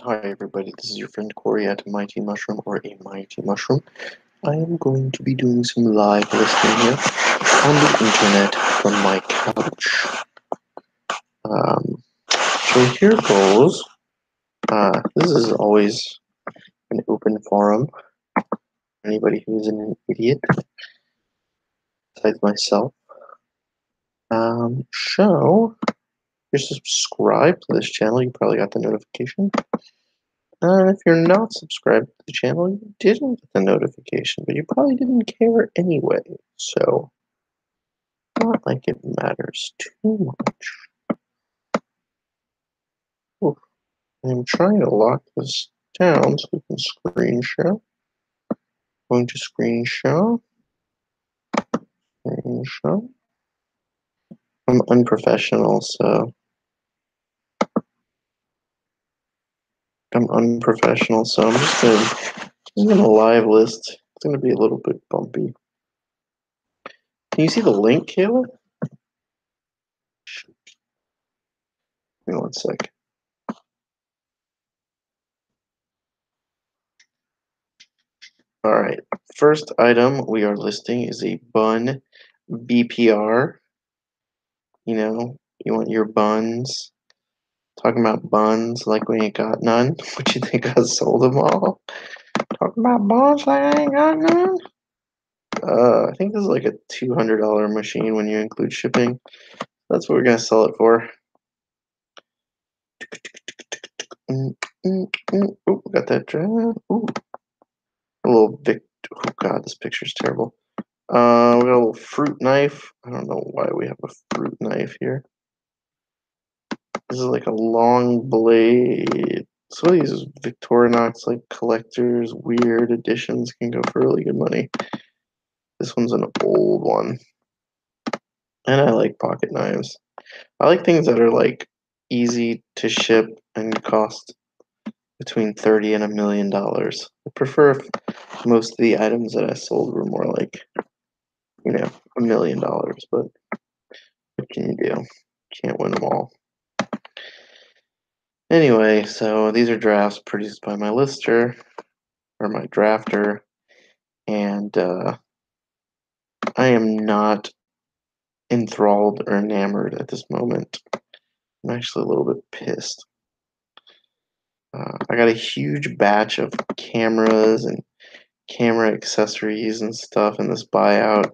Hi everybody, this is your friend Corey at Mighty Mushroom or a Mighty Mushroom. I am going to be doing some live listening here on the internet from my couch. So here goes. This is always an open forum for anybody who isn't an idiot, besides myself. So, if you're subscribed to this channel, you probably got the notification. And if you're not subscribed to the channel, you didn't get the notification, but you probably didn't care anyway, so not like it matters too much. Oof. I'm trying to lock this down so we can screen share. Going to screen share. Screen share. I'm unprofessional, so I'm just gonna live list. It's gonna be a little bit bumpy. Can you see the link, Kayla? Give me one sec. Alright, first item we are listing is a bun BPR. You know, you want your buns. Talking about buns like we ain't got none. What you think I sold them all? Talking about buns like I ain't got none? I think this is like a $200 machine when you include shipping. That's what we're gonna sell it for. Oh, got that drive. Ooh, a little Vic. Oh god, this picture's terrible. We got a little fruit knife. I don't know why we have a fruit knife here. This is like a long blade. Some of these Victorinox like collectors, weird editions can go for really good money. This one's an old one. And I like pocket knives. I like things that are like easy to ship and cost between $30 and $1 million. I prefer if most of the items that I sold were more like, $1 million, but what can you do? Can't win them all. Anyway, so these are drafts produced by my lister, or my drafter, and I am not enthralled or enamored at this moment. I'm actually a little bit pissed. I got a huge batch of cameras and camera accessories and stuff in this buyout.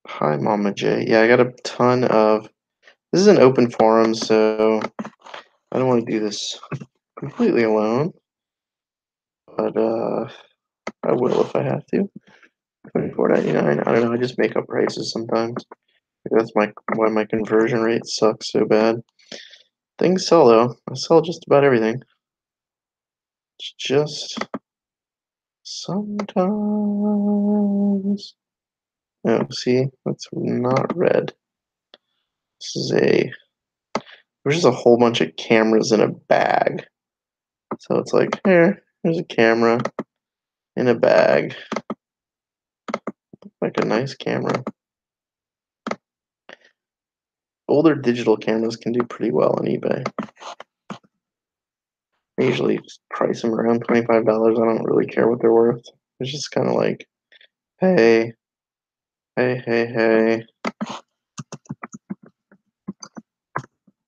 Hi, Mama J. Yeah, I got a ton of. This is an open forum, so I don't want to do this completely alone, but I will if I have to. $24.99. I don't know. I just make up prices sometimes. That's why my conversion rate sucks so bad. Things sell though. I sell just about everything. It's just sometimes. Oh, see, that's not red. This is there's just a whole bunch of cameras in a bag. So it's like, here's a camera in a bag. Like a nice camera. Older digital cameras can do pretty well on eBay. I usually just price them around $25. I don't really care what they're worth. It's just kind of like, hey, hey.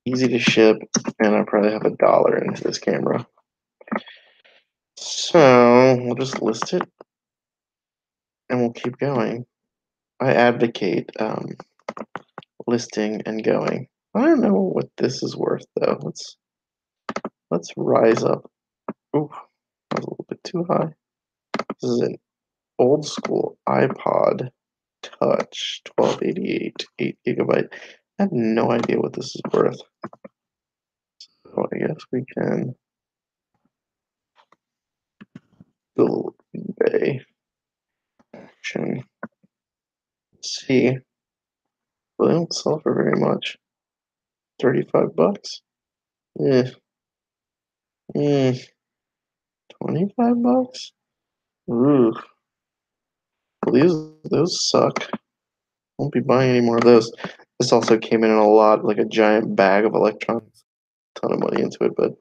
Easy to ship, and I probably have $1 into this camera. So we'll just list it, and we'll keep going. I advocate listing and going. I don't know what this is worth though. Let's rise up. Ooh, that was a little bit too high. This is an old school iPod Touch 1288 8 GB. I have no idea what this is worth. So I guess we can go eBay action. Let's see. Well, they don't sell for very much. 35 bucks? Eh. 25 bucks? Ooh. Well, those suck. Won't be buying any more of those. This also came in a lot, like a giant bag of electronics. ton of money into it, but it'd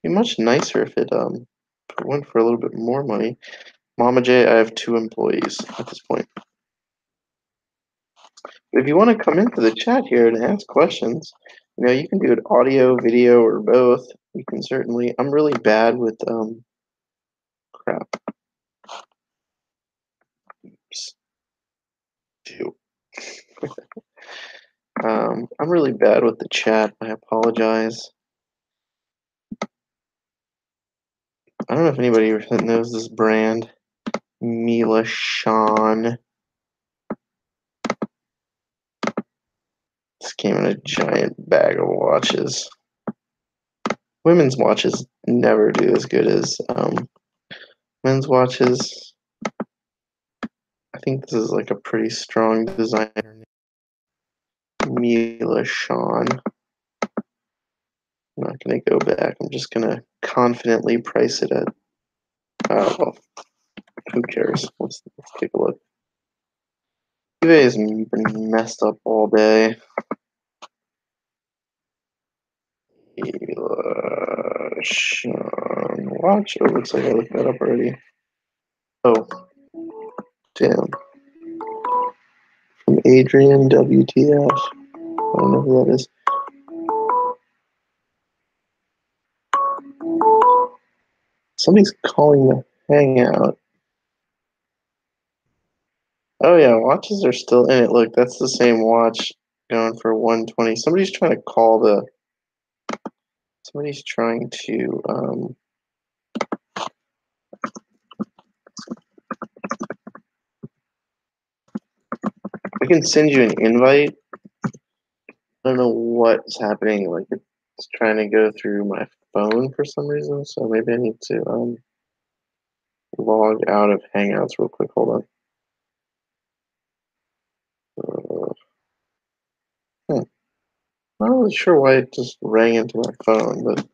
be much nicer if it went for a little bit more money. Mama J, I have 2 employees at this point. But if you want to come into the chat here and ask questions, you can do it audio, video, or both. You can certainly. I'm really bad with crap. Oops. 2. I'm really bad with the chat. I apologize. I don't know if anybody knows this brand, Mila Sean. This came in a giant bag of watches. Women's watches never do as good as men's watches. I think this is like a pretty strong designer, Mila Sean. I'm not going to go back. I'm just going to confidently price it at, well, who cares? Let's take a look. eBay has been messed up all day. Mila Sean watch. Oh, looks like I looked that up already. Oh, damn. From Adrian WTF. I don't know who that is. Somebody's calling the hangout. Oh yeah, watches are still in it. Look, that's the same watch going for 120. Somebody's trying to call the. Somebody's trying to. I can send you an invite. I don't know what's happening. Like it's trying to go through my phone for some reason. So maybe I need to log out of Hangouts real quick. Hold on. I'm not really sure why it just rang into my phone, but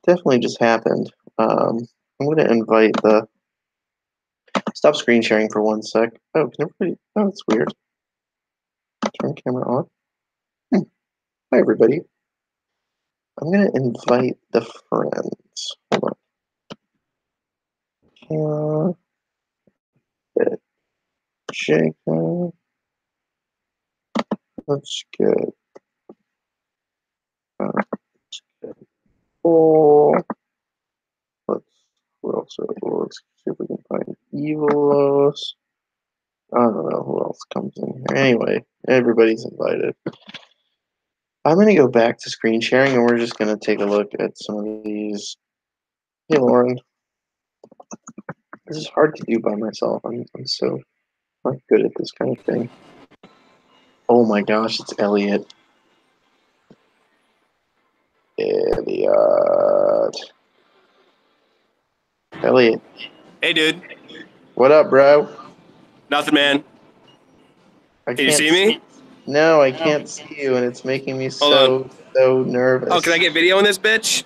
definitely just happened. I'm going to invite the. Stop screen sharing for 1 sec. Oh, can everybody? Oh, that's weird. Turn camera on. Hi, everybody. I'm going to invite the friends. Hold on. Jacob. Let's get. Oh. Let's see if we can find Evilos. I don't know who else comes in here. Anyway, everybody's invited. I'm going to go back to screen sharing and we're just going to take a look at some of these. Hey, Lauren. This is hard to do by myself. I'm so not good at this kind of thing. Oh my gosh, it's Elliot. Elliot. Hey, dude. What up, bro? Nothing, man. Can you see me? No, I can't see you, and it's making me so nervous. Oh, can I get video on this bitch?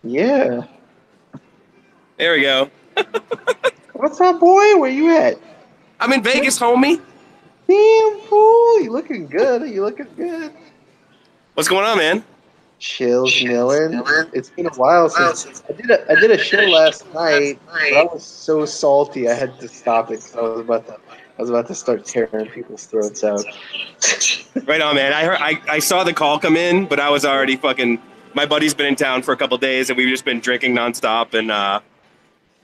Yeah. There we go. What's up, boy? Where you at? I'm in Vegas, homie. Damn, fool. You looking good. You looking good. What's going on, man? Chills milling. It's been a while since I did a show last night, but I was so salty I had to stop it because I was about to start tearing people's throats out. Right on, man. I saw the call come in, but I was already fucking. My buddy's been in town for a couple of days, and we've just been drinking nonstop, and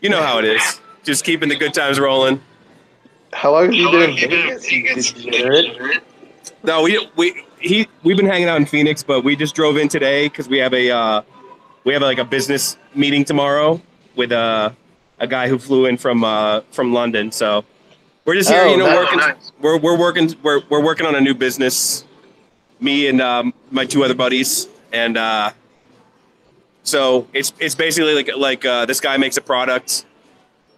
you know how it is. Just keeping the good times rolling. How long have you been in Vegas? You degenerate? No, we've been hanging out in Phoenix, but we just drove in today because we have like a business meeting tomorrow with a guy who flew in from London. So we're just here, working. Nice. We're working on a new business. Me and my 2 other buddies, and so it's basically like this guy makes a product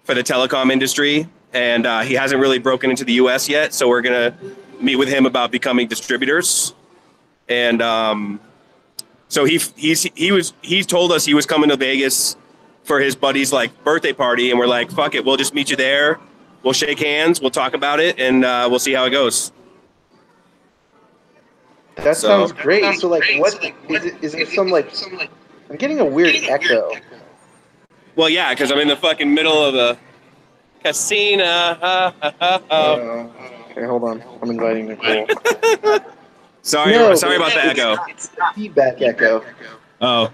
for the telecom industry, and he hasn't really broken into the U.S. yet. So we're gonna meet with him about becoming distributors, and so he's told us he was coming to Vegas for his buddy's birthday party, and we're like, fuck it, we'll just meet you there. We'll shake hands, we'll talk about it, and we'll see how it goes. That sounds great. So, like, what is it? Some like, I'm getting a weird echo. Well, yeah, because I'm in the fucking middle of a casino. Okay, hold on. I'm inviting Nicole. Sorry about the echo. It's feedback echo. Oh.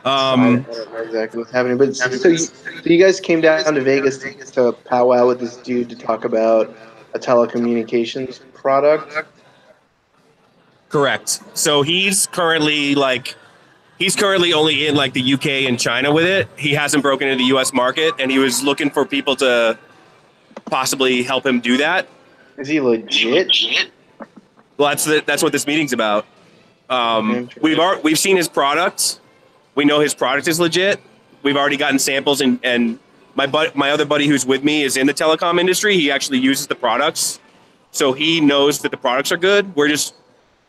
I don't know exactly what's happening, but so you guys came down to Vegas to powwow with this dude to talk about a telecommunications product. Correct. So he's currently only in like the UK and China with it. He hasn't broken into the US market, and he was looking for people to possibly help him do that. Is he legit? Well, that's what this meeting's about. We've seen his product. We know his product is legit. We've already gotten samples, and my other buddy who's with me is in the telecom industry. He actually uses the products, so he knows that the products are good. We're just,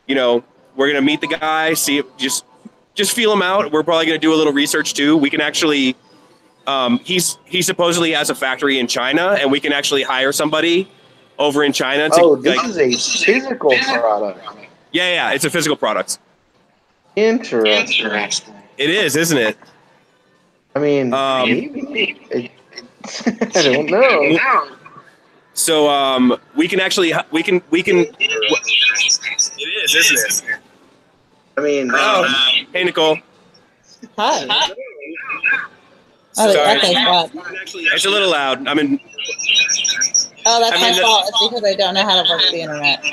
we're gonna meet the guy, see if just feel him out. We're probably gonna do a little research too. We can actually, he supposedly has a factory in China, and we can actually hire somebody over in China. This is a physical product. Yeah, it's a physical product. Interesting. It is, isn't it? I mean, maybe. I don't know. So we can actually we can. It is, isn't it? I mean, hey Nicole. Hi. Sorry. Bad. It's a little loud. Oh, that's my fault. It's because I don't know how to work the internet.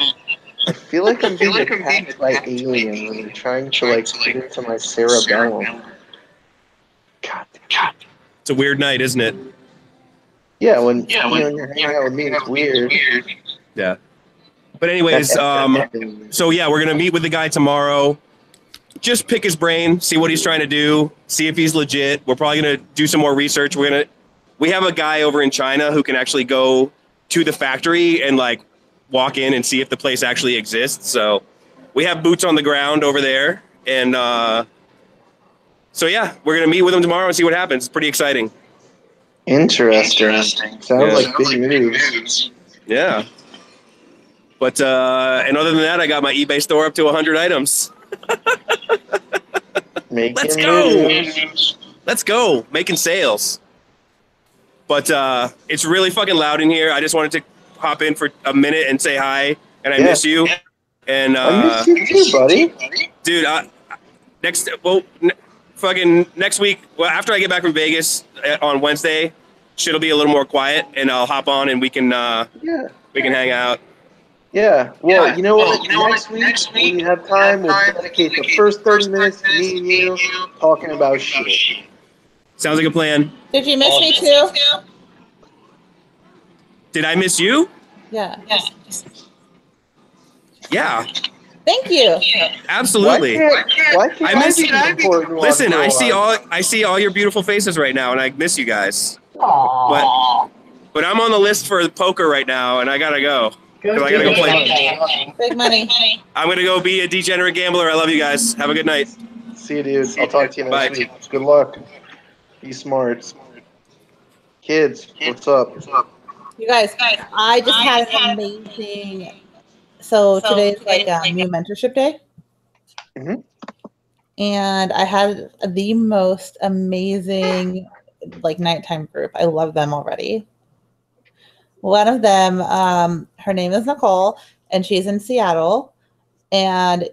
I feel like I'm being attacked by aliens and they're trying to like get into my cerebellum. God. It's a weird night, isn't it? Yeah, when you're hanging out with me, it's weird. Yeah. But anyways, so yeah, we're gonna meet with the guy tomorrow. Just pick his brain, see what he's trying to do, see if he's legit. We're probably gonna do some more research. We have a guy over in China who can actually go to the factory and like walk in and see if the place actually exists. So we have boots on the ground over there, and so yeah, we're gonna meet with him tomorrow and see what happens. It's pretty exciting. Interesting. Sounds like big news. Yeah. But and other than that, I got my eBay store up to 100 items. Let's go. Let's go. Making sales. But it's really fucking loud in here. I just wanted to hop in for a minute and say hi, and I miss you. And I miss you too, buddy. Dude, next week, well, after I get back from Vegas on Wednesday, shit'll be a little more quiet, and I'll hop on and we can hang out. Yeah. Well, you know what? Next week, when you have time, we'll dedicate the first 30 minutes to me and you talking about shit. Sounds like a plan. Did you miss me too? Did I miss you? Yeah. Yeah. Thank you. Absolutely. Why can't I miss you. Listen, I see all your beautiful faces right now, and I miss you guys. Aww. But I'm on the list for poker right now, and I gotta go. Because I gotta go play. Big money. I'm gonna go be a degenerate gambler. I love you guys. Have a good night. See you, dude. I'll talk to you next week. Good luck. Be smart. Kids, what's up? You guys, I just had an amazing. So today's like a new mentorship day. Mm-hmm. And I had the most amazing like nighttime group. I love them already. One of them, her name is Nicole, and she's in Seattle. And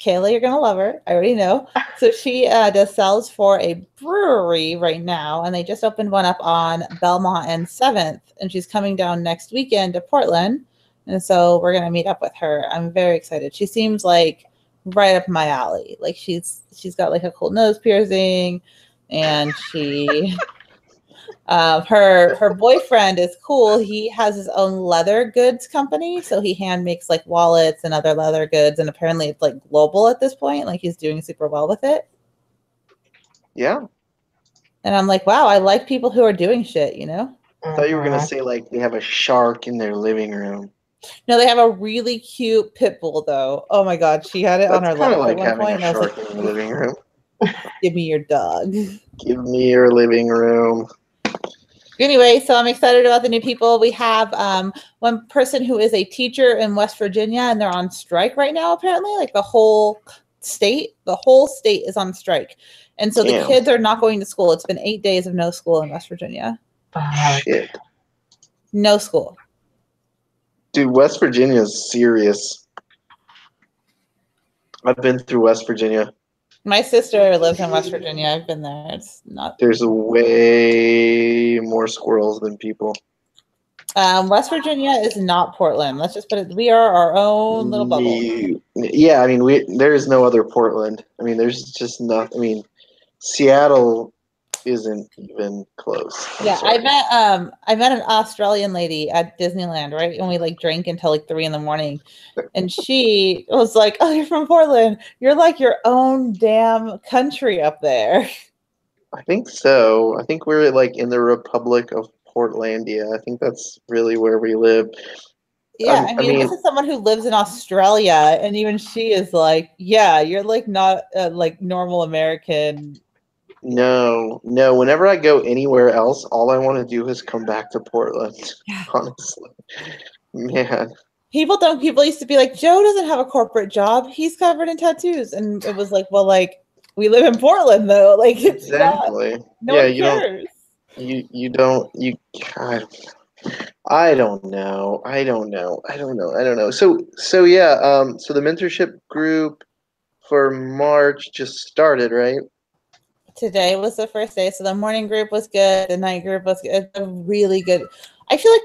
Kayla, you're gonna love her. I already know. So she does sales for a brewery right now, and they just opened one up on Belmont and 7th. And she's coming down next weekend to Portland, and so we're gonna meet up with her. I'm very excited. She seems like right up my alley. Like she's got like a cool nose piercing, and she. Her boyfriend is cool. He has his own leather goods company, so he hand makes like wallets and other leather goods, and apparently it's like global at this point. Like he's doing super well with it. Yeah. And I'm like, wow, I like people who are doing shit, you know? I thought you were gonna say like they have a shark in their living room. No, they have a really cute pit bull though. Oh my god, she had it on her lap like at one point. A And I was shark like, in the living room. give me your dog. Give me your living room. Anyway, so I'm excited about the new people. We have one person who is a teacher in West Virginia, and they're on strike right now, apparently. Like the whole state is on strike. And so the Damn. kids are not going to school. It's been 8 days of no school in West Virginia. Shit. No school. Dude, West Virginia is serious. I've been through West Virginia. My sister lives in West Virginia. I've been there. It's not. There's way more squirrels than people. West Virginia is not Portland. Let's just put it. We are our own little bubble. Yeah, I mean, there is no other Portland. I mean, there's just not. I mean, Seattle isn't even close. Yeah, I met an Australian lady at Disneyland, right? And we like drank until like 3 a.m. And she was like, "Oh, you're from Portland. You're like your own damn country up there." I think so. I think we're like in the Republic of Portlandia. I think that's really where we live. Yeah, I mean, this is someone who lives in Australia, and even she is like, "Yeah, you're like not like normal American." No. Whenever I go anywhere else, all I want to do is come back to Portland. Yeah. Honestly, man. People used to be like, Joe doesn't have a corporate job. He's covered in tattoos. And it was like, well, like, we live in Portland, though. Like, it's exactly. No one cares. God, I don't know. So yeah, so the mentorship group for March just started, right? Today was the first day. So the morning group was good. The night group was good. It's a really good. I feel like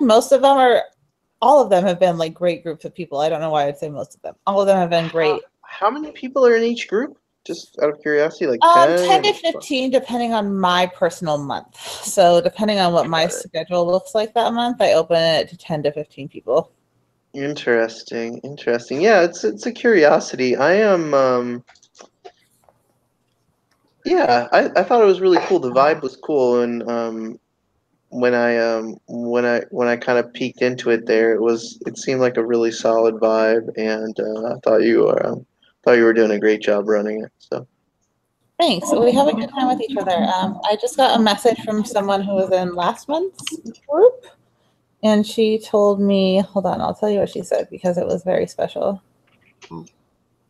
all of them have been like great groups of people. I don't know why I'd say most of them. All of them have been great. How many people are in each group? Just out of curiosity, like 10 to 15, depending on my personal month. So depending on what my schedule looks like that month, I open it to 10 to 15 people. Interesting. Yeah, it's a curiosity. I am. Yeah, I thought it was really cool. The vibe was cool, and when I kind of peeked into it there, it seemed like a really solid vibe, and I thought you were doing a great job running it. So thanks. We have a good time with each other. I just got a message from someone who was in last month's group, and she told me, hold on, I'll tell you what she said because it was very special.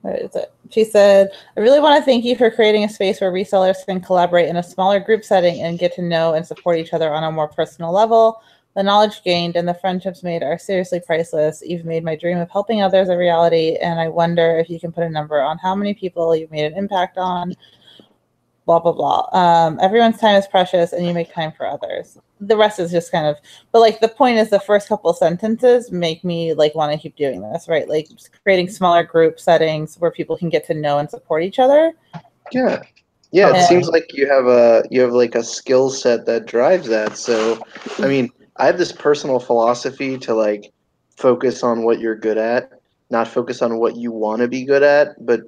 Where is it? She said, I really want to thank you for creating a space where resellers can collaborate in a smaller group setting and get to know and support each other on a more personal level. The knowledge gained and the friendships made are seriously priceless. You've made my dream of helping others a reality, and I wonder if you can put a number on how many people you've made an impact on. Blah, blah, blah. Everyone's time is precious, and you make time for others. The rest is just kind of, but like the point is the first couple sentences make me like want to keep doing this, right? Like creating smaller group settings where people can get to know and support each other. Yeah. It seems like you have like a skill set that drives that. So, I mean, I have this personal philosophy to like focus on what you're good at, not focus on what you want to be good at, but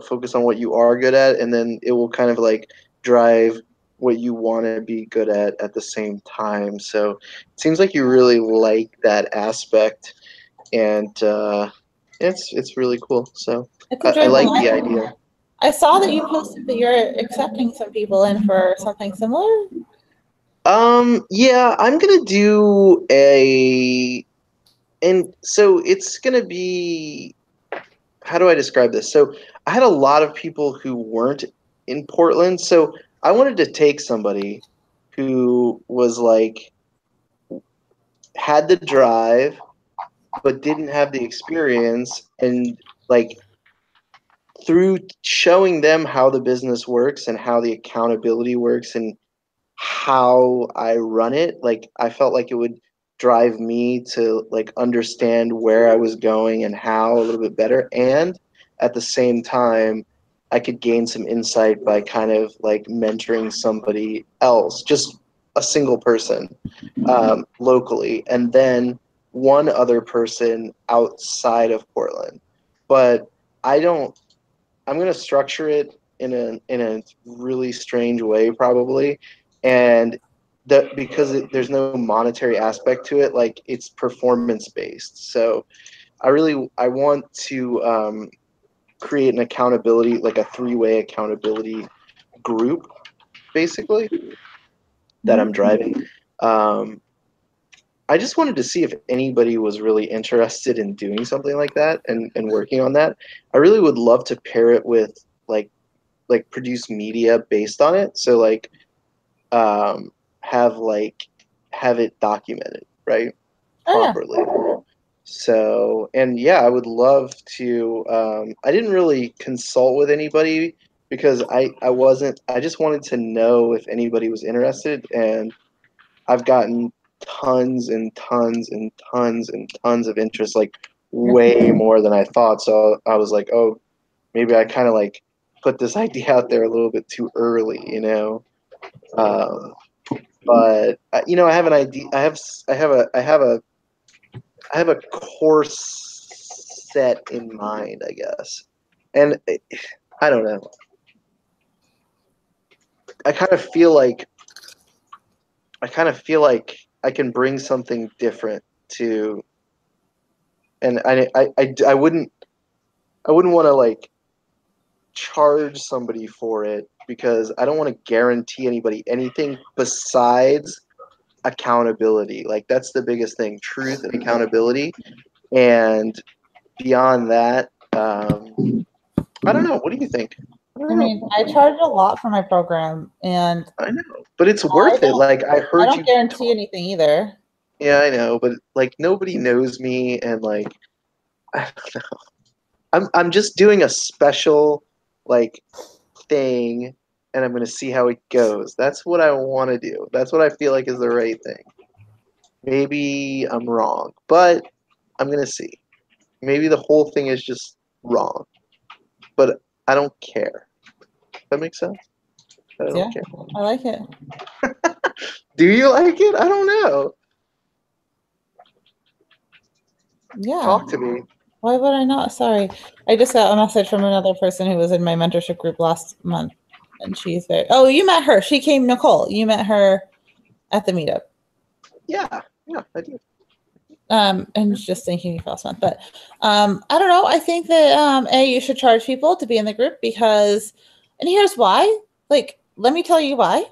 focus on what you are good at, and then it will kind of like drive what you want to be good at the same time. So it seems like you really like that aspect, and it's really cool. So I like the idea. I saw that you posted that you're accepting some people in for something similar. Yeah, I'm gonna do and so it's gonna be, how do I describe this? So I had a lot of people who weren't in Portland, so I wanted to take somebody who was like had the drive but didn't have the experience, and like through showing them how the business works and how the accountability works and how I run it, like I felt like it would drive me to like understand where I was going and how a little bit better, and at the same time I could gain some insight by kind of like mentoring somebody else, just a single person locally, and then one other person outside of Portland. But I'm going to structure it in a really strange way probably, and because there's no monetary aspect to it, like it's performance based. So I want to create an accountability, like a 3-way accountability group, basically, that I'm driving. I just wanted to see if anybody was really interested in doing something like that and working on that. I really would love to pair it with like produce media based on it. So like have it documented, right? Oh, yeah. Properly. So, and yeah, I would love to. I didn't really consult with anybody because I just wanted to know if anybody was interested, and I've gotten tons and tons and tons and tons of interest, like way more than I thought. So I was like, oh, maybe I kind of like put this idea out there a little bit too early, you know. But you know, I have an idea. I have a course set in mind, I guess, and I don't know. I kind of feel like I can bring something different to, and I wouldn't want to like charge somebody for it because I don't want to guarantee anybody anything besides accountability. Like that's the biggest thing, truth and accountability. And beyond that, I don't know. What do you think? I mean, I charge a lot for my program, and I know, but it's worth it. Like I heard I don't you guarantee anything either. Yeah, I know, but like nobody knows me, and like I don't know. I'm just doing a special like thing, and I'm gonna see how it goes. That's what I want to do. That's what I feel like is the right thing. Maybe I'm wrong, but I'm gonna see. Maybe the whole thing is just wrong, but I don't care. Does that make sense? I don't Yeah, care. I like it. Do you like it? I don't know. Yeah. Talk to me. Why would I not? Sorry. I just got a message from another person who was in my mentorship group last month, and she's very. Oh, you met her. She came, Nicole. You met her at the meetup. Yeah, I do. And just thinking you last month, but I don't know. I think that you should charge people to be in the group because, and here's why. Like, let me tell you why.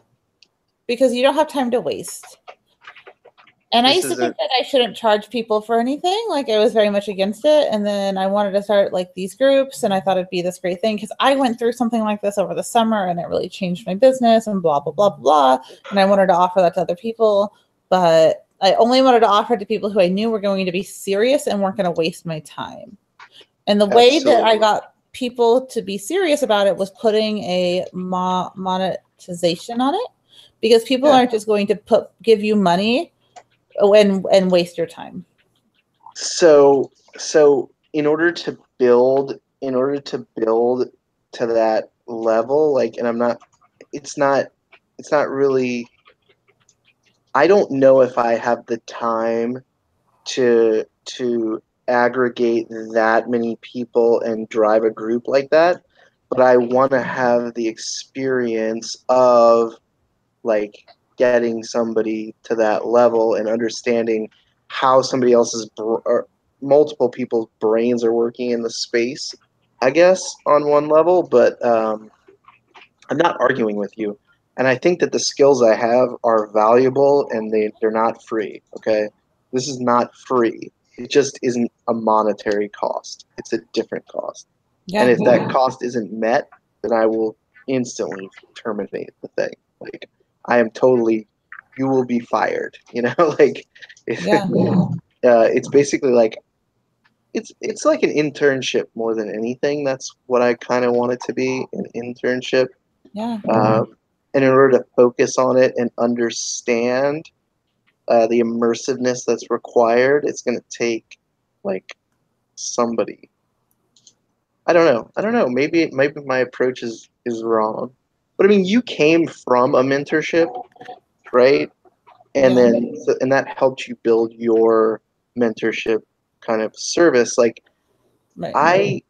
Because you don't have time to waste. And I used to think that I shouldn't charge people for anything. Like I was very much against it. And then I wanted to start like these groups, and I thought it'd be this great thing because I went through something like this over the summer and it really changed my business and blah, blah, blah, blah. And I wanted to offer that to other people, but I only wanted to offer it to people who I knew were going to be serious and weren't going to waste my time. And the way that I got people to be serious about it was putting a monetization on it, because people aren't just going to give you money and waste your time. So in order to build to that level, like, and it's not really, I don't know if I have the time to aggregate that many people and drive a group like that, but I want to have the experience of like getting somebody to that level and understanding how somebody else's or multiple people's brains are working in the space, I guess, on one level. But I'm not arguing with you, and I think that the skills I have are valuable, and they're not free. Okay, this is not free. It just isn't a monetary cost. It's a different cost. Yeah. And if that cost isn't met, then I will instantly terminate the thing. Like, I am totally, you will be fired. You know, like, it's basically like, it's like an internship more than anything. That's what I kind of want it to be, an internship. Yeah. And in order to focus on it and understand the immersiveness that's required, it's going to take like somebody. I don't know. Maybe my approach is wrong. But I mean, you came from a mentorship, right? And then that helped you build your mentorship kind of service. Like, right.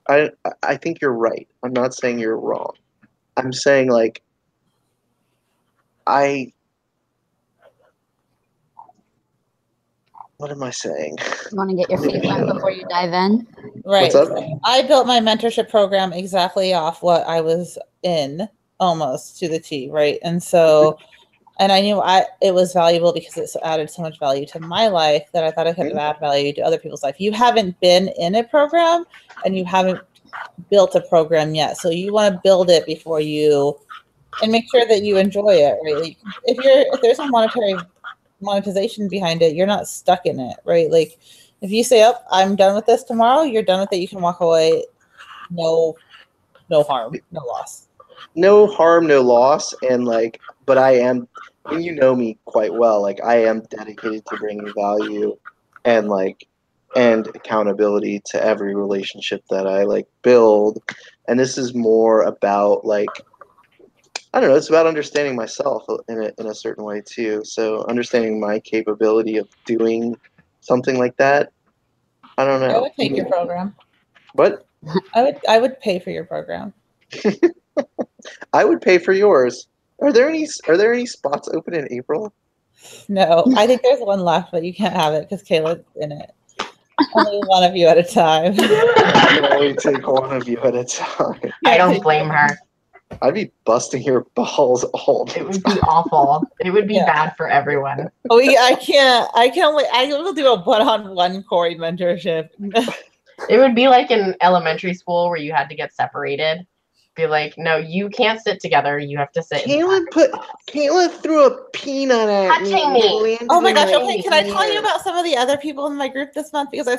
I think you're right. I'm not saying you're wrong. I'm saying like what am I saying? You want to get your feet wet before you dive in? Right. What's up? I built my mentorship program exactly off what I was in, almost to the T, right? And so And I knew it was valuable because it added so much value to my life that I thought I could add value to other people's life. You haven't been in a program and you haven't built a program yet. So you want to build it before you, and make sure that you enjoy it, right? Like if there's no monetization behind it, you're not stuck in it, right? Like if you say, "Oh, I'm done with this tomorrow," you're done with it. You can walk away. No harm, no loss. No harm, no loss. And like, but I am, and you know me quite well, like I am dedicated to bringing value and like, and accountability to every relationship that I like build. And this is more about like, I don't know, it's about understanding myself in a certain way too. So understanding my capability of doing something like that. I don't know. I would take your program. What? I would pay for your program. I would pay for yours. Are there any spots open in April? No, I think there's one left, but you can't have it because Kayla's in it. Only one of you at a time. I can only take one of you at a time. I don't blame her. I'd be busting your balls all the It would be awful. It would be bad for everyone. Oh, yeah, I will do a one-on-one Corey mentorship. It would be like in elementary school where you had to get separated. Be like, no, you can't sit together. You have to sit. Kayla threw a peanut at Touching me. Oh my gosh, okay, can I tell you about some of the other people in my group this month? Because I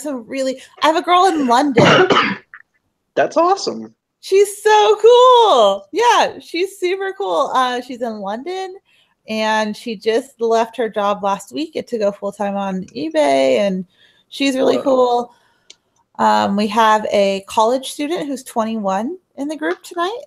have a girl in London. That's awesome. She's so cool. Yeah, she's super cool. She's in London and she just left her job last week to go full-time on eBay, and she's really cool. We have a college student who's 21 in the group tonight,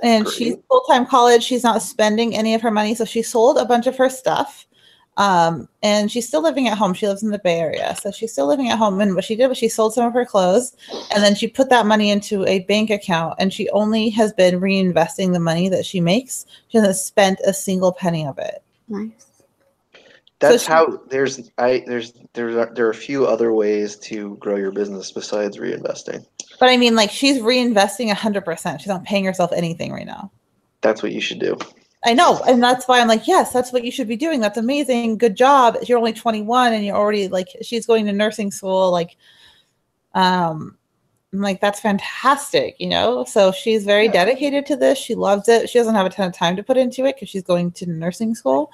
and she's full-time college. She's not spending any of her money, so she sold a bunch of her stuff, and she's still living at home. She lives in the Bay Area, so she's still living at home, and what she did was she sold some of her clothes, and then she put that money into a bank account, and she only has been reinvesting the money that she makes. She hasn't spent a single penny of it. Nice. That's how there are a few other ways to grow your business besides reinvesting. But I mean, like, she's reinvesting 100%. She's not paying herself anything right now. That's what you should do. I know. And that's why I'm like, yes, that's what you should be doing. That's amazing. Good job. You're only 21 and you're already like, she's going to nursing school. Like, I'm like, that's fantastic, you know? So she's very dedicated to this. She loves it. She doesn't have a ton of time to put into it because she's going to nursing school.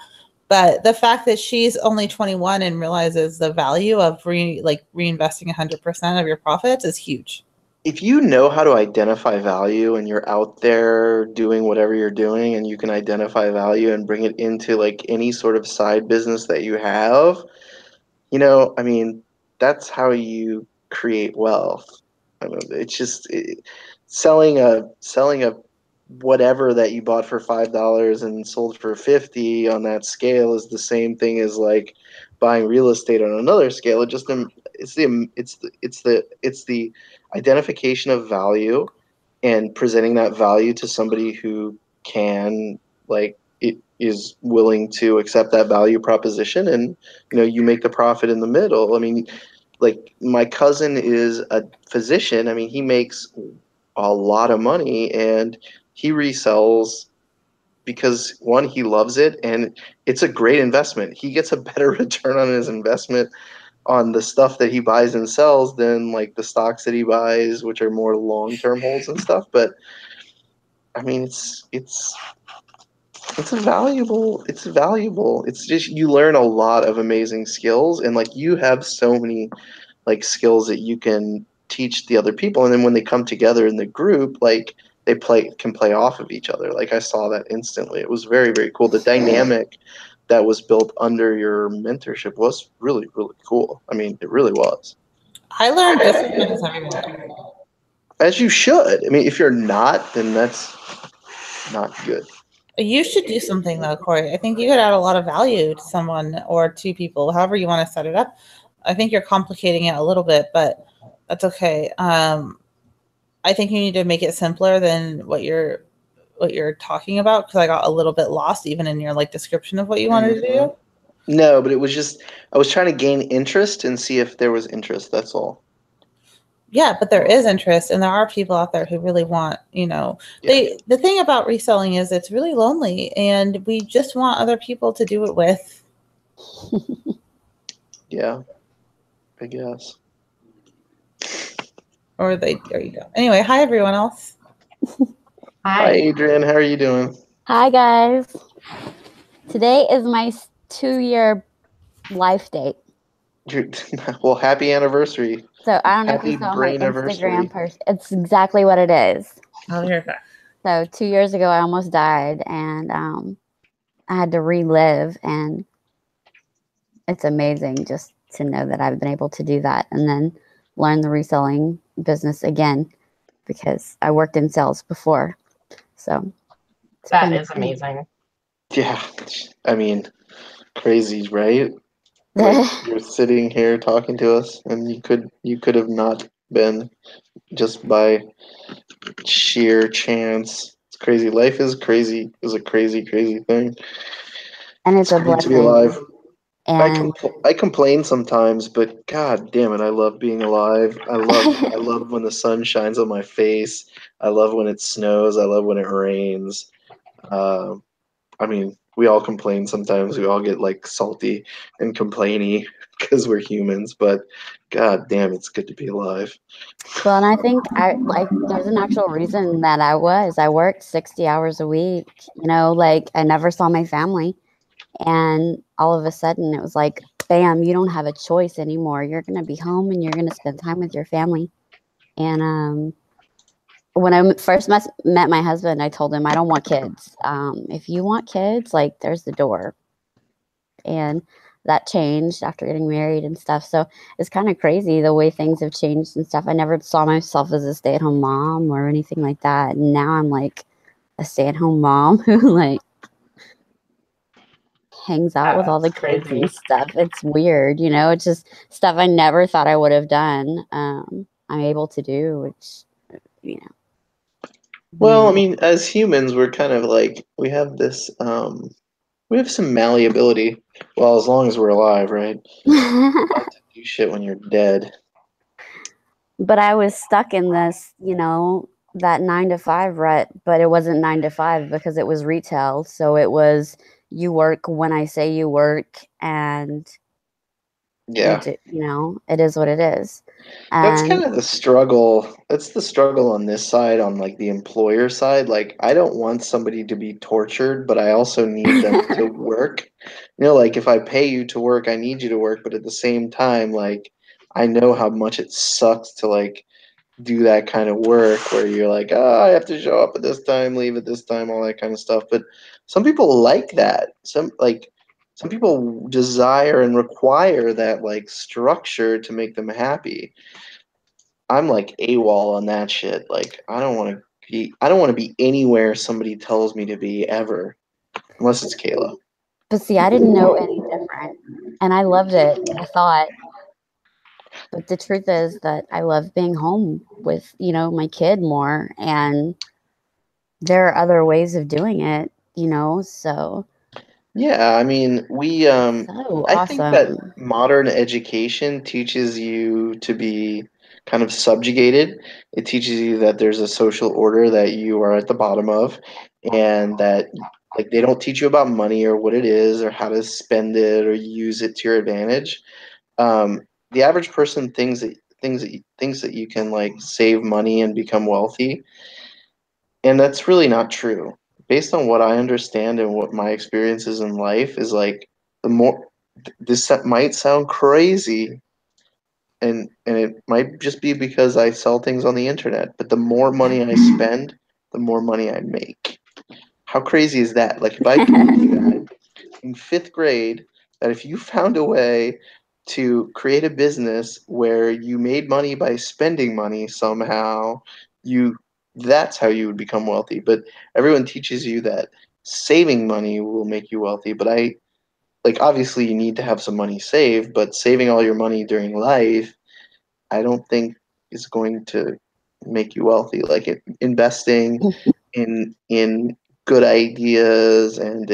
But the fact that she's only 21 and realizes the value of reinvesting 100% of your profits is huge. If you know how to identify value and you're out there doing whatever you're doing and you can identify value and bring it into like any sort of side business that you have, you know, I mean, that's how you create wealth. I mean, it's just selling a whatever that you bought for $5 and sold for $50 on that scale is the same thing as like buying real estate on another scale. It's the identification of value and presenting that value to somebody who can is willing to accept that value proposition, and you know, you make the profit in the middle. I mean, like my cousin is a physician. I mean, he makes a lot of money and he resells because one, he loves it and it's a great investment. He gets a better return on his investment on the stuff that he buys and sells than like the stocks that he buys, which are more long-term holds and stuff. But I mean, it's valuable. It's just, you learn a lot of amazing skills, and like you have so many like skills that you can teach the other people, and then when they come together in the group, like they can play off of each other. Like I saw that instantly. It was very, very cool. The dynamic that was built under your mentorship was really, really cool. I mean, it really was. I learned just as much as everyone. As you should. I mean, if you're not, then that's not good. You should do something though, Corey. I think you could add a lot of value to someone or two people, however you want to set it up. I think you're complicating it a little bit, but that's okay. I think you need to make it simpler than what you're talking about, because I got a little bit lost even in your like description of what you wanted to do. No, but it was just, I was trying to gain interest and see if there was interest. That's all. yeah, but there is interest, and there are people out there who really want, the thing about reselling is it's really lonely, and we just want other people to do it with. Yeah, I guess. Or there you go. Anyway, hi everyone else. Hi, Adrian. How are you doing? Hi, guys. Today is my 2-year life date. Well, happy anniversary. So I don't know if Happy you saw my brain-anniversary. Instagram post. It's exactly what it is. I'll hear that. So 2 years ago, I almost died, and I had to relive, and it's amazing just to know that I've been able to do that and then learn the reselling business again because I worked in sales before. So That is amazing. Yeah, I mean, crazy, right? Like you're sitting here talking to us, and you could have not been just by sheer chance. It's crazy. Life is crazy. Is a crazy, crazy thing. And it's a great to be blessing. alive. And I complain sometimes, but god damn it, I love being alive. I love when the sun shines on my face. I love when it snows. I love when it rains. I mean, we all complain sometimes. We all get like salty and complainy because we're humans. But god damn, it's good to be alive. well, and I think there's an actual reason that I worked 60 hours a week, like I never saw my family. And all of a sudden it was like, bam, you don't have a choice anymore. You're going to be home and you're going to spend time with your family. And when I first met my husband, I told him I don't want kids. If you want kids, like there's the door. And that changed after getting married and stuff. So it's kind of crazy the way things have changed and stuff. I never saw myself as a stay-at-home mom or anything like that. And now I'm like a stay-at-home mom who like hangs out with all the kids and stuff. It's weird, it's just stuff I never thought I would have done. I'm able to do, which. Well, I mean, as humans, we're kind of like we have this we have some malleability. Well, as long as we're alive, right? Not to do shit when you're dead. But I was stuck in this, that 9 to 5 rut, but it wasn't 9 to 5 because it was retail. So it was you work when I say you work, and yeah, it is what it is. That's And kind of the struggle. That's the struggle on this side, on like the employer side. Like, I don't want somebody to be tortured, but I also need them to work. Like if I pay you to work, I need you to work, but at the same time, like I know how much it sucks to like do that kind of work where you're like, oh, I have to show up at this time, leave at this time, all that kind of stuff. But some people like that. Some people desire and require that like structure to make them happy. I'm like AWOL on that shit. Like I don't want to be anywhere somebody tells me to be ever, unless it's Kayla. But see, I didn't know any different, and I loved it. I thought, but the truth is that I love being home with my kid more, and there are other ways of doing it. So Yeah, I mean, so I think that awesome. modern education teaches you to be kind of subjugated. It teaches you that there's a social order that you are at the bottom of, and that like they don't teach you about money or what it is or how to spend it or use it to your advantage. The average person thinks that you can like save money and become wealthy, and that's really not true. Based on what I understand and what my experiences in life is like, the more might sound crazy, and it might just be because I sell things on the internet, but the more money I spend, the more money I make. How crazy is that? Like if I told you that in 5th grade, that if you found a way to create a business where you made money by spending money somehow, you that's how you would become wealthy. But everyone teaches you that saving money will make you wealthy. But I like obviously you need to have some money saved, but saving all your money during life, I don't think is going to make you wealthy. Like investing in good ideas and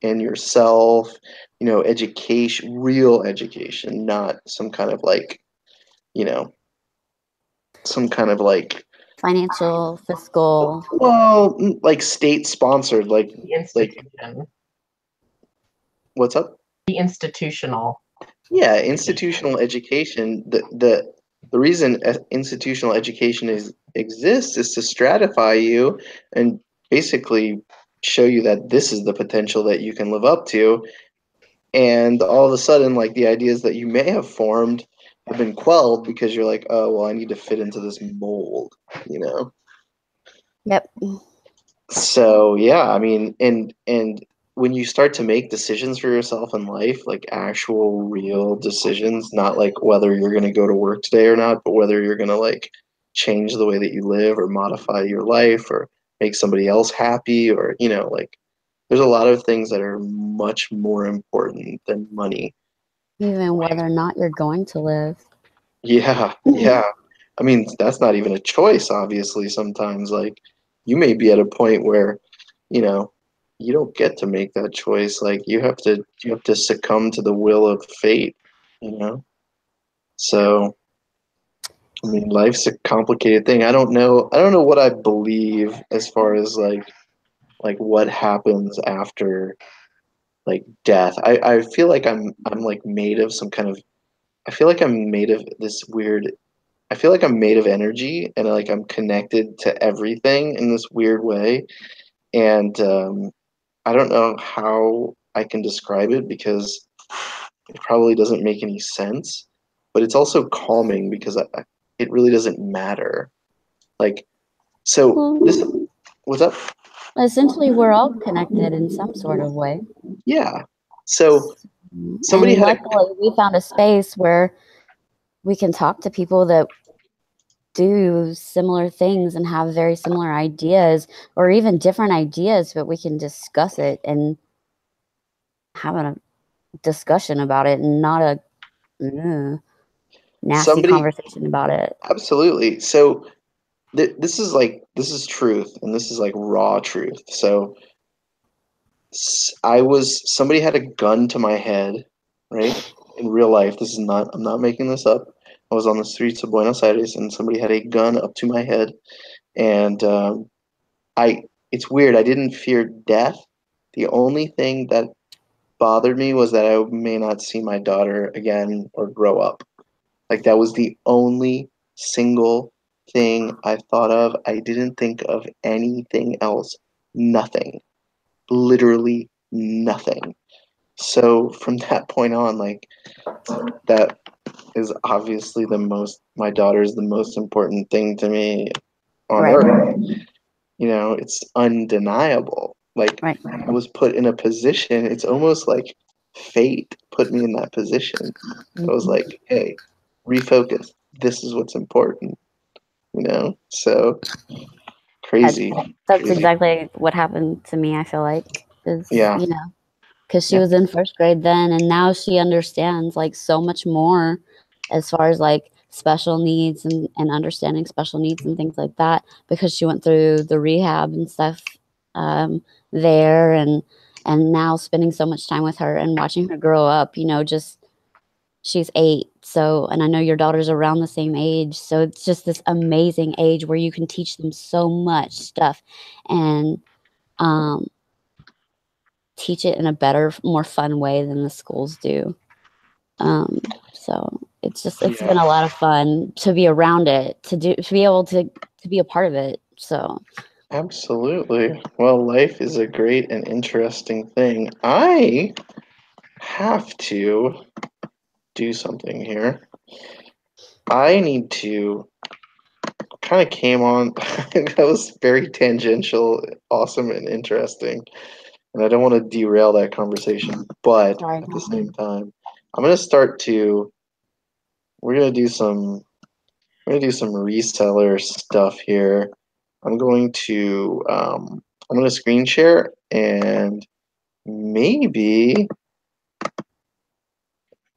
in yourself, education, real education, not some kind of like, you know, some kind of like, Financial, fiscal. well, like state sponsored, like The institution. what's up? The institutional. Yeah, institutional education. The reason institutional education exists is to stratify you and basically show you that this is the potential that you can live up to. And all of a sudden, like the ideas that you may have formed have been quelled because you're like, oh, well, I need to fit into this mold, you know? Yep. So yeah, I mean, and when you start to make decisions for yourself in life, like actual real decisions, not like whether you're going to go to work today or not, but whether you're going to like change the way that you live or modify your life or make somebody else happy or, you know, like there's a lot of things that are much more important than money. Even whether or not you're going to live. Yeah, yeah. I mean, that's not even a choice, obviously, sometimes. Like, you may be at a point where, you know, you don't get to make that choice. Like, you have to succumb to the will of fate, you know? So, I mean, life's a complicated thing. I don't know what I believe as far as like what happens after like death. I feel like I'm like made of some kind of I feel like I'm made of this weird I feel like I'm made of energy and like I'm connected to everything in this weird way. And I don't know how I can describe it because it probably doesn't make any sense. But it's also calming because it really doesn't matter. Like, so this, Well, what's up? essentially, we're all connected in some sort of way. Yeah. So somebody And had a, luckily, we found a space where we can talk to people that do similar things and have very similar ideas or even different ideas, but we can discuss it and have a discussion about it and not a nasty somebody, conversation about it. absolutely. So this is truth and this is like raw truth. So somebody had a gun to my head, right? In real life, this is not, I'm not making this up. I was on the streets of Buenos Aires and somebody had a gun up to my head. And it's weird. I didn't fear death. The only thing that bothered me was that I may not see my daughter again or grow up. Like that was the only single thing I thought of. I didn't think of anything else. Nothing. Literally nothing. So from that point on, like that is obviously my daughter is the most important thing to me on Right. earth. You know, it's undeniable. Like Right. I was put in a position, it's almost like fate put me in that position. I was like, hey, refocus. This is what's important, you know? So crazy. That's Crazy. exactly what happened to me, I feel like. Is, Yeah. you know, because she Yeah. was in first grade then, and now she understands like so much more as far as like special needs and understanding special needs and things like that because she went through the rehab and stuff there and now spending so much time with her and watching her grow up, you know, just she's 8. So, and I know your daughter's around the same age. So it's just this amazing age where you can teach them so much stuff and teach it in a better, more fun way than the schools do. So it's been a lot of fun to be around it, to be able to be a part of it. So Absolutely. Well, life is a great and interesting thing. I have to do something here. I need to kind of came on that was very tangential, awesome and interesting. And I don't want to derail that conversation, but sorry. at the same time, I'm going to start to we're going to do some reseller stuff here. I'm going to screen share and maybe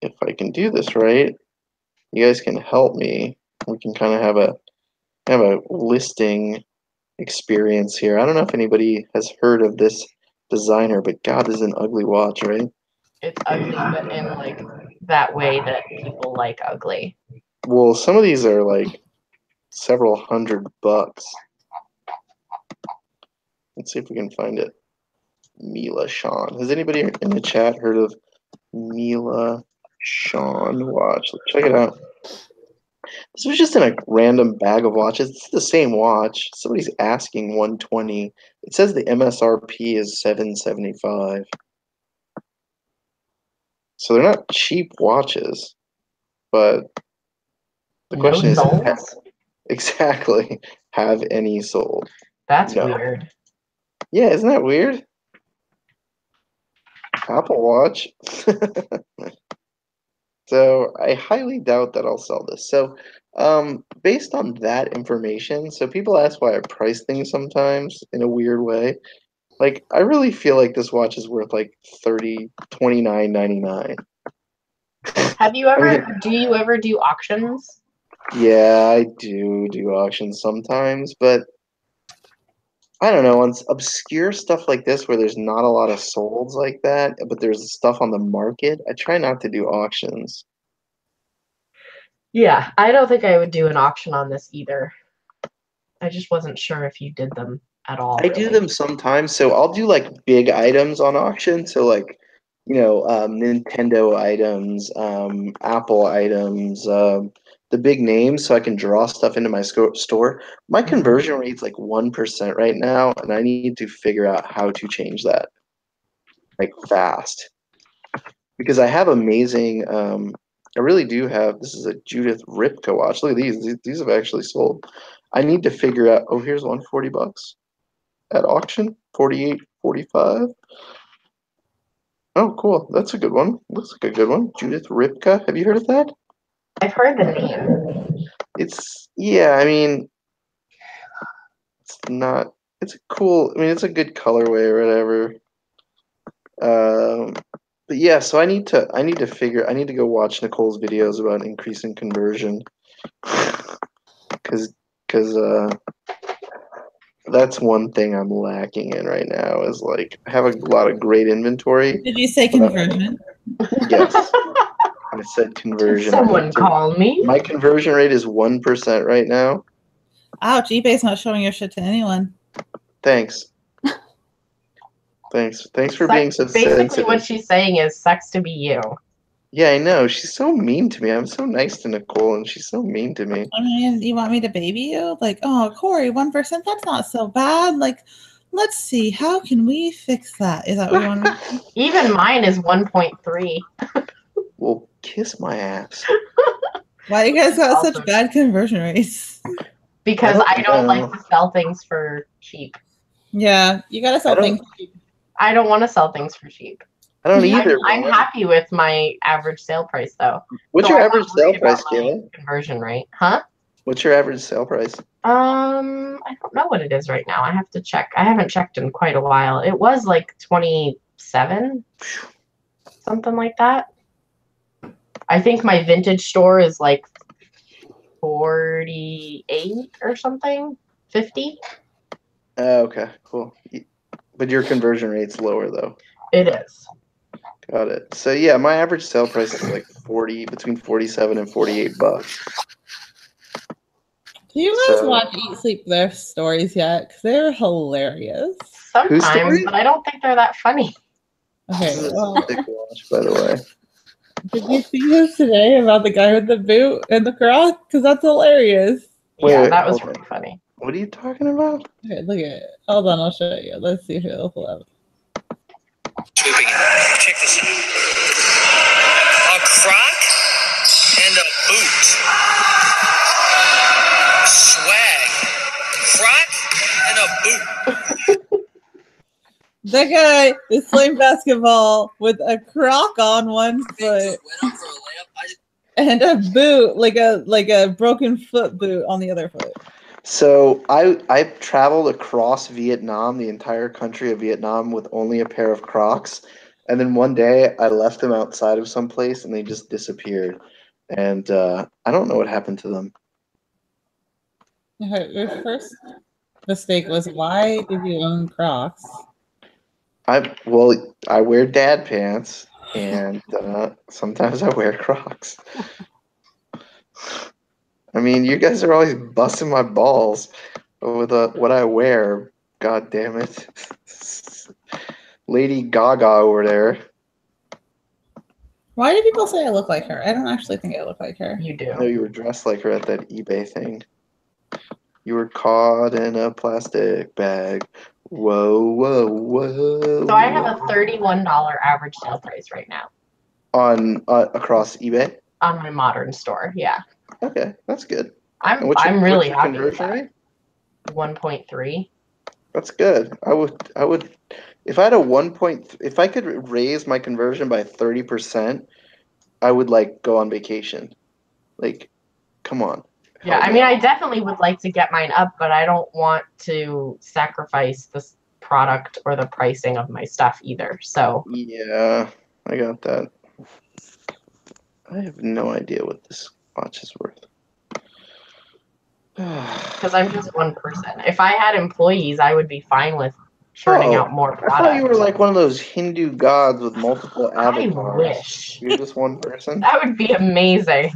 if I can do this right, you guys can help me. We can kind of have a listing experience here. I don't know if anybody has heard of this designer, but God, this is an ugly watch, right? It's ugly, but in like that way that people like ugly. Well, some of these are like several $100. Let's see if we can find it. Mila Shawn. Has anybody in the chat heard of Mila Shawn watch? Let's check it out. This was just in a random bag of watches. It's the same watch. Somebody's asking 120. It says the MSRP is 775. So they're not cheap watches, but the question is, Souls? exactly, have any sold? That's No. weird. Yeah, isn't that weird? Apple Watch. So I highly doubt that I'll sell this. So based on that information, so people ask why I price things sometimes in a weird way. Like, I really feel like this watch is worth like $29.99. Have you ever? Do you ever do auctions? Yeah, I do auctions sometimes, but I don't know, on obscure stuff like this where there's not a lot of solds like that, but there's stuff on the market, I try not to do auctions. Yeah, I don't think I would do an auction on this either. I just wasn't sure if you did them at all. I do them sometimes, so I'll do like big items on auction. So like, Nintendo items, Apple items, the big names, so I can draw stuff into my store. My conversion rate's like 1% right now, and I need to figure out how to change that, like, fast. Because I have amazing. I really do have. This is a Judith Ripka watch. Look at these. These have actually sold. I need to figure out. Oh, here's one $40 at auction. 48, 45. Oh, cool. That's a good one. Looks like a good one. Judith Ripka. Have you heard of that? I've heard the name. I mean, it's not. It's a cool. I mean, it's a good colorway or whatever. But yeah, so I need to go watch Nicole's videos about increasing conversion, because that's one thing I'm lacking in right now is like I have a lot of great inventory. Did you say conversion? Yes, I said conversion. Someone call me. My conversion rate is 1% right now. Ouch! eBay's not showing your shit to anyone. Thanks. Thanks for being so Basically, sensitive. what she's saying is sucks to be you. Yeah, I know. She's so mean to me. I'm so nice to Nicole, and she's so mean to me. I mean, you want me to baby you? Like, oh, Corey, 1%, that's not so bad. Like, let's see, how can we fix that? Is that what you want to do? Even mine is 1.3. Well, kiss my ass. Why you guys got Awesome. such bad conversion rates? Because I don't know. like to sell things for cheap. Yeah, you gotta sell things. I don't want to sell things for cheap. I don't either. I'm happy with my average sale price, though. What's So your I'm average not sale worried price, about my Kayla? conversion rate, huh? What's your average sale price? I don't know what it is right now. I have to check. I haven't checked in quite a while. It was like 27, something like that. I think my vintage store is like 48 or something, 50. Okay, cool. But your conversion rate's lower though. It is. Got it. So yeah, my average sale price is like between 47 and $48. Do you guys watch Eat Sleep Their stories yet? Because they're hilarious. Sometimes, but I don't think they're that funny. Okay, well, Big watch, by the way. did you see this today about the guy with the boot and the croc? Because that's hilarious. Yeah, that was pretty funny. What are you talking about? Okay, look at it. Hold on, I'll show you. Let's see if it'll pull up. Swooping in. Check this out. A croc and a boot. Swag. Croc and a boot. The guy is playing basketball with a croc on one foot and a boot, like a broken foot boot on the other foot. So I traveled across Vietnam, the entire country of Vietnam, with only a pair of Crocs, and then one day I left them outside of some place and they just disappeared, and I don't know what happened to them. Your first mistake was, why did you own Crocs? I wear dad pants, and sometimes I wear Crocs. I mean, you guys are always busting my balls with what I wear. God damn it. Lady Gaga over there. Why do people say I look like her? I don't actually think I look like her. You do. No, you were dressed like her at that eBay thing. You were caught in a plastic bag. Whoa, whoa, whoa. So I have a $31 average sale price right now On across eBay. on my modern store. Yeah, Okay, that's good. I'm And what's your- I'm really what's your happy with conversion that. rate? 1.3. That's good. I would if I had a 1. If I could raise my conversion by 30%, I would like go on vacation. Like, come on. Yeah, I mean, I definitely would like to get mine up, but I don't want to sacrifice this product or the pricing of my stuff either. So Yeah, I got that. I have no idea what this watch is worth. because I'm just one person. If I had employees, I would be fine with churning Oh, out more I thought you product. were like one of those Hindu gods with multiple I avatars. wish. You're just one person? That would be amazing.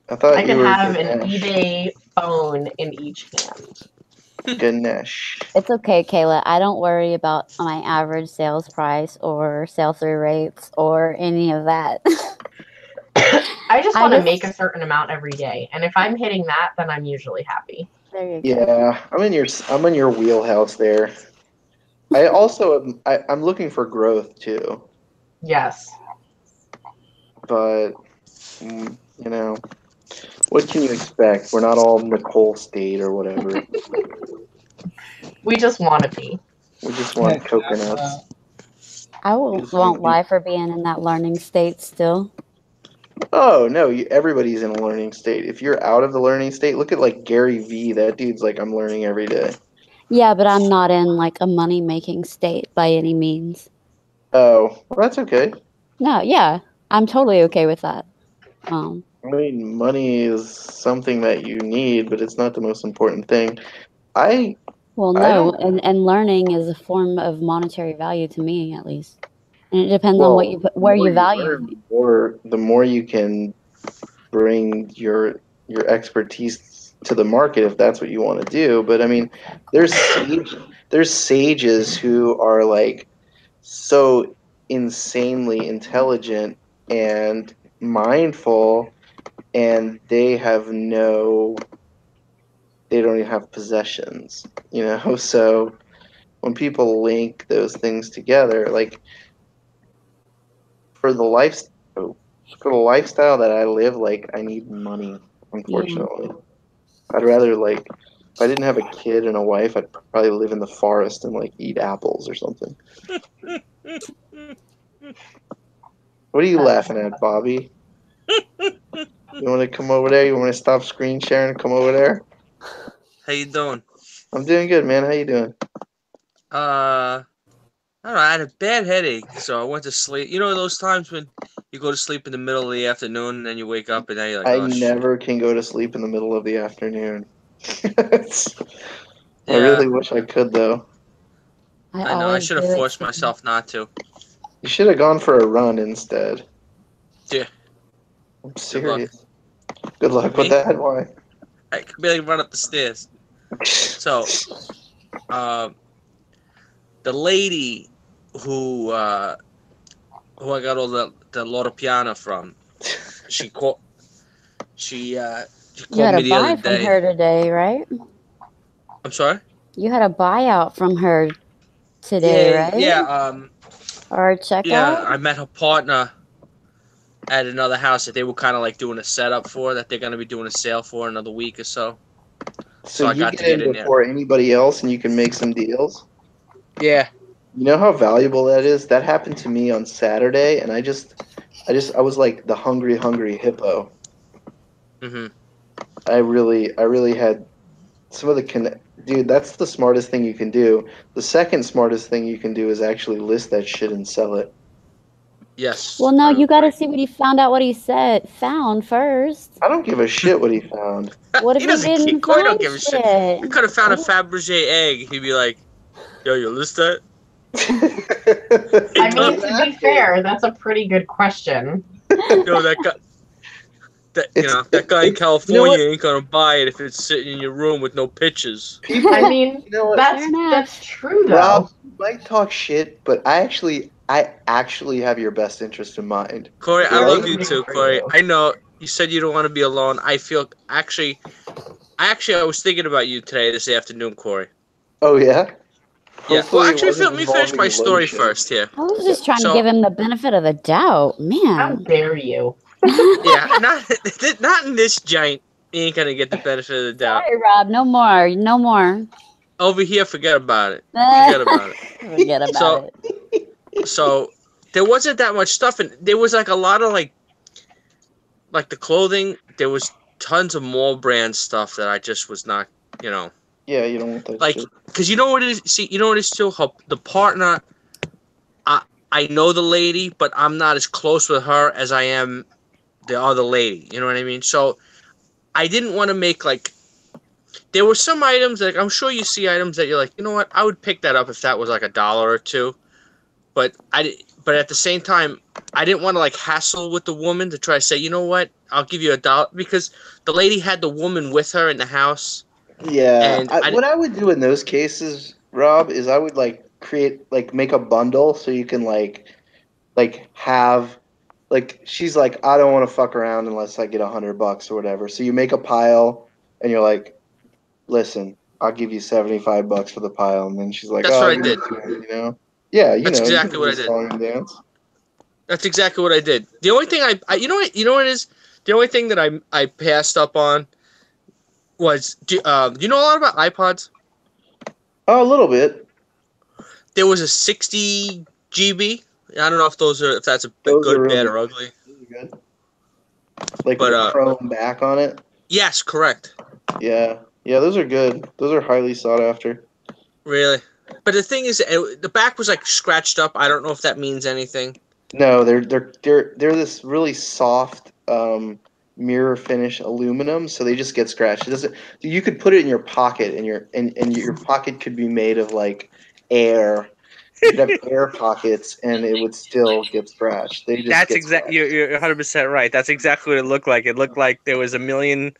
I thought I you could were have an Ganesh. eBay phone in each hand. Ganesh. It's okay, Kayla. I don't worry about my average sales price or sell-through rates or any of that. I just I want to just- make a certain amount every day, and if I'm hitting that, then I'm usually happy. There you go. Yeah, I'm in your wheelhouse there. I also I'm looking for growth too, Yes. but you know, what can you expect? We're not all Nicole State or whatever. We just want to be. We just want coconuts. I Just won't wanna be- lie for being in that learning state still. Oh no, everybody's in a learning state. If you're out of the learning state, look at like Gary Vee. That dude's like, I'm learning every day. Yeah, but I'm not in like a money-making state by any means. Oh, well, that's okay. No, yeah, I'm totally okay with that. I mean, money is something that you need, but it's not the most important thing. Well, I no, don't- and learning is a form of monetary value to me, at least. And it depends Well, on what where the more you value. learn, the more you can bring your expertise to the market if that's what you want to do. But I mean, there's sages who are like so insanely intelligent and mindful, and they don't even have possessions, you know. So when people link those things together, like for the lifestyle that I live, like I need money, unfortunately. I'd rather like if I didn't have a kid and a wife, I'd probably live in the forest and like eat apples or something. What are you laughing at, Bobby? You want to come over there? You want to stop screen sharing and come over there? How you doing? I'm doing good, man. How you doing? I don't know. I had a bad headache, so I went to sleep. You know those times when you go to sleep in the middle of the afternoon and then you wake up and now you're like, I oh, shit. never can go to sleep in the middle of the afternoon. I Yeah. really wish I could, though. I know. I always should have do it forced too. myself not to. You should have gone for a run instead. Yeah. I'm serious. Good luck with Me? that. Why? I could barely run up the stairs. So, the lady who I got all the Loro Piana from, she called. She You called had me a the other buy from day. her today, right? I'm sorry. You had a buyout from her today, right? Yeah. Or a checkout? Yeah, I met her partner at another house that they were kind of like doing a setup for, that they're going to be doing a sale for another week or so. So I you got get to get in in there. before anybody else and you can make some deals? Yeah. You know how valuable that is? That happened to me on Saturday, and I was like the hungry hippo. Mm-hmm. I really had some of the dude, that's the smartest thing you can do. The second smartest thing you can do is actually list that shit and sell it. Yes. Well, no, I you got to agree. see what he found first. I don't give a shit what he found. What if He he doesn't didn't Corey don't find give a shit. shit? We could have found a Fabergé egg. He'd be like, yo, you list that? I mean, to be fair, that's a pretty good question. Yo, that guy. That It's- that guy in it's- you know California what? ain't gonna buy it if it's sitting in your room with no pictures. People, I mean, you know what? that's Fair enough. that's true though. Rob, you might talk shit, but I actually have your best interest in mind. Corey, I Right? love you too, Corey. I know you said you don't want to be alone. I feel actually, I was thinking about you today, this afternoon, Corey. Oh yeah. Yeah. Hopefully Well, it actually, wasn't let me finish my involving story lotion. first here. I was just trying So- to give him the benefit of the doubt, How man. dare you? Yeah, not in this giant. You ain't gonna get the benefit of the doubt. Sorry, Rob. No more. No more. Over here, forget about it. Forget about it. Forget about So- it. So there wasn't that much stuff, and there was like a lot of like the clothing. There was tons of mall brand stuff that I just was not, Yeah, you don't want that like, shit. because you know what it is. See, you know what it is too. The partner, I know the lady, but I'm not as close with her as I am the other lady. You know what I mean? So I didn't want to make like. There were some items like I'm sure you see items that you're like, you know what, I would pick that up if that was like $1 or $2. But at the same time, I didn't want to like hassle with the woman to try to say, you know what, I'll give you $1 because the lady had the woman with her in the house. Yeah, And what I would do in those cases, Rob, is I would like make a bundle so you can like have like she's like I don't want to fuck around unless I get $100 or whatever. So you make a pile and you're like, listen, I'll give you $75 for the pile, and then she's like, That's oh, what I you did. You know, yeah, you That's know, exactly you what I can did. song and dance. That's exactly what I did. The only thing you know what it is? The only thing that I passed up on was do you know a lot about iPods? Oh, a little bit. There was a 60 GB. I don't know if that's a Those good, are bad, really or ugly. good. Like But, the chrome back on it. Yes, correct. Yeah, those are good. Those are highly sought after. Really. But the thing is, the back was like scratched up. I don't know if that means anything. No, they're this really soft mirror finish aluminum, so they just get scratched. It doesn't. You could put it in your pocket, and your pocket could be made of like air. You could have air pockets, and it would still get scratched. They just That's get exactly. scratched. You're 100% right. That's exactly what it looked like. It looked like there was a million,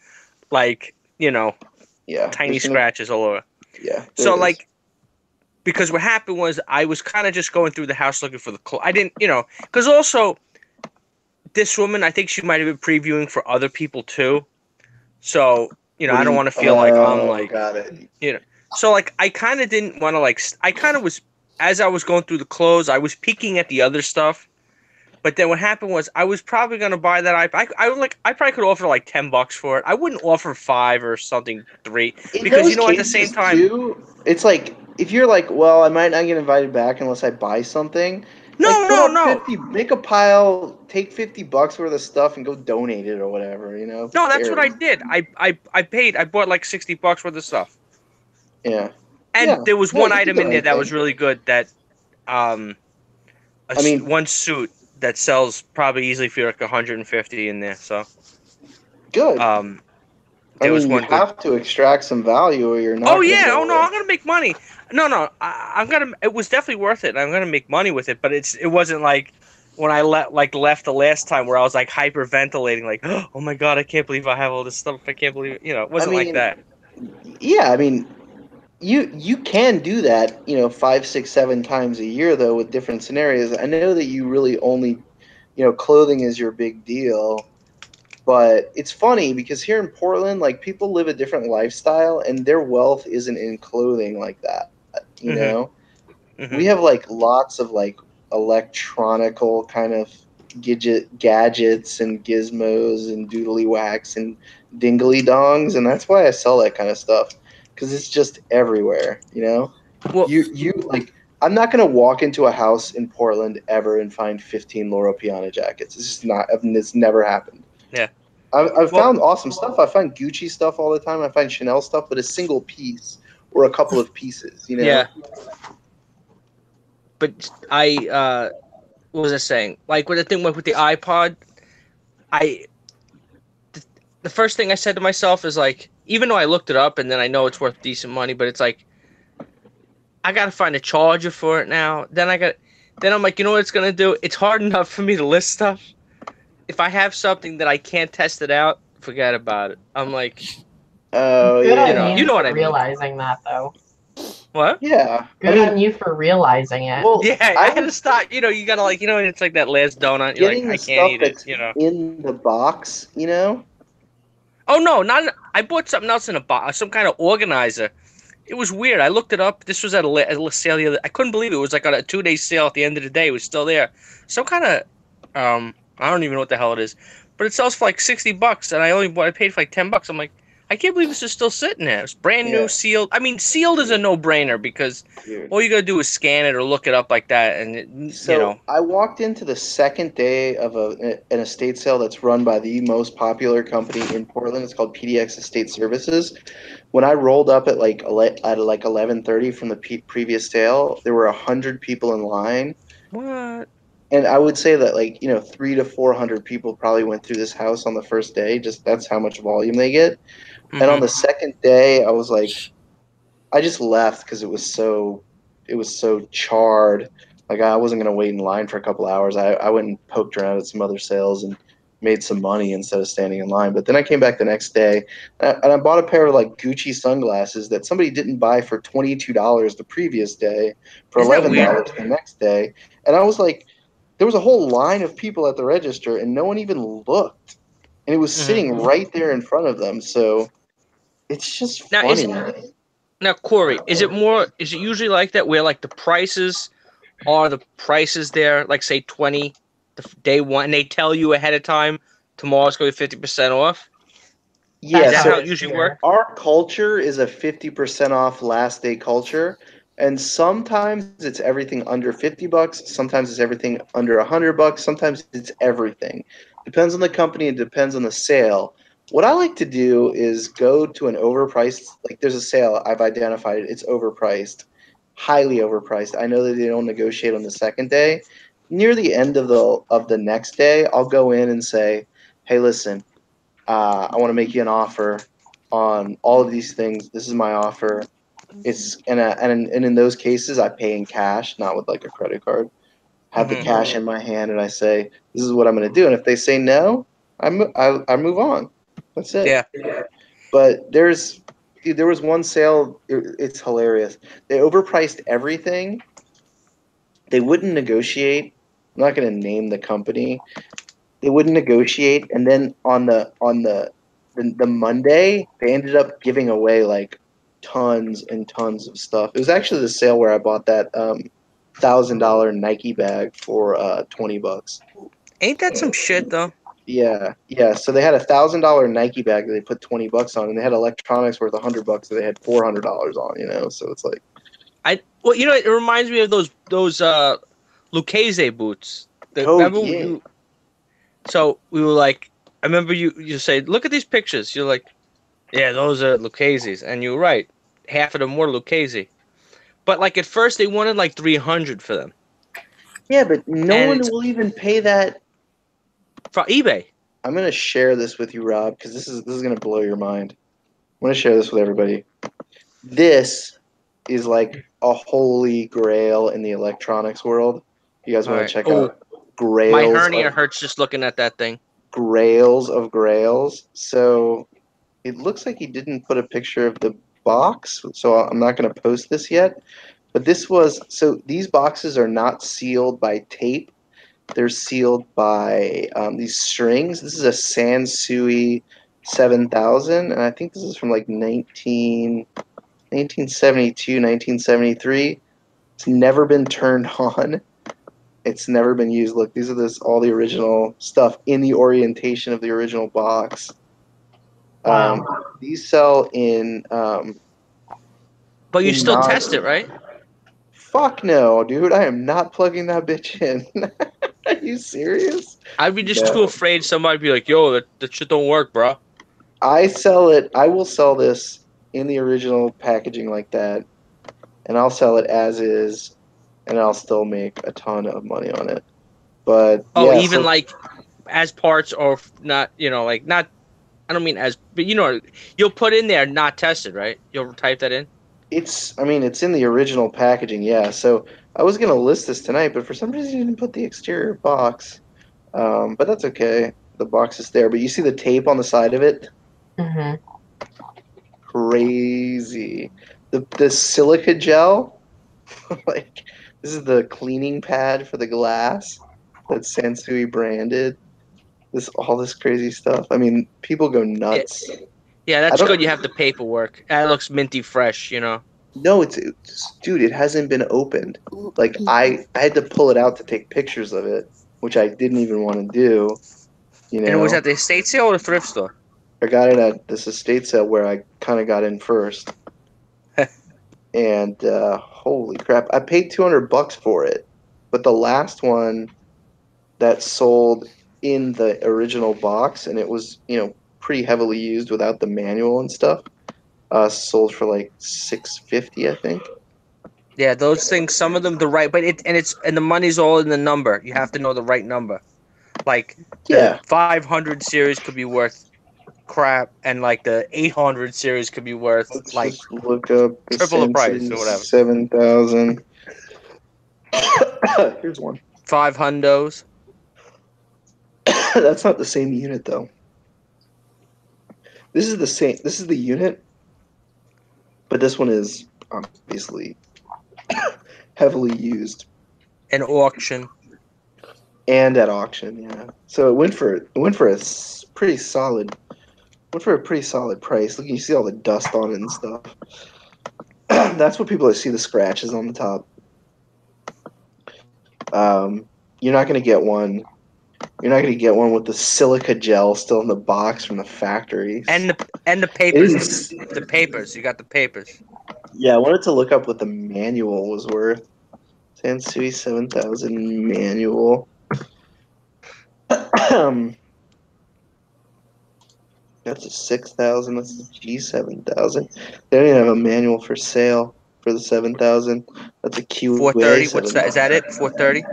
like Yeah, tiny there's no- scratches all over. Yeah. there So it is. like, because what happened was I was kind of just going through the house looking for the clothes. I didn't, because also this woman, I think she might have been previewing for other people too. So I don't want to feel like I'm like, got it. so like I kind of didn't want to like. I kind of was as I was going through the clothes, I was peeking at the other stuff. But then what happened was I was probably gonna buy that iPad. I probably could offer like $10 for it. I wouldn't offer 5 or something 3 In because those at the same cases, time. too, it's like if you're like, well, I might not get invited back unless I buy something. No, like, put no, up 50, make a pile, take $50 worth of stuff, and go donate it or whatever. No, that's what I did. I paid. I bought like $60 worth of stuff. Yeah. And Yeah. there was Yeah, one you did item the in there right that thing. was really good. That one suit that sells probably easily for like 150 in there. So Good. there was you one good. have to extract some value, or you're not. Oh gonna yeah. go Oh no, away. I'm gonna make money. No. I'm gonna. It was definitely worth it. I'm gonna make money with it. But it wasn't like when I left the last time where I was like hyperventilating, like, oh my god, I can't believe I have all this stuff. I can't believe it. It wasn't like that. Yeah, I mean, you can do that, 5, 6, 7 times a year though with different scenarios. I know that you really only, clothing is your big deal, but it's funny because here in Portland, like people live a different lifestyle and their wealth isn't in clothing like that. You know, we have like lots of like electronical kind of gadgets and gizmos and doodly wax and dingly dongs, and that's why I sell that kind of stuff because it's just everywhere. Well, you like I'm not gonna walk into a house in Portland ever and find 15 Loro Piana jackets. It's just not. It's never happened. Yeah. I've found awesome stuff. I find Gucci stuff all the time. I find Chanel stuff, but a single piece or a couple of pieces. Yeah. But what was I saying? Like with the thing with the iPod, the first thing I said to myself is like, even though I looked it up and then I know it's worth decent money, but it's like, I gotta find a charger for it now. Then I'm like, you know what it's gonna do? It's hard enough for me to list stuff. if I have something that I can't test it out, forget about it. I'm like, Oh Good yeah. on you know for what I mean. realizing that though. what? Yeah. Good on you for realizing it. Well, Yeah, I I had to was stop. You gotta like, it's like that last donut. You're like, getting I the can't stuff eat it. that's You know. in the box, you know? Oh no, not. I bought something else in a box, some kind of organizer. It was weird. I looked it up. This was at a sale the other. I couldn't believe it. It was like on a 2-day sale at the end of the day. It was still there. Some kind of I don't even know what the hell it is, but it sells for like $60, and I paid for like $10. I'm like, I can't believe this is still sitting there. It's brand new, Yeah. sealed. I mean, sealed is a no-brainer because Dude. all you gotta do is scan it or look it up like that, and So I walked into the second day of an estate sale that's run by the most popular company in Portland. It's called PDX Estate Services. When I rolled up at like 11:30 from the previous sale, there were 100 people in line, what? and I would say that 300 to 400 people probably went through this house on the first day. Just that's how much volume they get. And on Mhm. the second day, I was like, I just left because it was so charred. Like I wasn't gonna wait in line for a couple hours. I went and poked around at some other sales and made some money instead of standing in line. But then I came back the next day and I bought a pair of like Gucci sunglasses that somebody didn't buy for $22 the previous day for Isn't that $11 weird? the next day. And I was like, there was a whole line of people at the register and no one even looked. And it was Mhm. sitting right there in front of them. So it's just Now funny. now Corey, is it usually like that where like the prices are the prices there, like say 20 day one, and they tell you ahead of time tomorrow's going to be 50% off? Yeah, Is that so how it usually works? our culture is a 50% off last day culture. And sometimes it's everything under $50. Sometimes it's everything under $100. Sometimes it's everything. Depends on the company. It depends on the sale. What I like to do is go to an overpriced, like there's a sale I've identified. It's overpriced, highly overpriced. I know that they don't negotiate on the second day. Near the end of the next day, I'll go in and say, hey, listen, I want to make you an offer on all of these things. This is my offer. It's and in those cases, I pay in cash, not with like a credit card. Have the Mhm. cash in my hand, and I say, "This is what I'm going to do." And if they say no, I move on. That's it. Yeah. But there was one sale. It's hilarious. They overpriced everything. They wouldn't negotiate. I'm not going to name the company. They wouldn't negotiate, and then on the Monday, they ended up giving away like tons and tons of stuff. It was actually the sale where I bought that $1,000 Nike bag for $20. Ain't that some shit though? Yeah, yeah. So they had a $1,000 Nike bag that they put $20 on, and they had electronics worth $100 that they had $400 on. So it's like, Well, it reminds me of those Lucchese boots. oh Remember yeah, you? So we were like, I remember you say, look at these pictures. You're like, yeah, those are Lucchese's, and you're right. Half of them were Lucchese, but like at first they wanted like 300 for them yeah. But no And one it's- will even pay that. for eBay. I'm gonna share this with you, Rob, because this is gonna blow your mind. I'm gonna share this with everybody. This is like a holy grail in the electronics world. You guys want Alright. to check Oh, out grails? My hernia of, hurts just looking at that thing. grails of grails. So it looks like he didn't put a picture of the box, so I'm not going to post this yet. But these boxes are not sealed by tape. They're sealed by these strings. This is a Sansui 7000, and I think this is from like 1972, 1973. It's never been turned on. It's never been used. Look, these are all the original stuff in the orientation of the original box. Wow. These sell in. But you in still non- test it, right? Fuck no, dude. I am not plugging that bitch in. Are you serious? I'd be just No. too afraid somebody'd be like, yo, that shit don't work, bro. I sell it. I will sell this in the original packaging like that, and I'll sell it as is, and I'll still make a ton of money on it. But Oh, yeah, even so like as parts or not, like not. I don't mean as, but you'll put in there not tested, right? You'll type that in. it's in the original packaging. Yeah. So I was gonna list this tonight, but for some reason you didn't put the exterior box. But that's okay. The box is there. But you see the tape on the side of it? Hmm. Crazy. The silica gel, like this is the cleaning pad for the glass that's Sansui branded. All this crazy stuff. I mean, people go nuts. Yeah, I that's don't good. You have the paperwork. That looks minty fresh, you know. No, dude, it hasn't been opened. Like I had to pull it out to take pictures of it, which I didn't even want to do. You And it was know, at the estate sale or the thrift store? I got it at this estate sale where I kind of got in first, and holy crap, I paid $200 for it. But the last one that sold in the original box, and it was pretty heavily used without the manual and stuff, sold for like $650, I think. Yeah, those things. Some of them the right, but and the money's all in the number. You have to know the right number. Like the Yeah. 500 series could be worth crap, and like the 800 series could be worth Let's like just look up the triple the price Sensu or whatever. 7000. Here's one. 5 hundos. That's not the same unit though. This is the same. This is the unit, but this one is obviously heavily used An auction. and at auction. Yeah. So it went for pretty solid. Went for a pretty solid price. Look, you see all the dust on it and stuff. That's what people see the scratches on the top. You're not gonna get one. You're not gonna get one with the silica gel still in the box from the factory. And the papers. The papers. You got the papers. Yeah, I wanted to look up what the manual was worth. Sansui 7000 manual. That's a 6000. That's a G7000. They don't even have a manual for sale for the 7000. That's a QA 430. What's that? Is that it? 430.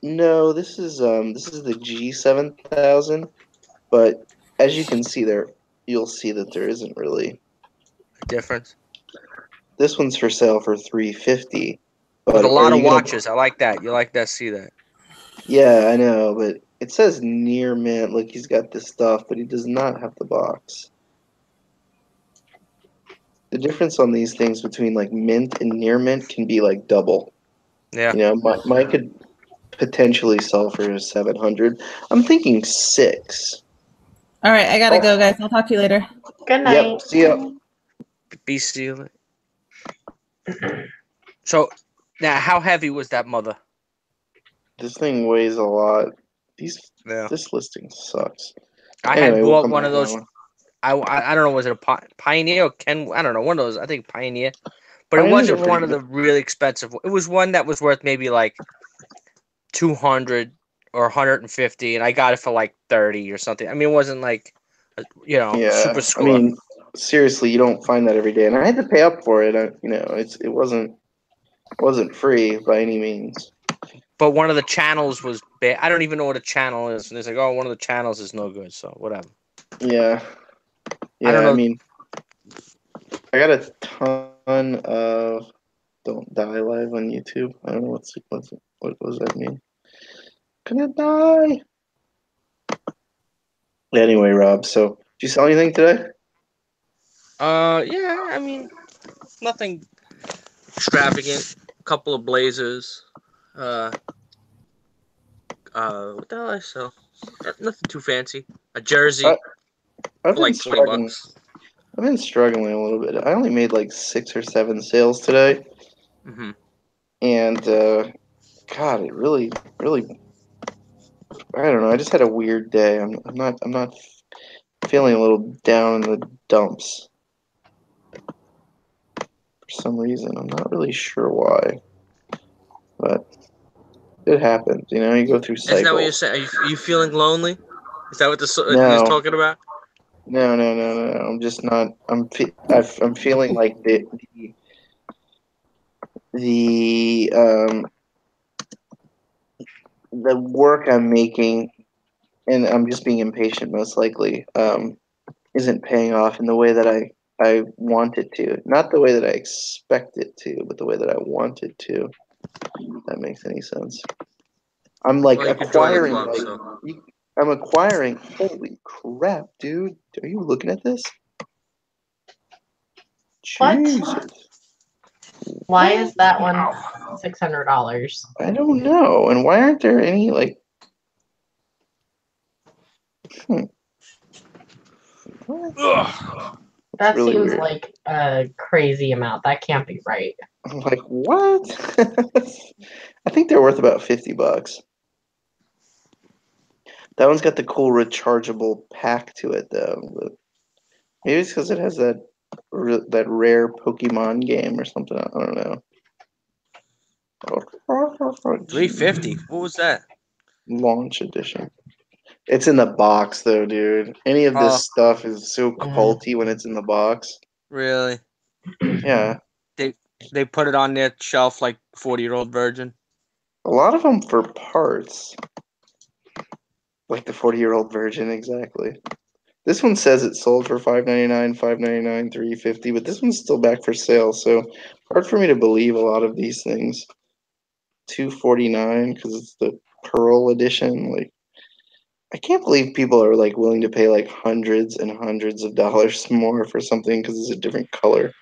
No, this is the G7000, but as you can see there, you'll see that there isn't really. Difference. This one's for sale for $350. But With a lot are of you gonna- watches. I like that. You like that? See that? Yeah, I know, but it says near mint. Look, he's got this stuff, but he does not have the box. The difference on these things between like mint and near mint can be like double. Yeah. You know, mine could potentially sell for 700. I'm thinking 6. All right, I gotta go, guys. I'll talk to you later. Good night. Yep. See ya. Be sealed. So now, how heavy was that mother? This thing weighs a lot. Yeah. This listing sucks. I Anyway, had we'll bought come one back of to that those. one. I don't know, was it a Pioneer or Ken? I don't know, one of those. I think Pioneer, but it Pioneers wasn't are pretty one of good. the really expensive. It was one that was worth maybe like 200 or 150, and I got it for like 30 or something. I mean, it wasn't like, Yeah, super I score. mean, seriously, you don't find that every day, and I had to pay up for it. It wasn't free by any means. But one of the channels was bad. I don't even know what a channel is. And it's like, oh, one of the channels is no good. So whatever. Yeah, I don't know. I mean, I got a ton of "Don't Die" live on YouTube. I don't know what does that mean. Gonna die. Anyway, Rob. So, did you sell anything today? Yeah. I mean, nothing extravagant. A couple of blazers. What the hell I sell? Nothing too fancy. A jersey I've for been like struggling. $20. I've been struggling a little bit. I only made like 6 or 7 sales today, Mm-hmm. and God, it really, really. I don't know. I just had a weird day. I'm not feeling a little down in the dumps for some reason. I'm not really sure why, but it happens. You know, you go through cycles. Isn't that what you're saying? Are you feeling lonely? Is that what this No. is talking about? No. I'm just not. I'm feeling like the work I'm making, and I'm just being impatient most likely, isn't paying off in the way that I want it to. Not the way that I expect it to, but the way that I want it to. That makes any sense. I'm like Well, you could join the acquiring. club, Like, so. I'm acquiring. Holy crap, dude! Are you looking at this? What? Jesus. Why is that one $600? I don't know. And why aren't there any like? What? Ugh. That really seems weird. like a crazy amount. That can't be right. I'm like, what? I think they're worth about $50. That one's got the cool rechargeable pack to it, though. But maybe it's because it has that rare Pokemon game or something. I don't know. $350. What was that? Launch edition. It's in the box, though, dude. Any of this Oh. stuff is so culty when it's in the box. Really? Yeah. They put it on their shelf like 40-year-old virgin. A lot of them for parts. Like the 40-year-old virgin, exactly. This one says it sold for $5.99, $5.99, $3.50, but this one's still back for sale, so hard for me to believe a lot of these things. $2.49 because it's the Pearl edition. Like, I can't believe people are like willing to pay like hundreds and hundreds of dollars more for something because it's a different color.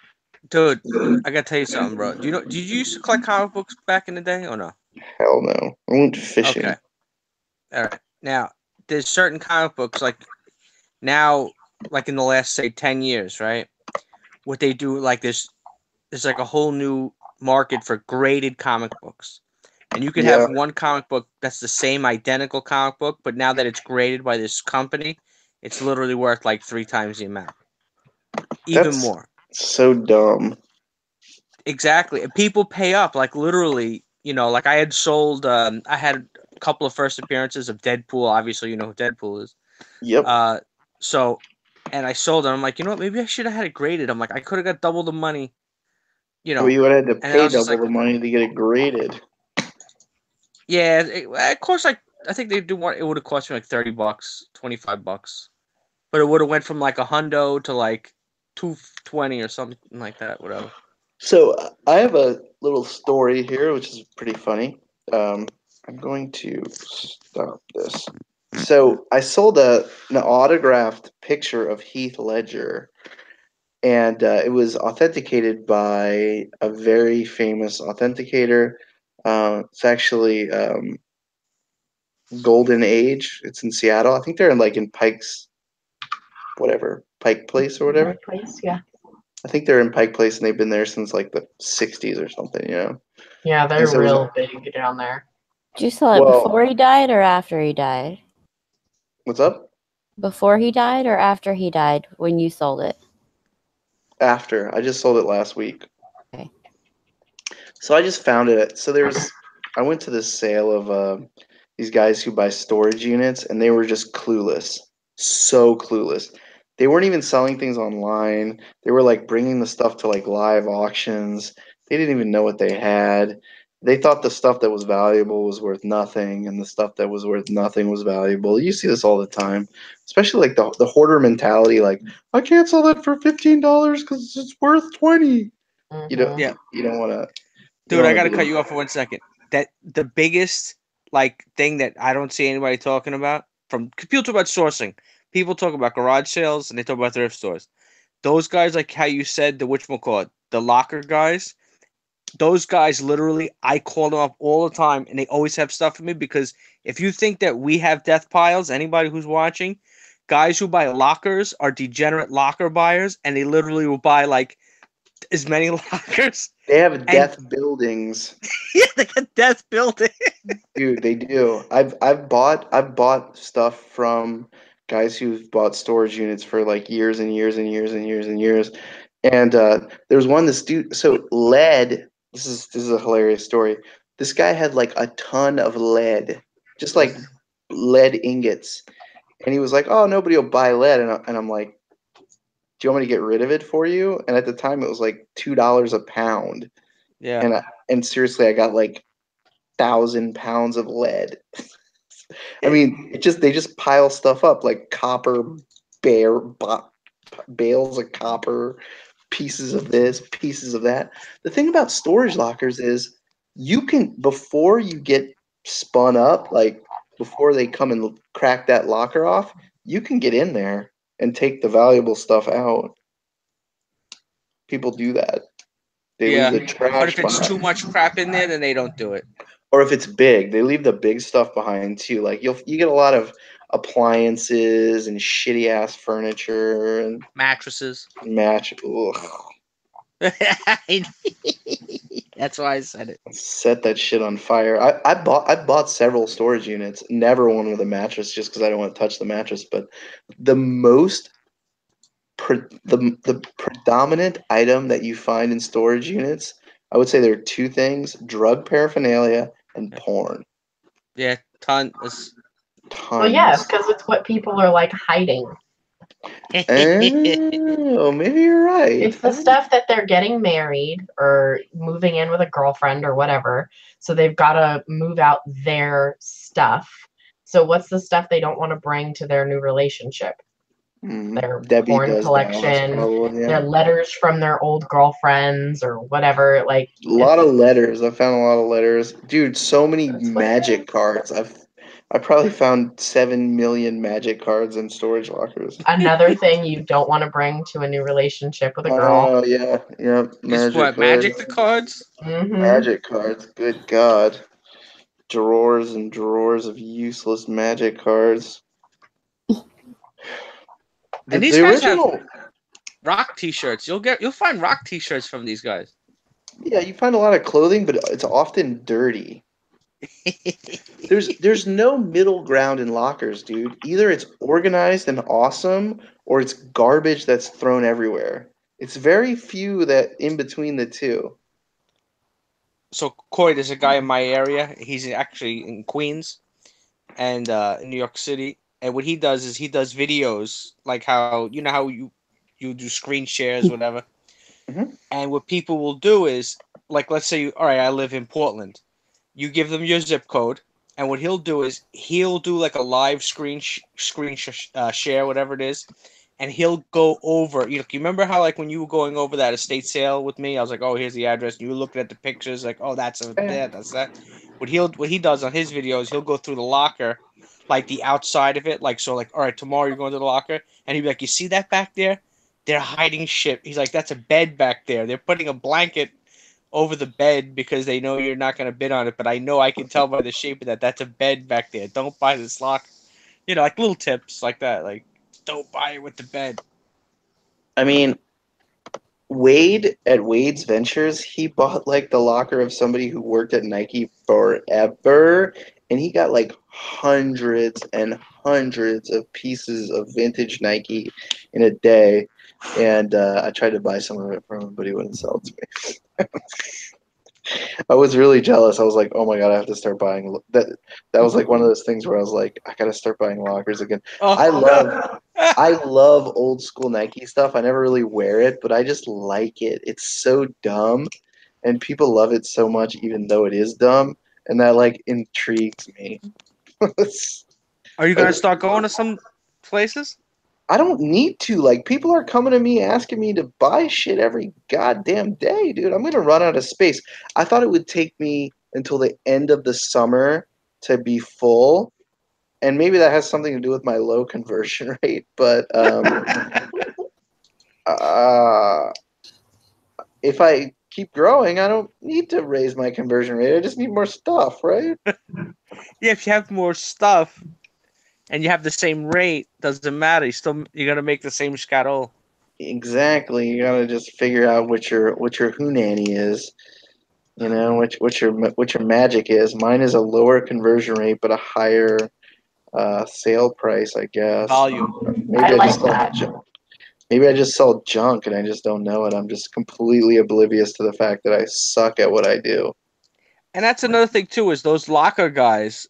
Dude, I gotta tell you something, bro. Do you know? Did you used to collect comic books back in the day, or no? Hell no. I went fishing. Okay. All right. Now, there's certain comic books like now, like in the last say 10 years, right? What they do, like there's like a whole new market for graded comic books, and you could Yeah. have one comic book that's the same identical comic book, but now that it's graded by this company, it's literally worth like 3 times the amount, even That's more. so dumb. Exactly. And people pay up, like literally, like I had sold, I had a couple of first appearances of Deadpool. Obviously, you know who Deadpool is. Yep. And I sold it. I'm like, you know what? Maybe I should have had it graded. I'm like, I could have got double the money, Well, you would have had to and I pay was just double like, the money to get it graded. yeah, it cost like, I think they do want, it would have cost me like $30, $25, but it would have went from like $100 to like $220 or something like that, whatever. So I have a little story here, which is pretty funny. I'm going to stop this. So I sold an autographed picture of Heath Ledger, and it was authenticated by a very famous authenticator. It's actually Golden Age. It's in Seattle. I think they're in Pike's, Pike Place or whatever. Place, yeah. I think they're in Pike Place, and they've been there since like the '60s or something. Yeah, they're So it was- real big down there. Did you sell it Well- before he died or after he died? What's up? Before he died or after he died when you sold it? After. I just sold it last week. Okay. So I just found it. So I went to this sale of these guys who buy storage units, and they were just clueless. So clueless. They weren't even selling things online. They were like bringing the stuff to like live auctions. They didn't even know what they had. They thought the stuff that was valuable was worth nothing, and the stuff that was worth nothing was valuable. You see this all the time, especially like the hoarder mentality. Like, I can't sell that for $15 because it's worth $20. You don't. Yeah. You don't want to. Dude, I gotta cut you off for 1 second. That the biggest like thing that I don't see anybody talking about people talk about sourcing. People talk about garage sales and they talk about thrift stores. Those guys, like how you said, the locker guys. Those guys, literally, I call them up all the time, and they always have stuff for me because if you think that we have death piles, anybody who's watching, guys who buy lockers are degenerate locker buyers, and they literally will buy like as many lockers. They have death buildings. Yeah, they got death building. Dude, they do. I've bought stuff from guys who've bought storage units for like years and years and years and years and years. And there was one this dude. So lead. This is a hilarious story. This guy had like a ton of lead, just like lead ingots, and he was like, "Oh, nobody will buy lead," and I'm like, "Do you want me to get rid of it for you?" And at the time, it was like $2 a pound. Yeah. And seriously, I got like 1,000 pounds of lead. I mean, they just pile stuff up like copper, bales of copper, pieces of this, pieces of that. The thing about storage lockers is you can, before you get spun up, like before they come and crack that locker off, you can get in there and take the valuable stuff out. People do that. They leave Yeah, the but trash if it's behind. too much crap in there, then they don't do it. Or if it's big, they leave the big stuff behind too. Like you get a lot of appliances and shitty ass furniture and Mattresses. match. Ugh. That's why I said it. Set that shit on fire. I bought several storage units. Never one with a mattress, just because I don't want to touch the mattress. But the most the predominant item that you find in storage units, I would say there are two things: drug paraphernalia and porn. Yeah, tons. Well, yes, Tons. because it's what people are like hiding. Oh, maybe you're right. It's the stuff that they're getting married or moving in with a girlfriend or whatever. So they've got to move out their stuff. So what's the stuff they don't want to bring to their new relationship? Their Debbie porn does collection, that, probably, yeah. their letters from their old girlfriends or whatever. Like A lot of letters. I found a lot of letters, dude. So many That's what it magic is. cards. I probably found 7 million magic cards in storage lockers. Another thing you don't want to bring to a new relationship with a girl. Oh yeah, yeah. Is what, Magic the cards? Mm-hmm. Magic cards. Good God. Drawers and drawers of useless magic cards. And these the guys have original. rock T-shirts. You'll find rock T-shirts from these guys. Yeah, you find a lot of clothing, but it's often dirty. There's no middle ground in lockers, dude. Either it's organized and awesome, or it's garbage that's thrown everywhere. It's very few that in between the two. So Coy, there's a guy in my area. He's actually in Queens and in New York City. And what he does is he does videos like how you do screen shares, whatever. Mhm. And what people will do is, like, let's say, all right, I live in Portland. You give them your zip code, and what he'll do is he'll do like a live share, whatever it is, and he'll go over. You remember how, like, when you were going over that estate sale with me, I was like, oh, here's the address, and you were looking at the pictures, like, oh, that's that. What he does on his videos, he'll go through the locker, like the outside of it, like, so, like, all right, tomorrow you're going to the locker, and he'd be like, you see that back there? They're hiding shit. He's like, that's a bed back there. They're putting a blanket over the bed because they know you're not going to bid on it, but I know I can tell by the shape of that's a bed back there. Don't buy this lock. Like little tips like that. Like, don't buy it with the bed. I mean, Wade at Wade's Ventures, he bought like the locker of somebody who worked at Nike forever, and he got like hundreds and hundreds of pieces of vintage Nike in a day. And I tried to buy some of it from him, but he wouldn't sell it to me. I was really jealous. I was like, "Oh my god, I have to start buying that." That was like one of those things where I was like, "I gotta start buying lockers again." Oh. I love old school Nike stuff. I never really wear it, but I just like it. It's so dumb, and people love it so much, even though it is dumb, and that like intrigues me. Are you gonna start going to some places? I don't need to. Like, people are coming to me asking me to buy shit every goddamn day, dude. I'm gonna run out of space. I thought it would take me until the end of the summer to be full, and maybe that has something to do with my low conversion rate. But if I keep growing, I don't need to raise my conversion rate. I just need more stuff, right? Yeah, if you have more stuff and you have the same rate, doesn't matter. You're gonna make the same scatol. Exactly. You gotta just figure out what your Hunanny is. You know, what your magic is. Mine is a lower conversion rate but a higher sale price, I guess. Volume. I like that. Maybe I just sell junk and I just don't know it. I'm just completely oblivious to the fact that I suck at what I do. And that's another thing too, is those locker guys,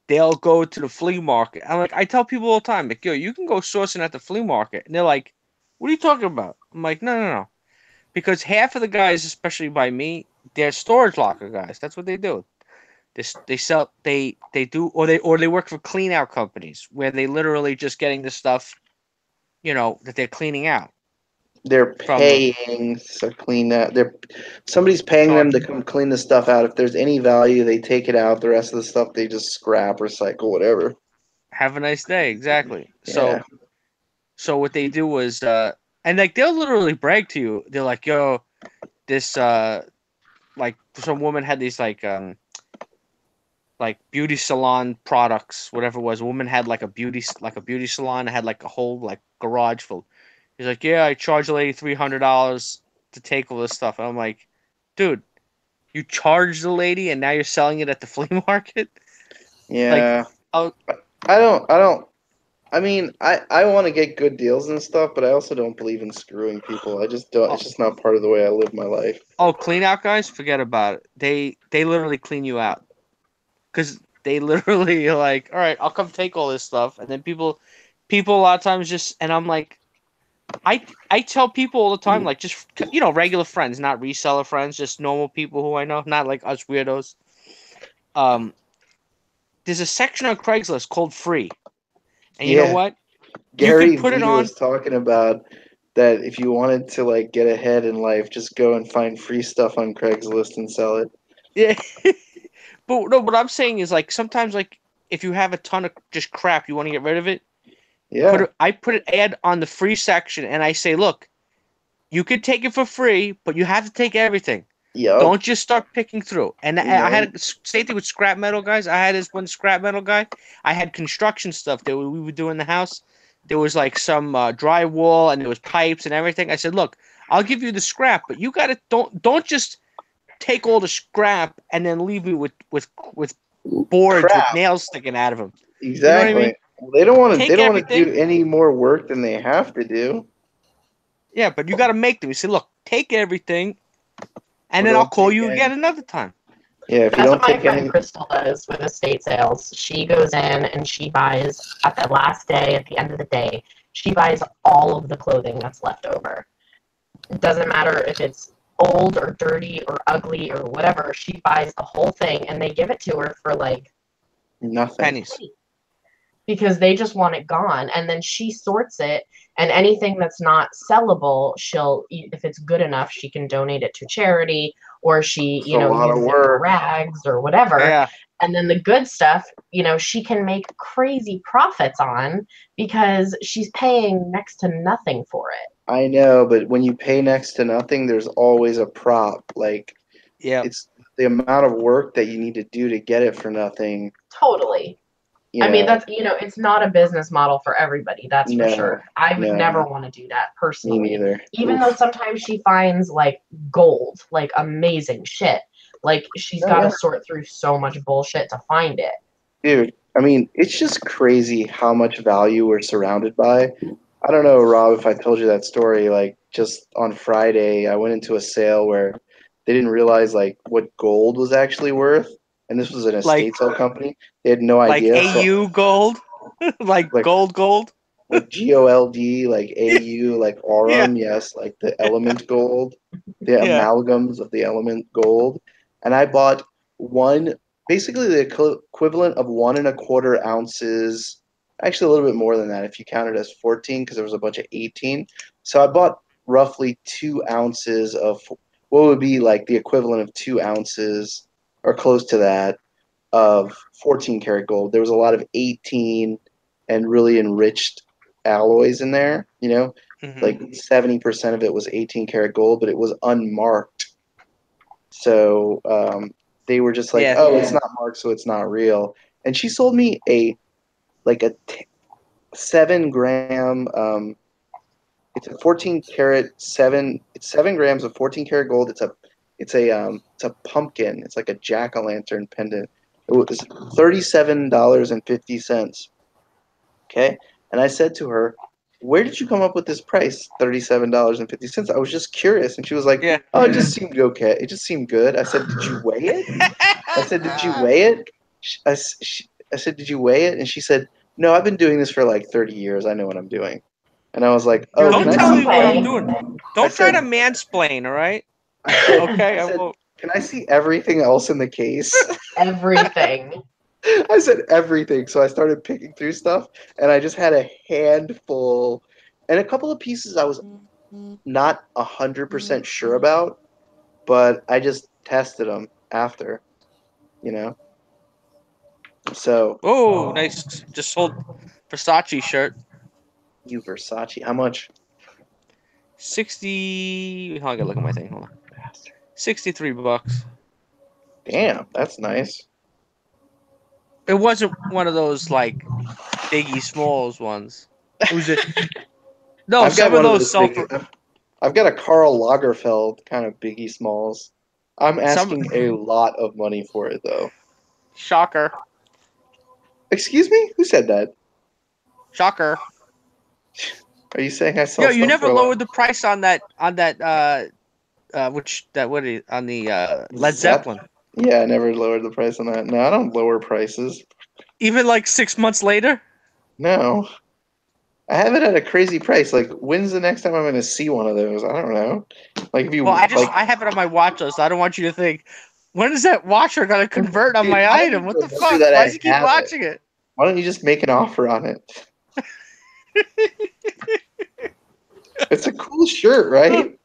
they'll go to the flea market. I tell people all the time, like, yo, you can go sourcing at the flea market. And they're like, what are you talking about? I'm like, no. Because half of the guys, especially by me, they're storage locker guys. That's what they do. They sell, they do, or they work for clean out companies where they literally just getting the stuff, that they're cleaning out. They're From- paying to clean that. Somebody's paying them to come clean the stuff out. If there's any value, they take it out. The rest of the stuff they just scrap, recycle, whatever. Have a nice day. Exactly. Yeah. So what they do was, and like they'll literally brag to you. They're like, "Yo, this like some woman had these like beauty salon products, whatever it was. A woman had like a beauty salon. It had like a whole like garage full. He's like, yeah, I charged the lady $300 to take all this stuff. And I'm like, dude, you charged the lady and now you're selling it at the flea market? Yeah. oh, I mean, I want to get good deals and stuff, but I also don't believe in screwing people. I just don't. It's just not part of the way I live my life. Oh, clean out guys, forget about it. They literally clean you out. Because they literally are like, all right, I'll come take all this stuff. And then people a lot of times just, and I'm like, I tell people all the time, like, just, regular friends, not reseller friends, just normal people who I know, not like us weirdos. There's a section on Craigslist called free. And you know what? Gary you can put Vee it on. was talking about that if you wanted to, like, get ahead in life, just go and find free stuff on Craigslist and sell it. Yeah. But no, what I'm saying is, like, sometimes, like, if you have a ton of just crap, you want to get rid of it. Yeah. I put an ad on the free section, and I say, look, you could take it for free, but you have to take everything. Yeah. Don't just start picking through. And I had same thing with scrap metal guys. I had this one scrap metal guy. I had construction stuff that we would do in the house. There was like some drywall and there was pipes and everything. I said, look, I'll give you the scrap, but you gotta don't just take all the scrap and then leave me with boards with nails sticking out of them. Exactly. You know what I mean? They don't want to. Take They don't want to everything. do any more work than they have to do. Yeah, but you got to make them. You say, look, take everything, and then Well, I'll call take you any- again another time. Yeah, if you That's don't what my take friend any. Crystal does with estate sales. She goes in and she buys at the last day, at the end of the day, she buys all of the clothing that's left over. It doesn't matter if it's old or dirty or ugly or whatever. She buys the whole thing and they give it to her for like Nothing. Pennies. because they just want it gone. And then she sorts it, and anything that's not sellable, she'll, if it's good enough, she can donate it to charity, or she, It's a lot of uses it for work. rags or whatever. Yeah. And then the good stuff, she can make crazy profits on because she's paying next to nothing for it. I know, but when you pay next to nothing, there's always a prop. Like, Yeah. it's the amount of work that you need to do to get it for nothing. Totally. You I mean, know? that's, it's not a business model for everybody. That's No, for sure. I would no. never want to do that Me personally. neither. Even Oof. though sometimes she finds like gold, like amazing shit. Like she's Oh, got to yeah. sort through so much bullshit to find it. Dude, I mean, it's just crazy how much value we're surrounded by. I don't know, Rob, if I told you that story. Like, just on Friday, I went into a sale where they didn't realize, like, what gold was actually worth. And this was an estate sale company. They had no Like idea. AU gold? like gold? Like GOLD, like AU, like Aurum, yes, like the element gold, the Yeah. amalgams of the element gold. And I bought basically the equivalent of 1.25 ounces, actually a little bit more than that if you count it as 14, because there was a bunch of 18. So I bought roughly 2 ounces of what would be like the equivalent of 2 ounces or close to that of 14 karat gold. There was a lot of 18 and really enriched alloys in there, Mhm. like 70% of it was 18 karat gold, but it was unmarked. So they were just like, it's not marked, so it's not real. And she sold me a 7 gram. It's a 14 karat 7. It's 7 grams of 14 karat gold. It's a pumpkin. It's like a jack-o'-lantern pendant. It was $37.50. Okay, and I said to her, "Where did you come up with this price, $37.50?" I was just curious, and she was like, "Oh, it just seemed okay. It just seemed good." I said, "Did you weigh it?" I said, "Did you weigh it?" I said, "Did you weigh it?" And she said, "No, I've been doing this for like 30 years. I know what I'm doing." And I was like, "Oh, Don't can tell I me see what I'm doing. Don't try said- to mansplain, all right? I said, Okay, I said, "Can I see everything else in the case?" Everything. I said everything. So I started picking through stuff, and I just had a handful, and a couple of pieces I was not 100% sure about, but I just tested them after, you know. So Oh, nice. Just sold Versace shirt. you Versace, how much? 60. Hold on, I gotta look at my thing. Hold on. $63. Damn, that's nice. It wasn't one of those like Biggie Smalls ones. It was a no. I've got Some of one those sell big, for I've got a Karl Lagerfeld kind of Biggie Smalls. I'm asking a lot of money for it though. shocker. Excuse me? Who said that? Shocker. Are you saying I saw Yo, you stuff never for lowered the price on that on the Led Zeppelin. Yeah, I never lowered the price on that. No, I don't lower prices. Even like 6 months later. No. I have it at a crazy price. Like, when's the next time I'm going to see one of those? I don't know. Like, if you Well, I like, have it on my watch list. I don't want you to think, when is that watcher gonna convert on Dude, my I don't item? What the remember fuck? that Why I does he keep have it. watching it? why don't you just make an offer on it? It's a cool shirt, right?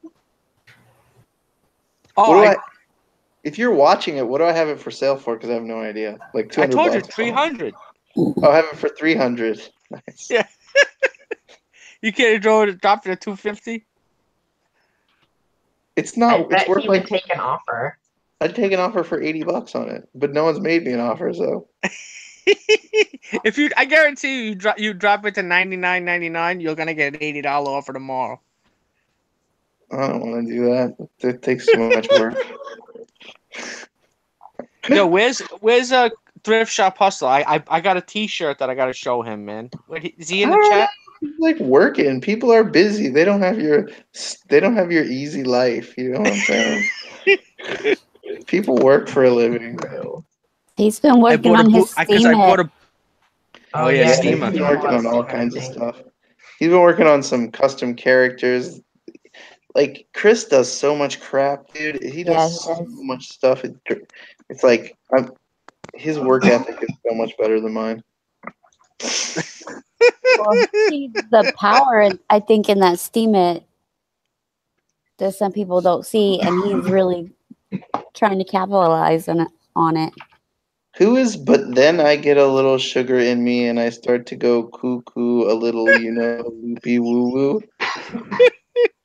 Oh, What do I? If you're watching it, what do I have it for sale for? Because I have no idea. Like I 200 told you bucks. 300. Oh, I have it for 300. Nice. Yeah. You can't drop it at 250. It's I not. bet It's worth he would like. take an offer. I'd take an offer for 80 bucks on it, but no one's made me an offer, so. I guarantee you drop it to $99.99, you're gonna get an $80 offer tomorrow. I don't want to do that. It takes too much work. Yo, where's a thrift shop hustle? I got a T-shirt that I gotta show him, man. Is he in the chat? He's like working. People are busy. They don't have your easy life. You know what I'm saying? People work for a living. He's been working on his Steam. Oh yeah, He's Steamer. been working on all kinds of stuff. He's been working on some custom characters. Like Chris does so much crap, dude. He does so much stuff. It's like his work ethic is so much better than mine. Well, see the power, I think, in that Steam that some people don't see, and he's really trying to capitalize on it. But then I get a little sugar in me and I start to go cuckoo a little, loopy woo woo.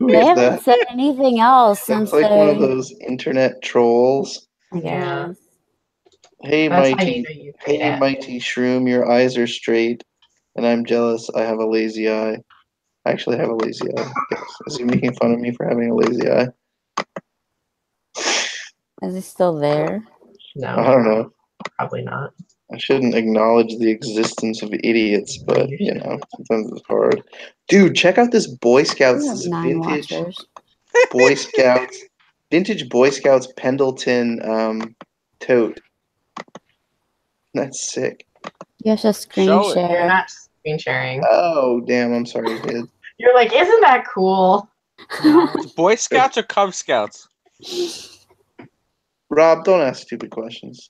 They haven't said anything else since It's like one of those internet trolls. Yeah. Hey, That's how mighty, you know you hate it. mighty shroom, your eyes are straight, and I'm jealous. I have a lazy eye. I actually have a lazy eye. Yes. Is he making fun of me for having a lazy eye? Is he still there? No, I don't know. probably not. I shouldn't acknowledge the existence of idiots, but sometimes it's hard. Dude, check out this Boy Scouts. This is vintage Boy Scouts, vintage Boy Scouts Pendleton tote. That's sick. You have to screen share. You're not screen sharing. Oh, damn! I'm sorry, kid. You're like, isn't that cool? Boy Scouts or Cub Scouts? Rob, don't ask stupid questions.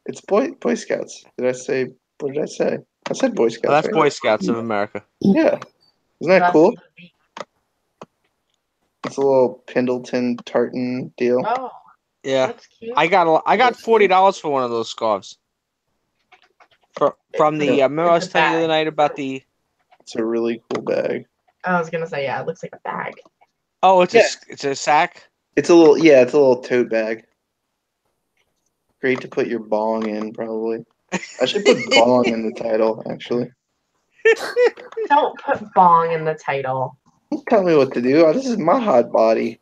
It's Boy Scouts. Did I say? What did I say? I said Boy Scouts. Oh, that's right? Boy Scouts of America. Yeah, isn't that cool? It's a little Pendleton tartan deal. Oh, yeah. That's cute. I got $40 for one of those scarves. From the remember I was telling you the other night about the. It's a really cool bag. I was gonna say, yeah, it looks like a bag. Oh, it's a sack. It's a little tote bag. Great to put your bong in, probably. I should put bong in the title, actually. Don't put bong in the title. Don't tell me what to do. This is my hot body.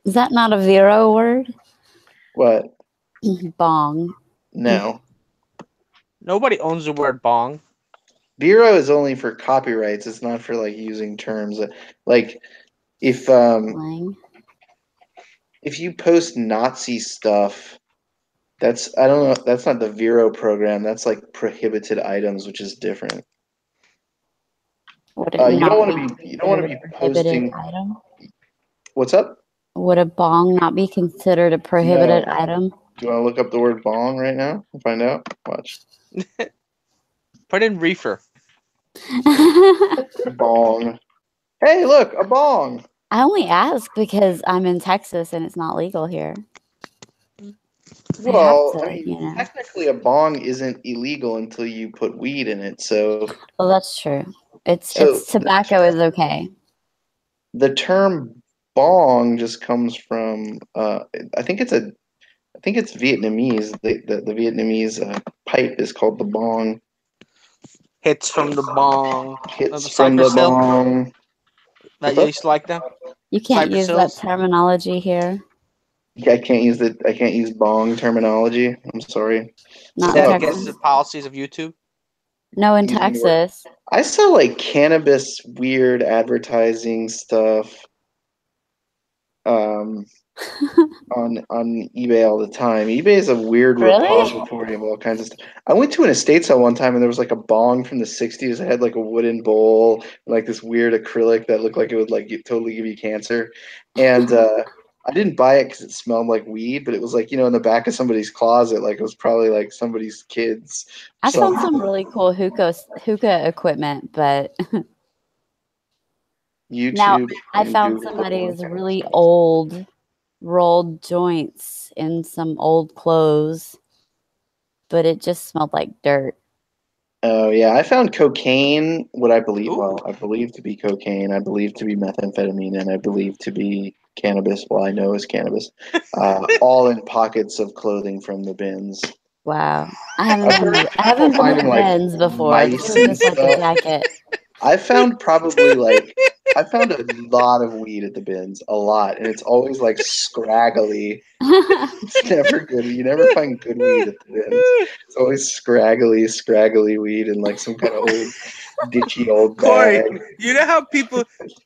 Is that not a Vero word? What? Bong. No. Nobody owns the word bong. Vero is only for copyrights. It's not for like using terms. Like if you post Nazi stuff, that's I don't know. That's not the Vero program. That's like prohibited items, which is different. You don't want to be posting. Item? What's up? Would a bong not be considered a prohibited item? Do you want to look up the word bong right now and find out? Watch. Put in reefer. Bong. Hey, look, a bong. I only ask because I'm in Texas and it's not legal here. Well, to, I mean, you know. technically, a bong isn't illegal until you put weed in it. So, Well, that's true. It's So- tobacco is okay. the term bong just comes from. I think it's Vietnamese. The Vietnamese pipe is called the bong. Hits from the bong. Hits the from the Cypress Hill? bong. That What's you up? used to like them? You can't Cypress use Hills? that terminology here. I can't use bong terminology. I'm sorry. Not Is Yeah, that in against Texas. the policies of YouTube? No, in Using the word- Texas. I saw like cannabis weird advertising stuff on eBay all the time. eBay is a weird Really? repository of all kinds of stuff. I went to an estate sale one time and there was like a bong from the 60s that had like a wooden bowl and like this weird acrylic that looked like it would like totally give you cancer. And I didn't buy it because it smelled like weed, but it was like, in the back of somebody's closet, like it was probably like somebody's kids. I So- found some really cool hookah equipment, but YouTube. Now, I and found Google somebody's all really kinds of stuff. old rolled joints in some old clothes, but it just smelled like dirt. Oh yeah, I found cocaine. What I believe, Ooh. well, I believe to be cocaine. I believe to be methamphetamine, and I believe to be cannabis. Well, I know is cannabis. All in pockets of clothing from the bins. Wow. I haven't I've been heard I haven't been to finding, the like, bins before. mice This is and just like a stuff. jacket. I found I found a lot of weed at the bins, a lot, and it's always like scraggly. It's never good. You never find good weed at the bins. It's always scraggly weed in like some kind of old, ditchy old Corey, bag. you know how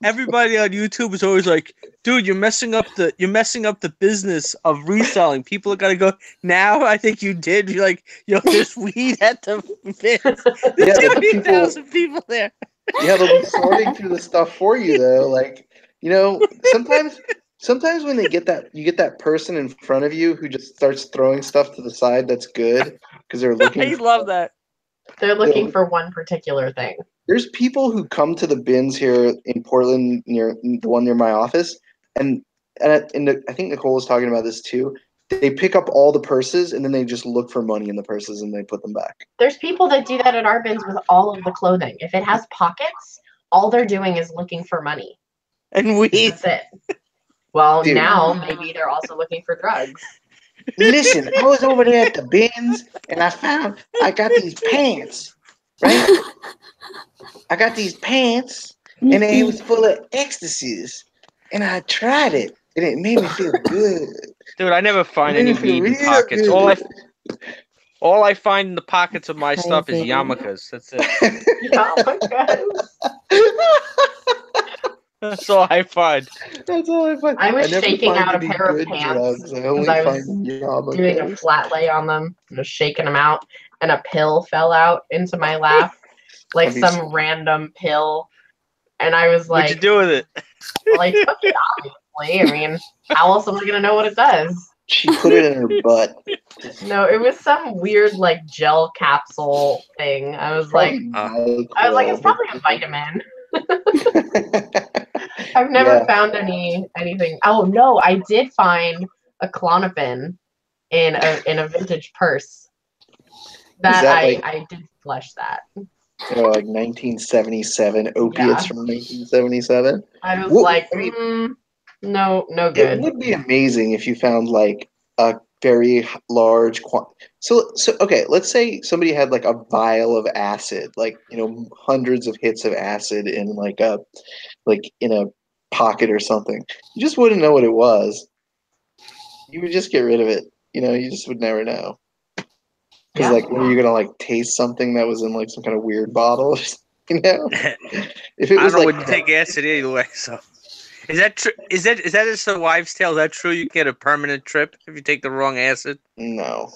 everybody on YouTube is always like, dude, you're messing up the business of reselling. People are gonna go, now I think you did. You're like, yo, there's weed at the bins. There's Yeah, but 2,000 people there. Yeah, they'll be sorting through the stuff for you though. Like, sometimes when you get that person in front of you who just starts throwing stuff to the side that's good because they're looking. I love that. They're looking for one particular thing. There's people who come to the bins here in Portland near the one near my office, and I think Nicole was talking about this too. They pick up all the purses and then they just look for money in the purses and they put them back. There's people that do that at our bins with all of the clothing. If it has pockets, all they're doing is looking for money. And weed. That's it. Well, Dude. now maybe they're also looking for drugs. Listen, I was over there at the bins and I got these pants, right? I got these pants and it was full of ecstasies and I tried it and it made me feel good. Dude, I never find It made any me feel weed in real pockets. good. All I find in the pockets of my stuff is Crazy. yarmulkes. That's it. Oh my god. That's all I find. That's all I find. I was never shaking find out a any pair of good pants drugs. I only I was find yarmulkes. doing a flat lay on them, just shaking them out, and a pill fell out into my lap, like Have you some random pill. And I was What'd you like, do with it? like, took it, obviously. I mean, how else am I gonna know what it does? She put it in her butt. No, it was some weird like gel capsule thing. I was like, it's probably a vitamin. I've never found anything. Oh no, I did find a Klonopin in a vintage purse. That I did flush that. like 1977 opiates from 1977. I was Well, like, I mean, no It good. would be amazing if you found like a very large So okay, let's say somebody had like a vial of acid, like hundreds of hits of acid in in a pocket or something. You just wouldn't know what it was. You would just get rid of it. You just would never know. Because Yeah. like, what are you gonna like taste something that was in like some kind of weird bottle? If it I was don't know like when you take acid anyway, so. Is that true? Is that just a wives' tale? Is that true? You get a permanent trip if you take the wrong acid? no.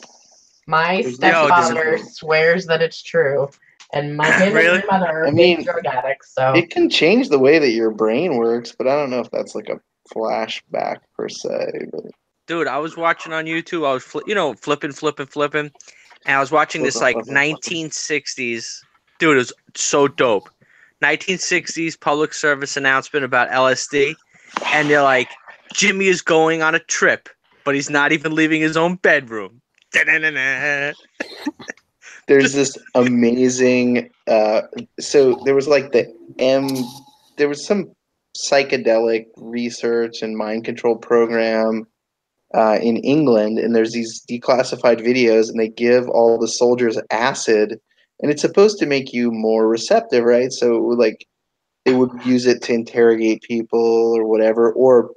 My There's no stepfather difference. swears that it's true, and him Really? and my mother are I mean, big drug addicts. So It can change the way that your brain works, but I don't know if that's like a flashback per se. But Dude, I was watching on YouTube. I was flipping, and I was watching this like Flipping. 1960s Dude, it was so dope. 1960s public service announcement about LSD, and they're like, Jimmy is going on a trip, but he's not even leaving his own bedroom. Da-na-na-na. There's this amazing. So there was like there was some psychedelic research and mind control program in England, and there's these declassified videos, and they give all the soldiers acid, and it's supposed to make you more receptive, right? So like they would use it to interrogate people or whatever, or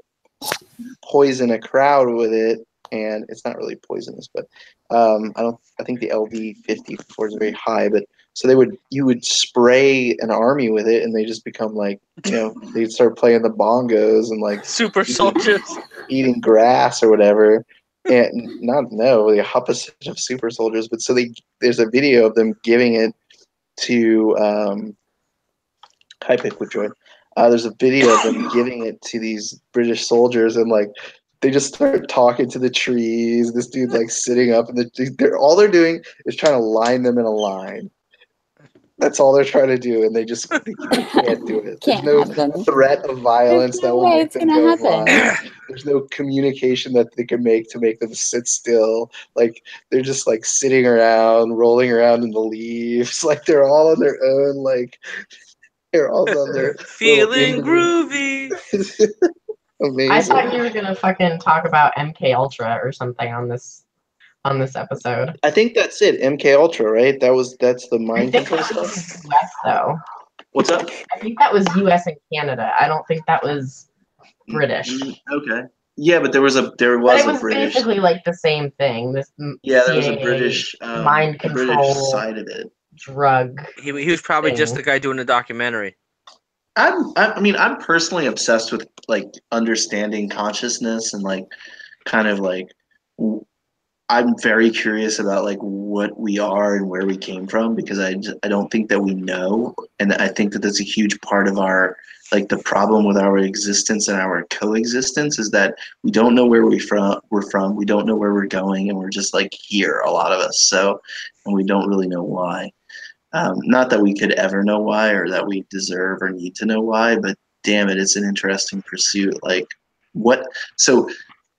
poison a crowd with it, and it's not really poisonous, but I think the LD-54 is very high, but so you would spray an army with it, and they just become like, they'd start playing the bongos and like Super soldiers. eating grass or whatever, and the opposite of super soldiers. But so there's a video of them giving it to High Pick with Joy. There's a video of them giving it to these British soldiers, and like they just start talking to the trees. This dude like sitting up, and all they're doing is trying to line them in a line. That's all they're trying to do, and they can't do it. There's no threat of violence that will make them go blind. There's no communication that they can make to make them sit still. Like they're just like sitting around, rolling around in the leaves. Like they're all on their own. Like they're all on their feeling groovy. Amazing. I thought you were gonna fucking talk about MK Ultra or something on this episode. I think that's it. MK Ultra, right? That's the I mind think control that was stuff. US though. What's up? I think that was US and Canada. I don't think that was British. Okay. Yeah, but there was But a it was British. basically like the same thing. This Yeah, there was a CIA British mind a British control side of it. drug. He was probably just the guy doing the documentary. I'm personally obsessed with like understanding consciousness and like kind of like I'm very curious about like what we are and where we came from, because I don't think that we know, and I think that that's a huge part of our like the problem with our existence and our coexistence is that we don't know where we're from, we don't know where we're going, and we're just like here, a lot of us. So, and we don't really know why. Not that we could ever know why, or that we deserve or need to know why, but damn it, it's an interesting pursuit. Like what? So,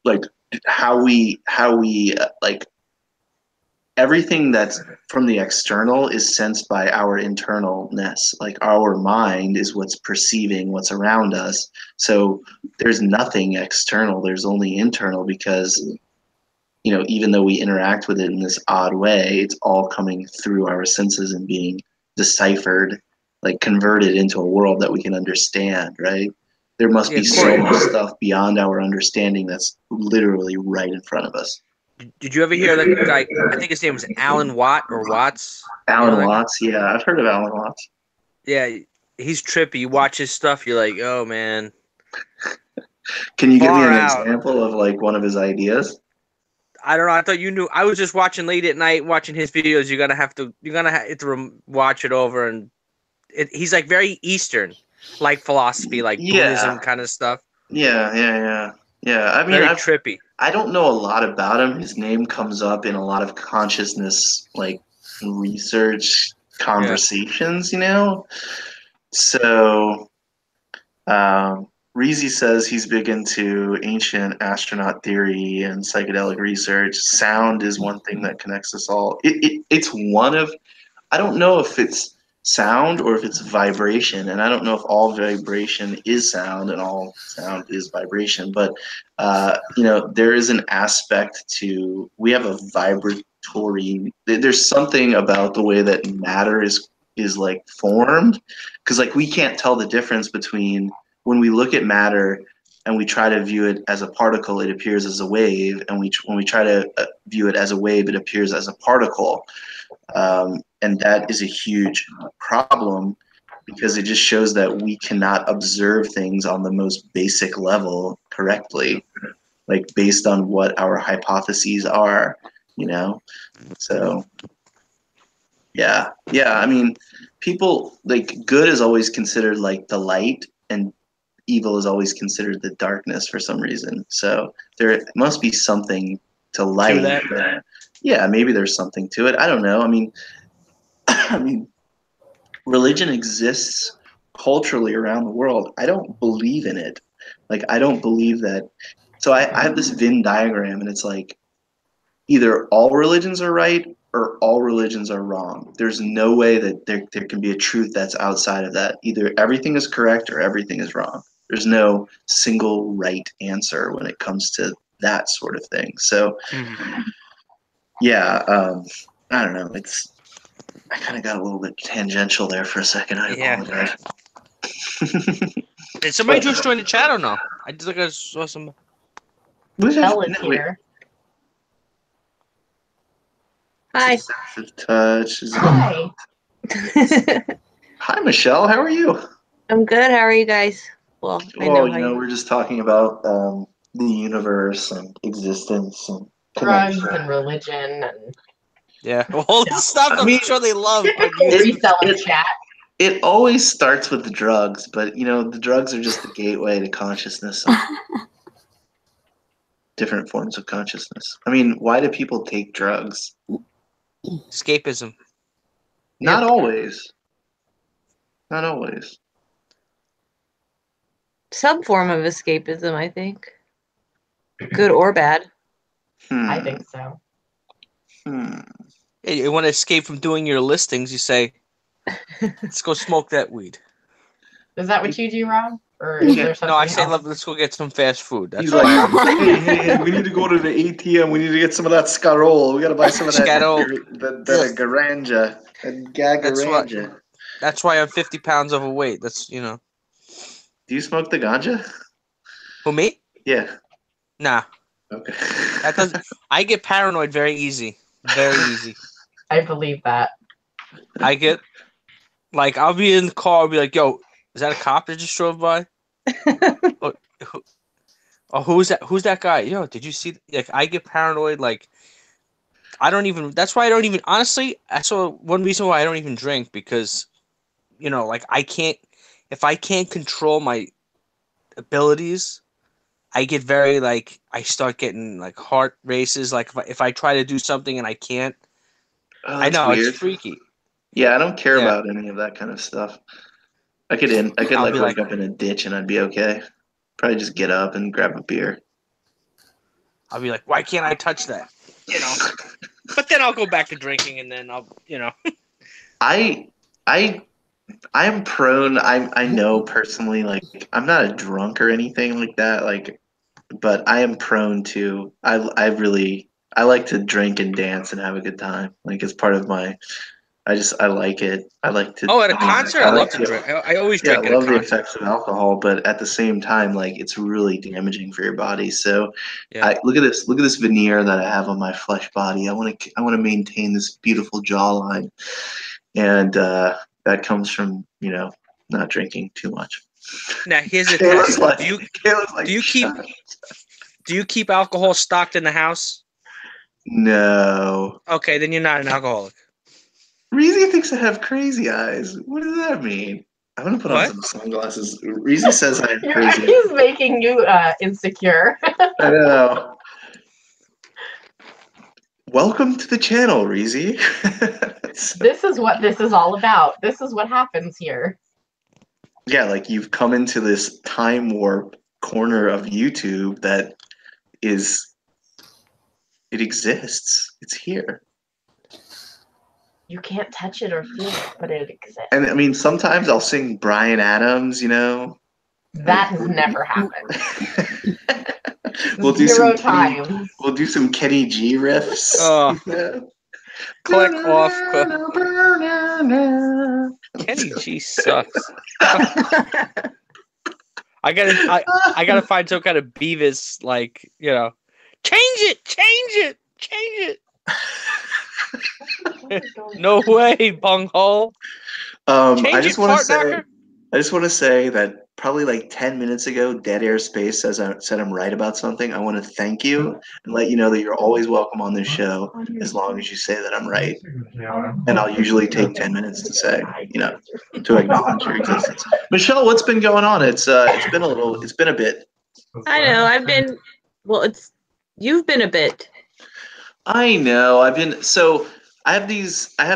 like how we like everything that's from the external is sensed by our internalness. Like our mind is what's perceiving what's around us. So there's nothing external. There's only internal, because even though we interact with it in this odd way, it's all coming through our senses and being deciphered, like converted into a world that we can understand, right? There must be so much stuff beyond our understanding that's literally right in front of us. Did you ever hear that guy? I think his name was Alan Watt or Watts. Alan Watts, yeah, I've heard of Alan Watts. Yeah, he's trippy. You watch his stuff, you're like, oh man. Can you give me an example of like one of his ideas? I don't know. I thought you knew. I was just watching late at night, watching his videos. You're gonna have to watch it over, and he's like very Eastern, like philosophy, like Buddhism kind of stuff. Yeah. I mean, very trippy. I don't know a lot about him. His name comes up in a lot of consciousness, like research conversations, So, Reezy says he's big into ancient astronaut theory and psychedelic research. Sound is one thing that connects us all. It's one of, I don't know if it's sound or if it's vibration, and I don't know if all vibration is sound and all sound is vibration, but there is an aspect to, we have a vibratory, there's something about the way that matter is like formed, because like we can't tell the difference between when we look at matter and we try to view it as a particle, it appears as a wave, and when we try to view it as a wave, it appears as a particle. And that is a huge problem, because it just shows that we cannot observe things on the most basic level correctly, like based on what our hypotheses are, So, yeah. I mean, people, like, good is always considered like the light, and evil is always considered the darkness for some reason. So there must be something to light. To that. Yeah, maybe there's something to it. I don't know. I mean, religion exists culturally around the world. I don't believe in it. Like, I don't believe that. So I have this Venn diagram, and it's like either all religions are right or all religions are wrong. There's no way that there can be a truth that's outside of that. Either everything is correct or everything is wrong. There's no single right answer when it comes to that sort of thing. So, yeah, I don't know. I kind of got a little bit tangential there for a second. I apologize. Did somebody just join the chat or no? I just like I saw some. Michelle is here. Hi. Touch. Hi. Hi, Michelle. How are you? I'm good. How are you guys? Well, I know how you. We're just talking about the universe and existence and Drugs connection. and religion and Yeah, all the stuff I'm sure they love. typical reselling chat. It always starts with the drugs, but the drugs are just the gateway to consciousness. Different forms of consciousness. I mean, why do people take drugs? Escapism. Not always. Not always. Some form of escapism, I think. Good or bad. I think so. Hey, you want to escape from doing your listings? You say, "Let's go smoke that weed." Is that what you do, Rob? Or is there something No, I say, else? "Let's go get some fast food." That's He's what I like, hey, we need to go to the ATM. We need to get some of that Scarol. We got to buy some of that that Garanja. That Gagaranja. That's why I'm 50 pounds overweight. That's Do you smoke the ganja? Who, me? Yeah. Nah. Okay. That doesn't. I get paranoid very easy. Very easy. I believe that. I get I'll be in the car. I'll be like, "Yo, is that a cop that just drove by?" Who's that? Who's that guy? Yo, did you see? Like, I get paranoid. Like, I don't even. That's why I don't even. Honestly, that's one reason why I don't even drink, because, like, I can't. If I can't control my abilities, I get very I start getting heart races. Like, if I try to do something and I can't. I know weird. It's freaky. Yeah, I don't care about any of that kind of stuff. I could wake up in a ditch and I'd be okay. Probably just get up and grab a beer. I'll be like, why can't I touch that? But then I'll go back to drinking, and then I'll. I am prone. I know personally, I'm not a drunk or anything like that. But I am prone to. I like to drink and dance and have a good time. It's part of my. I like it. I like to. Oh, at a concert, I love to drink. I always drink at a concert. I love the effects of alcohol, but at the same time, it's really damaging for your body. So, look at this. Look at this veneer that I have on my flesh body. I want to maintain this beautiful jawline, and that comes from not drinking too much. Now here's the thing. Do you keep alcohol stocked in the house? No. Okay, then you're not an alcoholic. Reezy thinks I have crazy eyes. What does that mean? I'm gonna put on some sunglasses. Reezy says I have crazy eyes. He's making you insecure. I know. Welcome to the channel, Reezy. This is what this is all about. This is what happens here. Yeah, you've come into this time warp corner of YouTube that it exists. It's here. You can't touch it or feel it, but it exists. And I mean, sometimes I'll sing Bryan Adams, That has never happened. We'll do Zero times. We'll do some Kenny G riffs. Click off. Kenny G sucks. I gotta find some kind of Beavis, change it. No way, bunghole. I just want to say that probably 10 minutes ago, Dead Air Space said I'm right about something. I want to thank you and let you know that you're always welcome on this show as long as you say that I'm right. And I'll usually take 10 minutes to say, to acknowledge your existence. Michelle, what's been going on? It's been a bit. I know. You've been a bit. I know. I have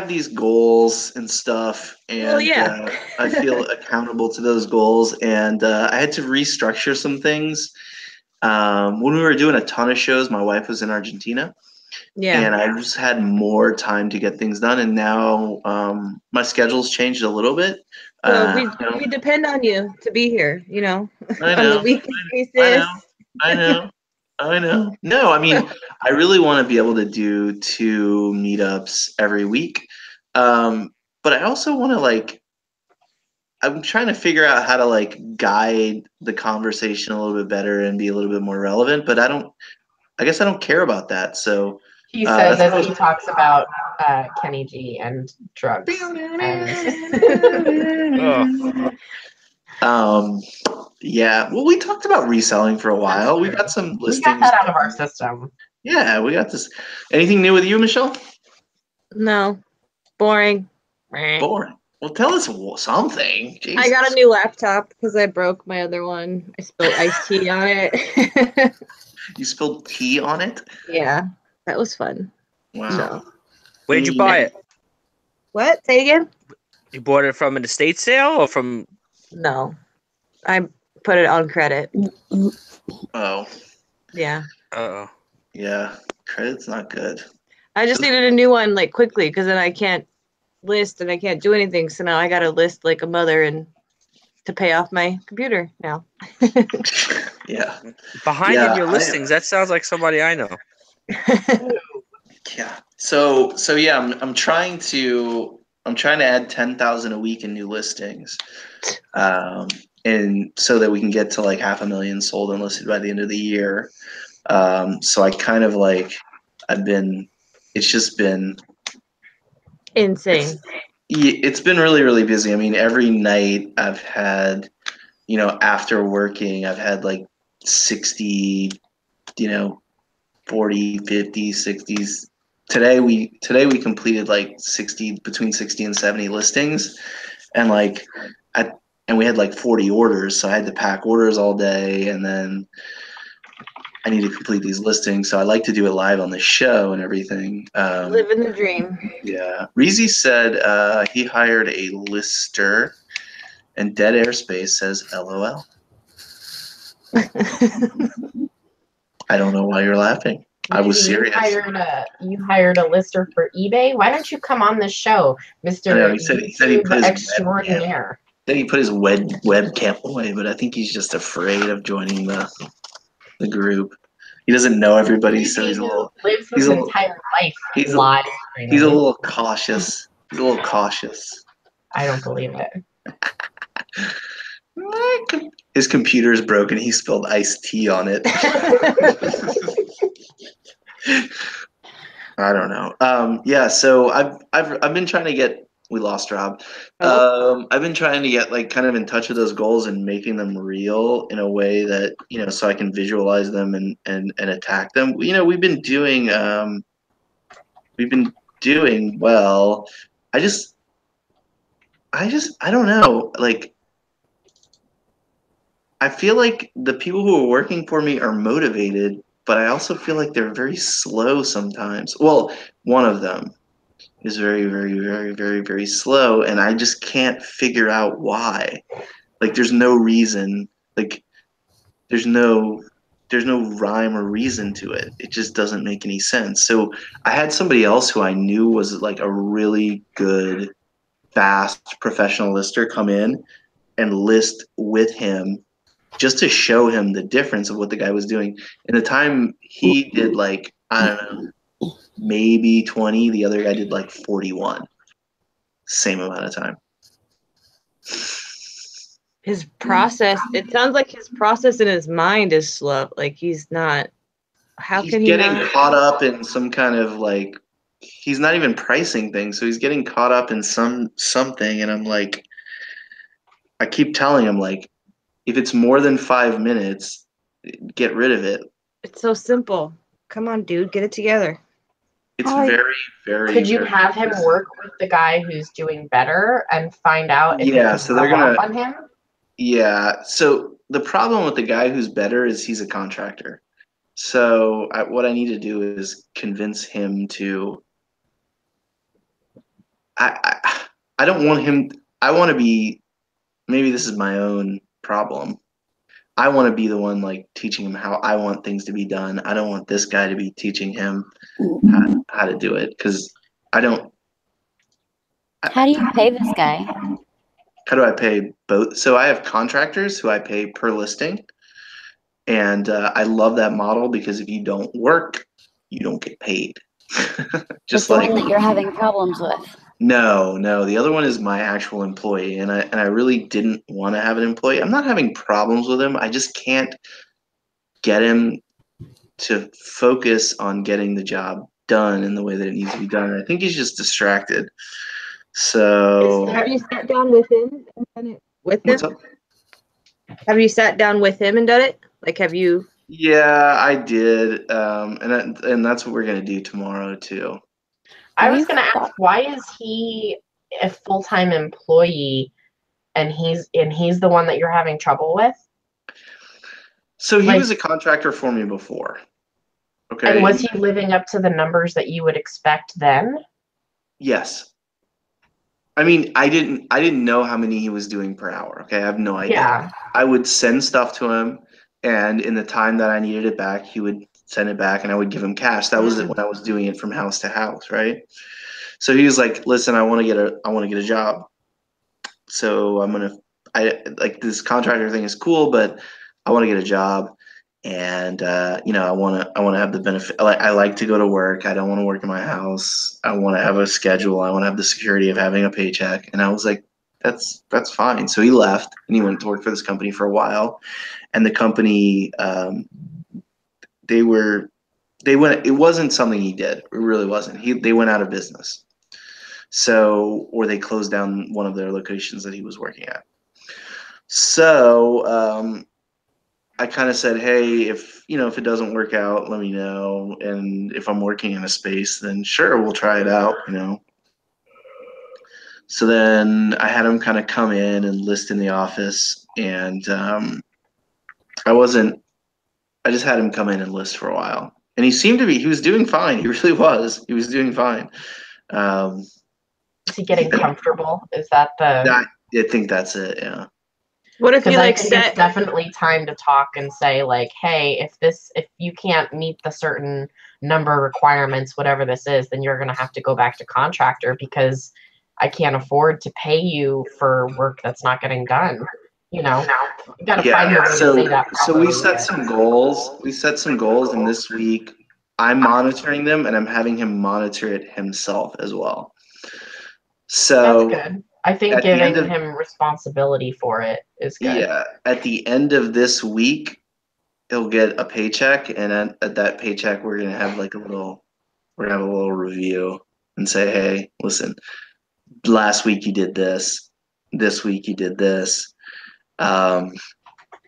these goals and stuff, and Well, yeah. I feel accountable to those goals. And I had to restructure some things. When we were doing a ton of shows, my wife was in Argentina, Yeah. and I just had more time to get things done. And now my schedule's changed a little bit. So You know, we depend on you to be here, you know, I on the know, weekly I basis. know, I know, I know. No, I mean, I really want to be able to do 2 meetups every week. But I also want to I'm trying to figure out how to guide the conversation a little bit better and be a little bit more relevant, but I guess I don't care about that. So He says that's what I as he was, talks about Kenny G and drugs. Oh, yeah. Well, we talked about reselling for a while. We got some We got listings. that out of our system. Yeah, we got this. Anything new with you, Michelle? No, boring. Boring. Well, tell us something. I got a Jesus. new laptop because I broke my other one. I spilled iced tea on it. You spilled tea on it? Yeah, that was fun. Wow. So, where'd you buy it? what? Say again? You bought it from an estate sale or from? No, I put it on credit. Oh, Yeah, Uh-oh. yeah. Credit's not good. I just needed a new one like quickly because then I can't list and I can't do anything. So now I got to list like a mother and to pay off my computer now. Yeah. Behind Yeah, in your listings, that sounds like somebody I know. Yeah. So yeah, I'm trying to add 10,000 a week in new listings, and so that we can get to like 500,000 sold and listed by the end of the year. So I kind of it's just been Insane. it's been really, really busy. I mean, every night I've had, after working, I've had like 60, 40, 50, 60s. Today we completed like 60, between 60 and 70 listings, and and we had like 40 orders, so I had to pack orders all day, and then I need to complete these listings. So I like to do it live on the show and everything. Living the dream. Yeah. Reezy said he hired a lister, and Dead Airspace says LOL. I don't know why you're laughing. I was serious. You hired a lister for eBay. Why don't you come on the show, Mr. I know, he said he put his Extraordinaire? Then he put his webcam away, but I think he's just afraid of joining the group. He doesn't know everybody, so he's a little. Lives his entire life He's live. He's a little cautious. He's a little cautious. I don't believe it. His computer's broken. He spilled iced tea on it. I don't know. Yeah. So I've been trying to get. We lost Rob. I've been trying to get kind of in touch with those goals and making them real in a way that so I can visualize them and attack them. We've been doing well. I don't know. I feel like the people who are working for me are motivated, but I also feel like they're very slow sometimes. Well, one of them is very, very, very, very, very slow, and I just can't figure out why. There's no reason. There's no rhyme or reason to it. It just doesn't make any sense. So I had somebody else who I knew was a really good, fast professional lister come in and list with him just to show him the difference of what the guy was doing. In the time he did I don't know, maybe 20, the other guy did 41. Same amount of time. His process, it sounds like his process in his mind is slow. He's not, he's getting caught up in some kind of he's not even pricing things. So he's getting caught up in something. And I'm I keep telling him if it's more than 5 minutes, get rid of it. It's so simple. Come on, dude, get it together. It's very, very. Could you have him work with the guy who's doing better and find out if yeah, you so can they're gonna on him? Yeah. So the problem with the guy who's better is he's a contractor. So what I need to do is convince him to I don't want him. I want to be. Maybe this is my own problem. I want to be the one like teaching him how I want things to be done. I don't want this guy to be teaching him how to do it because I don't. How do you pay this guy? How do I pay both? So I have contractors who I pay per listing, and I love that model because if you don't work, you don't get paid. Just the one that you're having problems with. No, the other one is my actual employee, and I really didn't want to have an employee. I'm not having problems with him. I just can't get him to focus on getting the job done in the way that it needs to be done. I think he's just distracted. So Have you sat down with him and done it with him? what's up? Have you sat down with him and done it? Like, have you? Yeah, I did, and that's what we're gonna do tomorrow too. I was going to ask, why is he a full-time employee and he's the one that you're having trouble with? So he Like- was a contractor for me before. Okay. And was he living up to the numbers that you would expect then? Yes. I mean, I didn't know how many he was doing per hour. Okay, I have no idea. Yeah. I would send stuff to him, and in the time that I needed it back, he would send it back, and I would give him cash. That was it when I was doing it from house to house, right? So he was like, "Listen, I want to get a job. So I like this contractor thing is cool, but I want to get a job, and I want to have the benefit. I like to go to work. I don't want to work in my house. I want to have a schedule. I want to have the security of having a paycheck." And I was like, "That's fine." So he left, and he went to work for this company for a while, and the company they went. It wasn't something he did. It really wasn't. They went out of business. So, or they closed down one of their locations that he was working at. So, I kind of said, "Hey, if it doesn't work out, let me know. And if I'm working in a space, then sure, we'll try it out, So then I had him kind of come in and list in the office, and I just had him come in and list for a while. And he was doing fine. He really was. He was doing fine. Is he getting comfortable? Is that the? I think that's it. Yeah. What if you I like think set? it's definitely time to talk and say like, hey, if you can't meet the certain number requirements, whatever this is, then you're gonna have to go back to contractor because I can't afford to pay you for work that's not getting done. You gotta find a way to say that. So we properly, set but- some goals. And this week I'm monitoring them, and I'm having him monitor it himself as well. So That's good. I think at the end giving of- him responsibility for it is good. yeah, at the end of this week, he'll get a paycheck, and at that paycheck, we're gonna have a little review and say, "Hey, listen, last week you did this. This week you did this.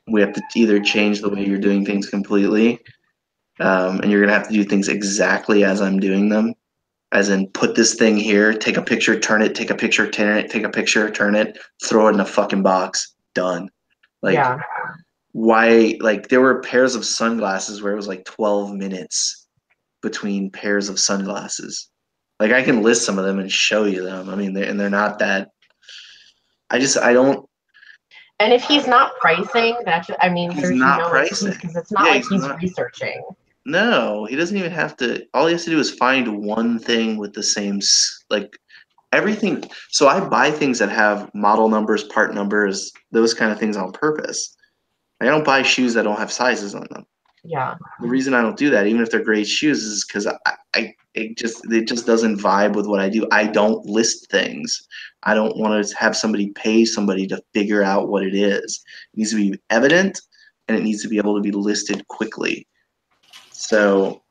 We have to either change the way you're doing things completely, and you're gonna have to do things exactly as I'm doing them, as in put this thing here, take a picture, turn it, take a picture, turn it, take a picture, turn it, throw it in a fucking box, done." Yeah. Why? There were pairs of sunglasses where it was 12 minutes between pairs of sunglasses. I can list some of them and show you them. I mean, they're not that. I don't. And if he's not pricing, He's there's not no pricing. because it's not Yeah, like he's he's not. researching. No, he doesn't even have to. All he has to do is find one thing with the same everything. So I buy things that have model numbers, part numbers, those kind of things on purpose. I don't buy shoes that don't have sizes on them. Yeah. The reason I don't do that, even if they're great shoes, is because it just doesn't vibe with what I do. I don't list things. I don't want to have somebody pay somebody to figure out what it is. It needs to be evident, and it needs to be able to be listed quickly. So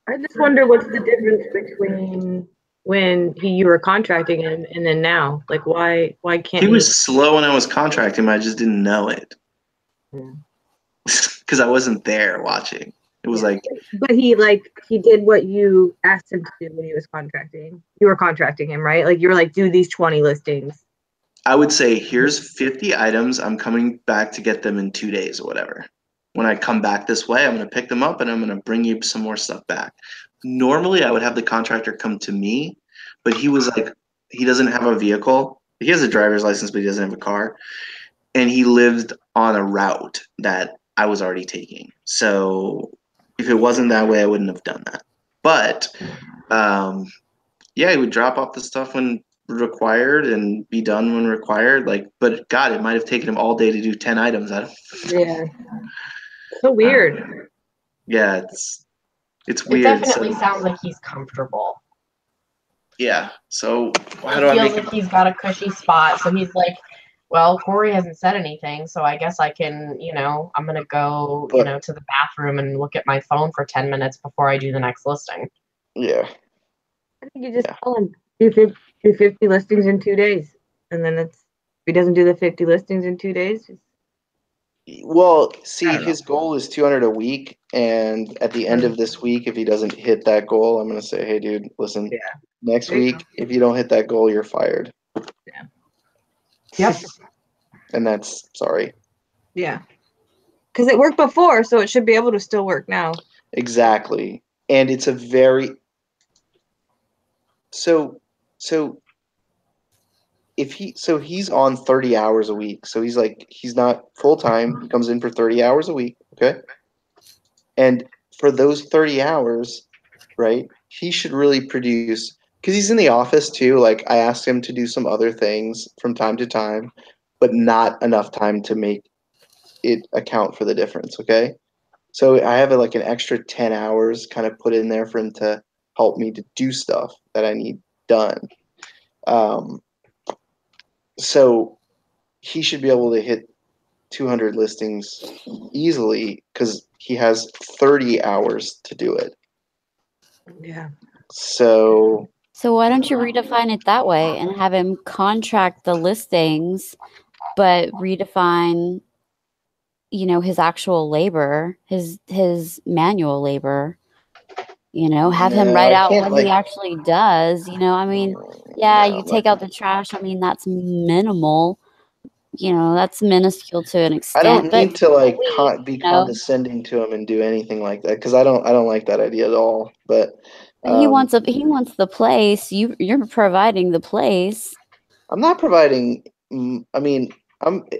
I just wonder what's the difference between when you were contracting him and then now. Like, why can't he was slow when I was contracting him. I just didn't know it because I wasn't there watching. It was But he did what you asked him to do when he was contracting. You were contracting him, right? Like you were like, do these 20 listings. I would say, here's 50 items. I'm coming back to get them in 2 days or whatever. When I come back this way, I'm going to pick them up and I'm going to bring you some more stuff back. Normally, I would have the contractor come to me, but he was like, he doesn't have a vehicle. He has a driver's license, but he doesn't have a car. And he lived on a route that I was already taking. So if it wasn't that way, I wouldn't have done that. But yeah, he would drop off the stuff when required and be done when required. Like, but God, it might have taken him all day to do 10 items. Yeah. So weird. Yeah, it's It weird. definitely So, sounds like he's comfortable. yeah. So how He do I feels make like he's got a cushy spot. So he's like, well, Corey hasn't said anything, so I guess I can, I'm going to go, But- to the bathroom and look at my phone for 10 minutes before I do the next listing. Yeah. I think you just Yeah. tell him do 50 listings in 2 days, and then if he doesn't do the 50 listings in 2 days, Well, see, I don't know. his goal is 200 a week, and at the end of this week, if he doesn't hit that goal, I'm gonna say, hey, dude, listen, Yeah. next There you week, if you don't hit that goal, you're fired. Yep. And that's sorry. Yeah, because it worked before, so it should be able to still work now. Exactly. And it's a very so if he's on 30 hours a week. So he's not full time. He comes in for 30 hours a week, okay? And for those 30 hours, right? He should really produce because he's in the office too. Like I asked him to do some other things from time to time, but not enough time to make it account for the difference, okay? So I have like an extra 10 hours kind of put in there for him to help me to do stuff that I need done. So he should be able to hit 200 listings easily because he has 30 hours to do it. Yeah. So So why don't you redefine it that way and have him contract the listings, but redefine, his actual labor, his manual labor. Have him No, write I out can't, what he like- actually does. I mean, yeah, No, you take out the trash. I mean, that's minimal. That's minuscule to an I extent. don't but need to like please, be condescending to him and do anything like that because I don't like that idea at all. But he wants the place. You're providing the place. I'm not providing. I mean,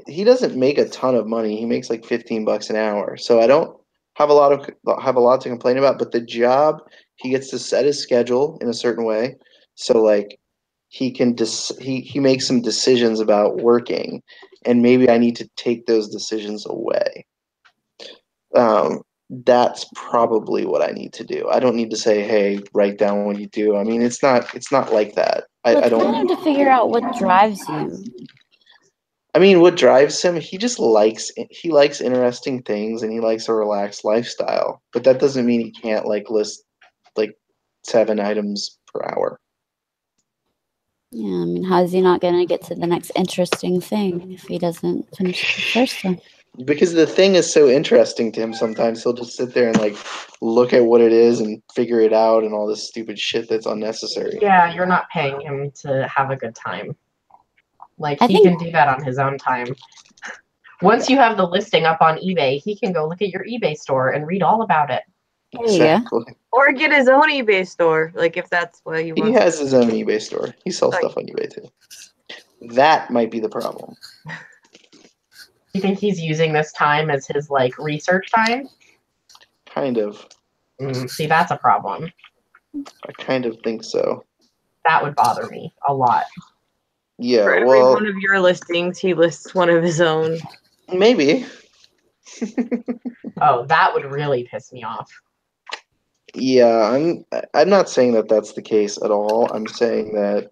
he doesn't make a ton of money. He makes like $15 an hour, so I don't have a lot to complain about. But the job, he gets to set his schedule in a certain way, so like he can he makes some decisions about working, and maybe I need to take those decisions away. That's probably what I need to do. I don't need to say, "Hey, write down what you do." I mean, it's not like that. I Let's don't. get him to figure out what drives you. I mean, what drives him? He likes interesting things and he likes a relaxed lifestyle. But that doesn't mean he can't like list like 7 items per hour. Yeah, I mean, how is he not going to get to the next interesting thing if he doesn't finish the first one? Because the thing is so interesting to him sometimes he'll just sit there and like look at what it is and figure it out and all this stupid shit that's unnecessary. Yeah, you're not paying him to have a good time. Like, I he think- can do that on his own time. Once you have the listing up on eBay, he can go look at your eBay store and read all about it. There you go. Exactly. Or get his own eBay store, like if that's what he He wants. has his own eBay store. He sells Right. stuff on eBay too. That might be the problem. You think he's using this time as his like research time? Kind of. See, that's a problem. I kind of think so. That would bother me a lot. Yeah, For every well, one of your listings, he lists one of his own. maybe. Oh, that would really piss me off. Yeah, I'm not saying that that's the case at all. I'm saying that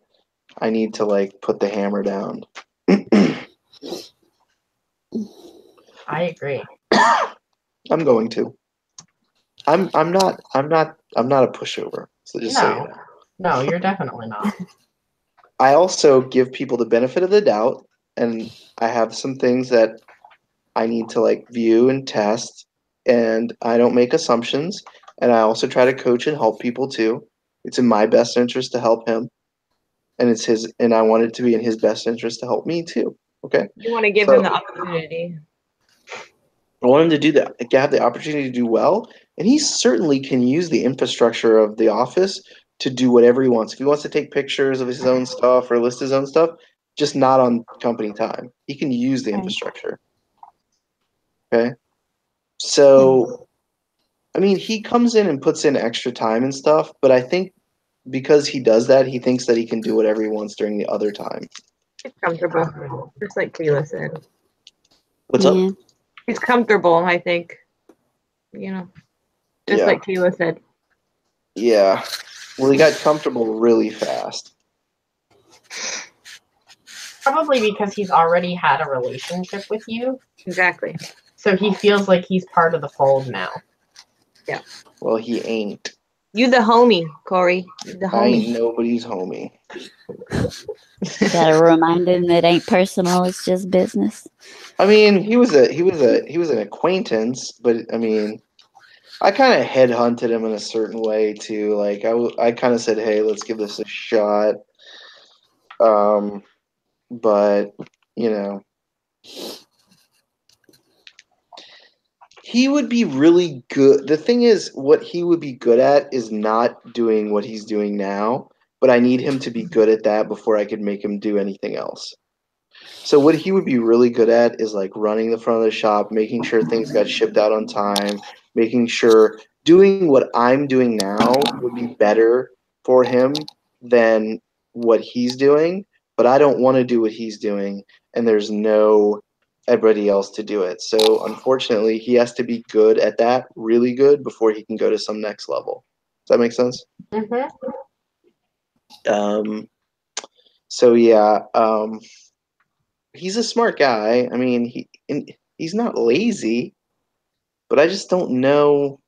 I need to like put the hammer down. I agree. I'm going to. I'm not a pushover. So just so you No. know. No, you're definitely not. I also give people the benefit of the doubt, and I have some things that I need to like view and test, and I don't make assumptions, and I also try to coach and help people too. It's in my best interest to help him, and and I want it to be in his best interest to help me too. Okay? You want to give So- him the opportunity. I want him to do that, have the opportunity to do well, and he certainly can use the infrastructure of the office to do whatever he wants. If he wants to take pictures of his own stuff or list his own stuff, just not on company time. He can use the Right. infrastructure. Okay? So, I mean, he comes in and puts in extra time and stuff, but I think because he does that, he thinks that he can do whatever he wants during the other time. He's comfortable, just like Keela said. What's Yeah. up? He's comfortable, I think. You know, just Yeah. like Keela said. Yeah. Well, he got comfortable really fast. Probably because he's already had a relationship with you, Exactly. so he feels like he's part of the fold now. Well, he ain't. You the homie, Corey. You the I ain't homie. nobody's homie. Gotta remind him that ain't personal, it's just business. I mean, he was an acquaintance, but I mean, I kind of headhunted him in a certain way too. Like I kind of said, "Hey, let's give this a shot." But you know, he would be really good. The thing is, what he would be good at is not doing what he's doing now, but I need him to be good at that before I could make him do anything else. So what he would be really good at is like running the front of the shop, making sure things got shipped out on time, making sure doing what I'm doing now would be better for him than what he's doing, but I don't want to do what he's doing and there's no everybody else to do it. So unfortunately, he has to be good at that, really good before he can go to some next level. Does that make sense? Mm-hmm. So yeah, he's a smart guy. I mean, he's not lazy, but I just don't know.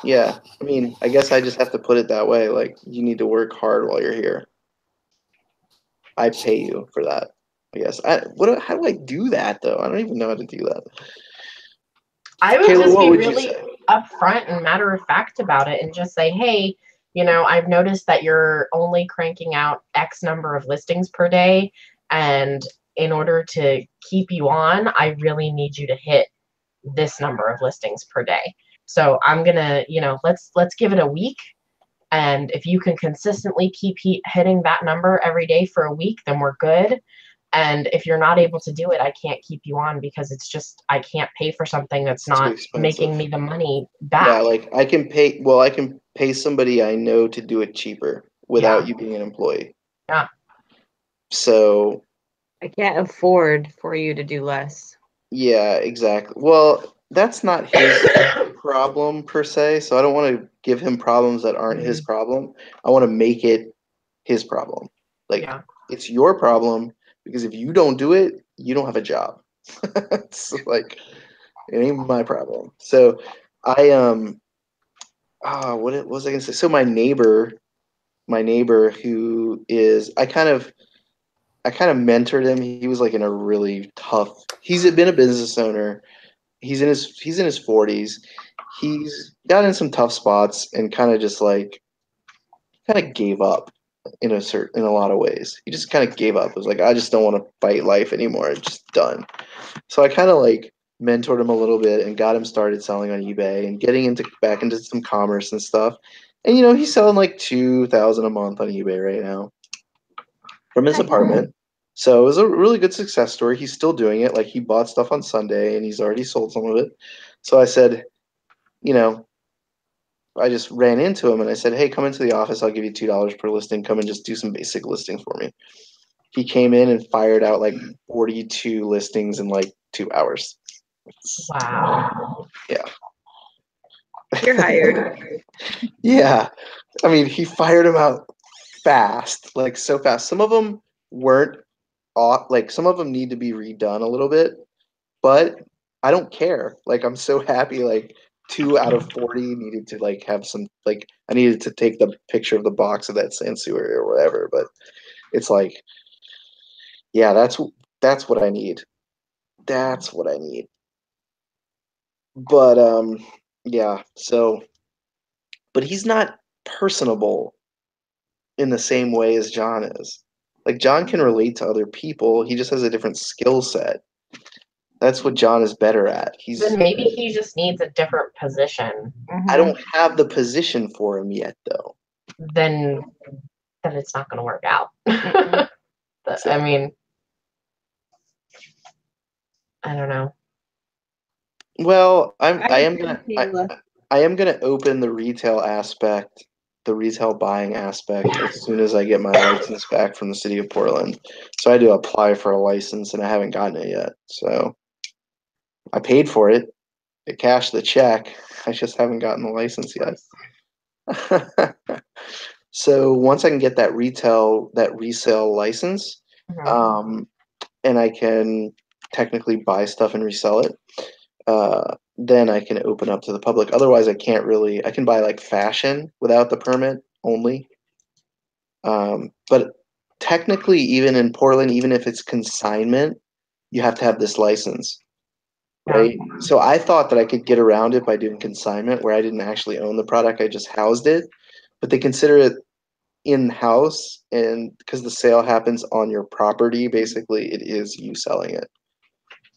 Yeah, I mean, I guess I just have to put it that way. Like, you need to work hard while you're here. I pay you for that. I guess. How do I do that though? I don't even know how to do that. I would Kayla, just what be would you really say? upfront and matter of fact about it and just say, hey, I've noticed that you're only cranking out X number of listings per day. And in order to keep you on, I really need you to hit this number of listings per day. So I'm gonna, let's give it a week. And if you can consistently keep hitting that number every day for a week, then we're good. And if you're not able to do it, I can't keep you on because it's just, I can't pay for something that's Too not expensive. making me the money back. Yeah, like I can pay somebody I know to do it cheaper without you being an employee. Yeah. So I can't afford for you to do less. yeah, exactly. Well, that's not his problem per se, so I don't want to give him problems that aren't his problem. I want to make it his problem. Like, Yeah. it's your problem because if you don't do it, you don't have a job. It's like, it ain't my problem. So I what was I gonna say? So my neighbor who is I kind of mentored him. He was like in a really tough. He's been a business owner. He's in his 40s. He's got in some tough spots and kind of just like gave up in a lot of ways. He just kind of gave up. It was like, I just don't want to fight life anymore. It's just done. So I kind of like mentored him a little bit and got him started selling on eBay and getting back into some commerce and stuff. And he's selling like $2,000 a month on eBay right now from his apartment. So it was a really good success story. He's still doing it. Like, he bought stuff on Sunday and he's already sold some of it. So I said, I just ran into him and I said, hey, come into the office. I'll give you $2 per listing. Come and just do some basic listings for me. He came in and fired out like 42 listings in like 2 hours. Wow. Yeah. You're hired. Yeah. I mean, he fired them out fast, like so fast. Some of them weren't like some of them need to be redone a little bit, but I don't care. Like, I'm so happy. Like, 2 out of 40 needed to like have some, like, I needed to take the picture of the box of that Sansui or whatever, but it's like, yeah, that's what I need. That's what I need. But yeah, so but he's not personable in the same way as John is. Like, John can relate to other people. He just has a different skill set. That's what John is better at. Then maybe he just needs a different position. I don't have the position for him yet, though. Then it's not going to work out. I mean, I don't know. Well, I am gonna open the retail aspect, the retail buying aspect, as soon as I get my license back from the city of Portland. So I had to apply for a license, and I haven't gotten it yet. So I paid for it. I cashed the check. I just haven't gotten the license yet. So once I can get that resale license, and I can technically buy stuff and resell it, then I can open up to the public. Otherwise, I can't really. I can buy like fashion without the permit only. But technically, even in Portland, even if it's consignment, you have to have this license, right? So I thought that I could get around it by doing consignment, where I didn't actually own the product; I just housed it. But they consider it in-house, and because the sale happens on your property, basically, it is you selling it.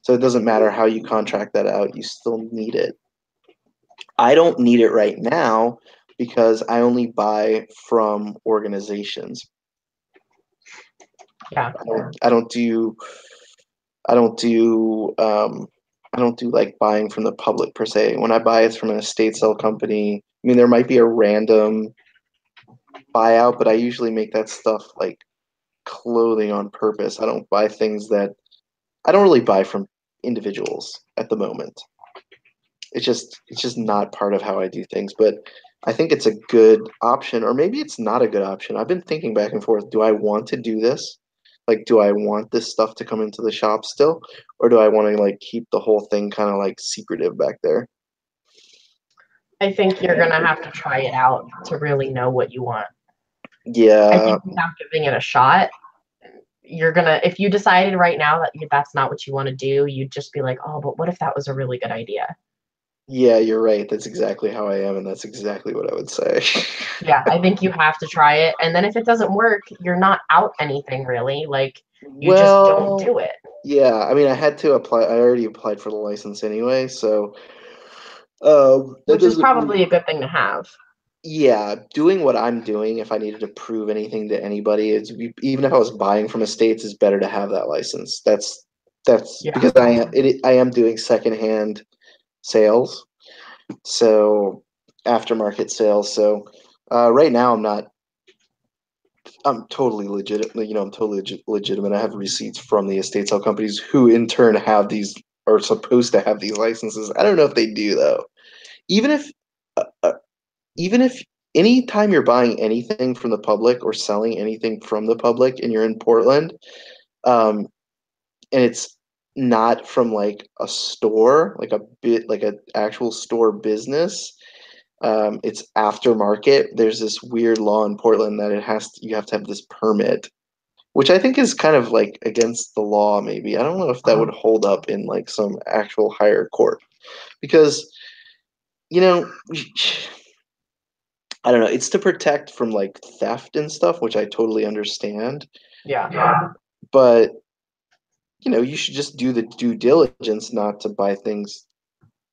So it doesn't matter how you contract that out, you still need it. I don't need it right now because I only buy from organizations. Yeah. I don't do like buying from the public per se. When I buy, it's from an estate sale company. I mean, there might be a random buyout, but I usually make that stuff like clothing on purpose. I don't buy things that I don't really buy from individuals at the moment. It's just not part of how I do things, but I think it's a good option, or maybe it's not a good option. I've been thinking back and forth. Do I want to do this? Like, do I want this stuff to come into the shop still, or do I want to like keep the whole thing kind of like secretive back there? I think you're going to have to try it out to really know what you want. Yeah. I think without giving it a shot, if you decided right now that that's not what you want to do, you'd just be like, oh, but what if that was a really good idea? Yeah, you're right. That's exactly how I am, and that's exactly what I would say. Yeah, I think you have to try it. And then if it doesn't work, you're not out anything really. Like, you just don't do it. Yeah, I mean, I had to apply. I already applied for the license anyway, so which is probably a good thing to have. Yeah, doing what I'm doing, if I needed to prove anything to anybody, even if I was buying from estates, is better to have that license. That's because I am doing secondhand sales, so aftermarket sales. So right now I'm totally legitimate. I'm totally legitimate. I have receipts from the estate sale companies who in turn are supposed to have these licenses. I don't know if they do though. Even if anytime you're buying anything from the public or selling anything from the public and you're in Portland, and it's not from like a store, like an actual store business, it's aftermarket. There's this weird law in Portland that you have to have this permit, which I think is kind of like against the law. Maybe I don't know if that would hold up in like some actual higher court, because I don't know. It's to protect from like theft and stuff, which I totally understand. Yeah. But you should just do the due diligence not to buy things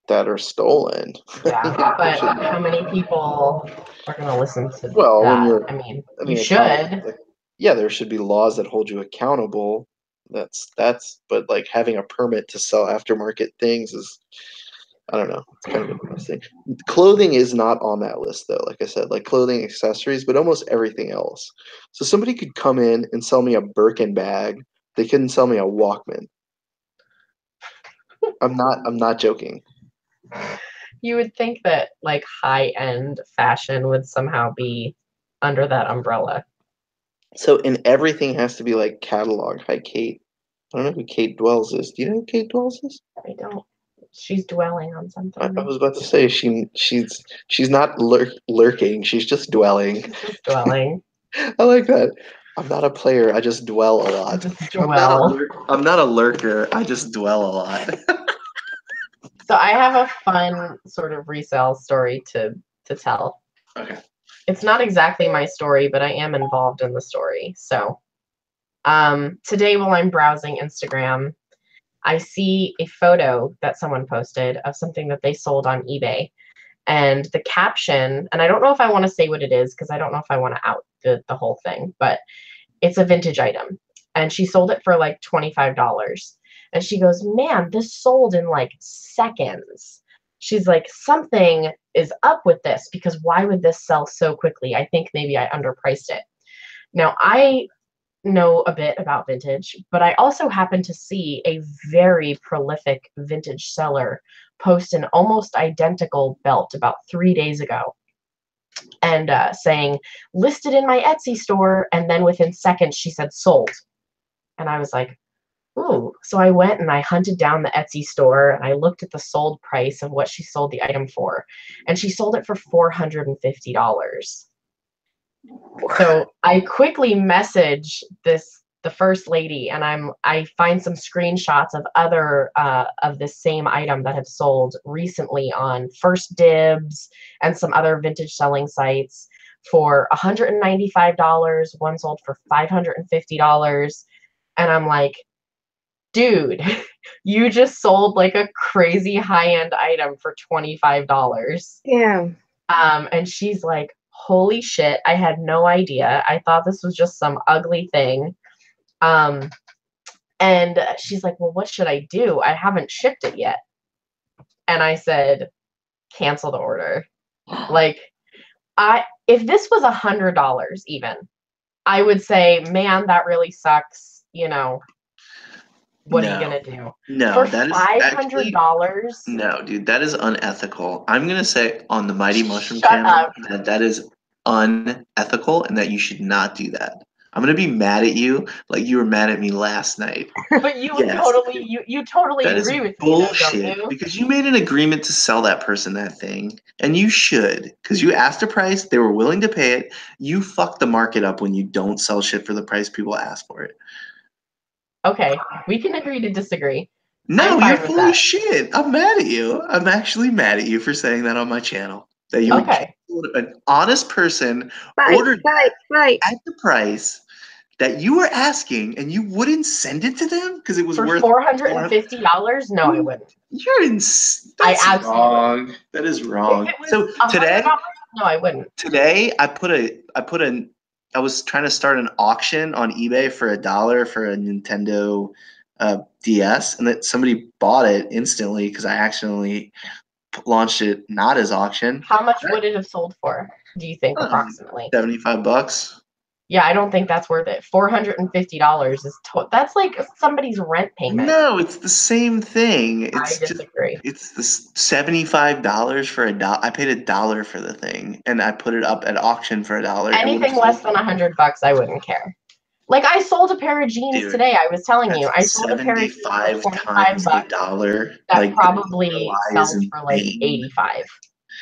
that are stolen. Yeah, but how many people are going to listen to that? I mean, you should. Yeah, there should be laws that hold you accountable. But like having a permit to sell aftermarket things is, I don't know. It's kind of interesting. Clothing is not on that list, though. Like I said, like clothing, accessories, but almost everything else. So somebody could come in and sell me a Birkin bag. They couldn't sell me a Walkman. I'm not joking. You would think that like high-end fashion would somehow be under that umbrella. So, and everything has to be like catalog. Hi, Kate. I don't know who Kate Dwells is. Do you know who Kate Dwells is? I don't. She's dwelling on something. I was about to say she's not lurking. She's just dwelling. She's just dwelling. I like that. I'm not a player. I just dwell a lot. I'm not a lurker. I just dwell a lot. So I have a fun sort of resale story to tell. Okay. It's not exactly my story, but I am involved in the story. So today while I'm browsing Instagram, I see a photo that someone posted of something that they sold on eBay. And the caption, and I don't know if I want to say what it is because I don't know if I want to out the whole thing, but it's a vintage item. And she sold it for like $25. And she goes, man, this sold in like seconds. She's like, something is up with this because why would this sell so quickly? I think maybe I underpriced it. Now, I know a bit about vintage, but I also happen to see a very prolific vintage seller post an almost identical belt about 3 days ago and saying, listed in my Etsy store. And then within seconds, she said sold. And I was like, ooh. So I went and I hunted down the Etsy store and I looked at the sold price of what she sold the item for. And she sold it for $450. So I quickly message the first lady, and I find some screenshots of other of this same item that have sold recently on First Dibs and some other vintage selling sites for $195. One sold for $550, and I'm like, dude, you just sold like a crazy high-end item for $25. Yeah. And she's like, holy shit, I had no idea. I thought this was just some ugly thing. And she's like, well, what should I do? I haven't shipped it yet. And I said, cancel the order. Like, if this was $100 even, I would say, man, that really sucks. You know, what are you gonna do? No, For that is $500? No, dude, that is unethical. I'm gonna say on the Mighty Mushroom Shut channel up. that is unethical and that you should not do that. I'm gonna be mad at you like you were mad at me last night. But you Yes. you totally That is agree with me, though, bullshit don't you? because you made an agreement to sell that person that thing, and you should because you asked a price, they were willing to pay it. You fuck the market up when you don't sell shit for the price people ask for it. Okay, we can agree to disagree. No, I'm fine you're with full that. of shit. I'm mad at you. I'm actually mad at you for saying that on my channel. That you would Okay. an honest person Fight, ordered fight, fight. at the price that you were asking and you wouldn't send it to them because it was For worth $450? No, I wouldn't. You're I that's absolutely wrong. That is wrong. If it was So today, $100, no, I wouldn't. today I was trying to start an auction on eBay for $1 for a Nintendo DS, and that somebody bought it instantly because I accidentally launched it not as auction. How much would it have sold for, do you think, approximately? $75. Yeah, I don't think that's worth it. $450 is that's like somebody's rent payment. No, it's the same thing. I It's just disagree. it's the $75 for $1. I paid $1 for the thing, and I put it up at auction for $1. Anything less than $100, I wouldn't care. Like, I sold a pair of jeans Dude, today. I was telling you, I That's sold a pair of jeans for 75 $25 times the dollar. that Like, probably ROI is sells for like insane. $85.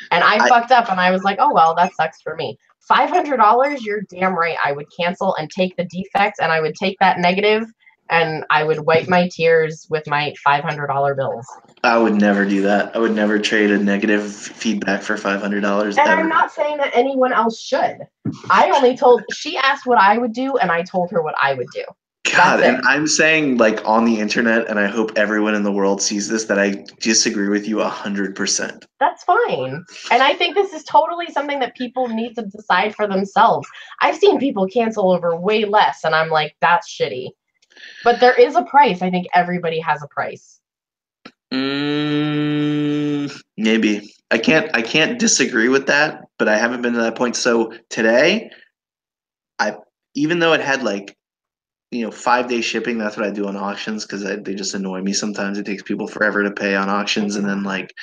And I fucked up and I was like, oh well, that sucks for me. $500, you're damn right. I would cancel and take the defect, and I would take that negative and I would wipe my tears with my $500 bills. I would never do that. I would never trade a negative feedback for $500 And ever. I'm not saying that anyone else should. She asked what I would do, and I told her what I would do. God, That's and it. I'm saying like on the internet, and I hope everyone in the world sees this, that I disagree with you 100%. That's fine. And I think this is totally something that people need to decide for themselves. I've seen people cancel over way less, and I'm like, that's shitty. But there is a price. I think everybody has a price. Maybe I can't disagree with that, but I haven't been to that point. So today, even though it had like 5-day shipping, that's what I do on auctions because they just annoy me sometimes. It takes people forever to pay on auctions, and then like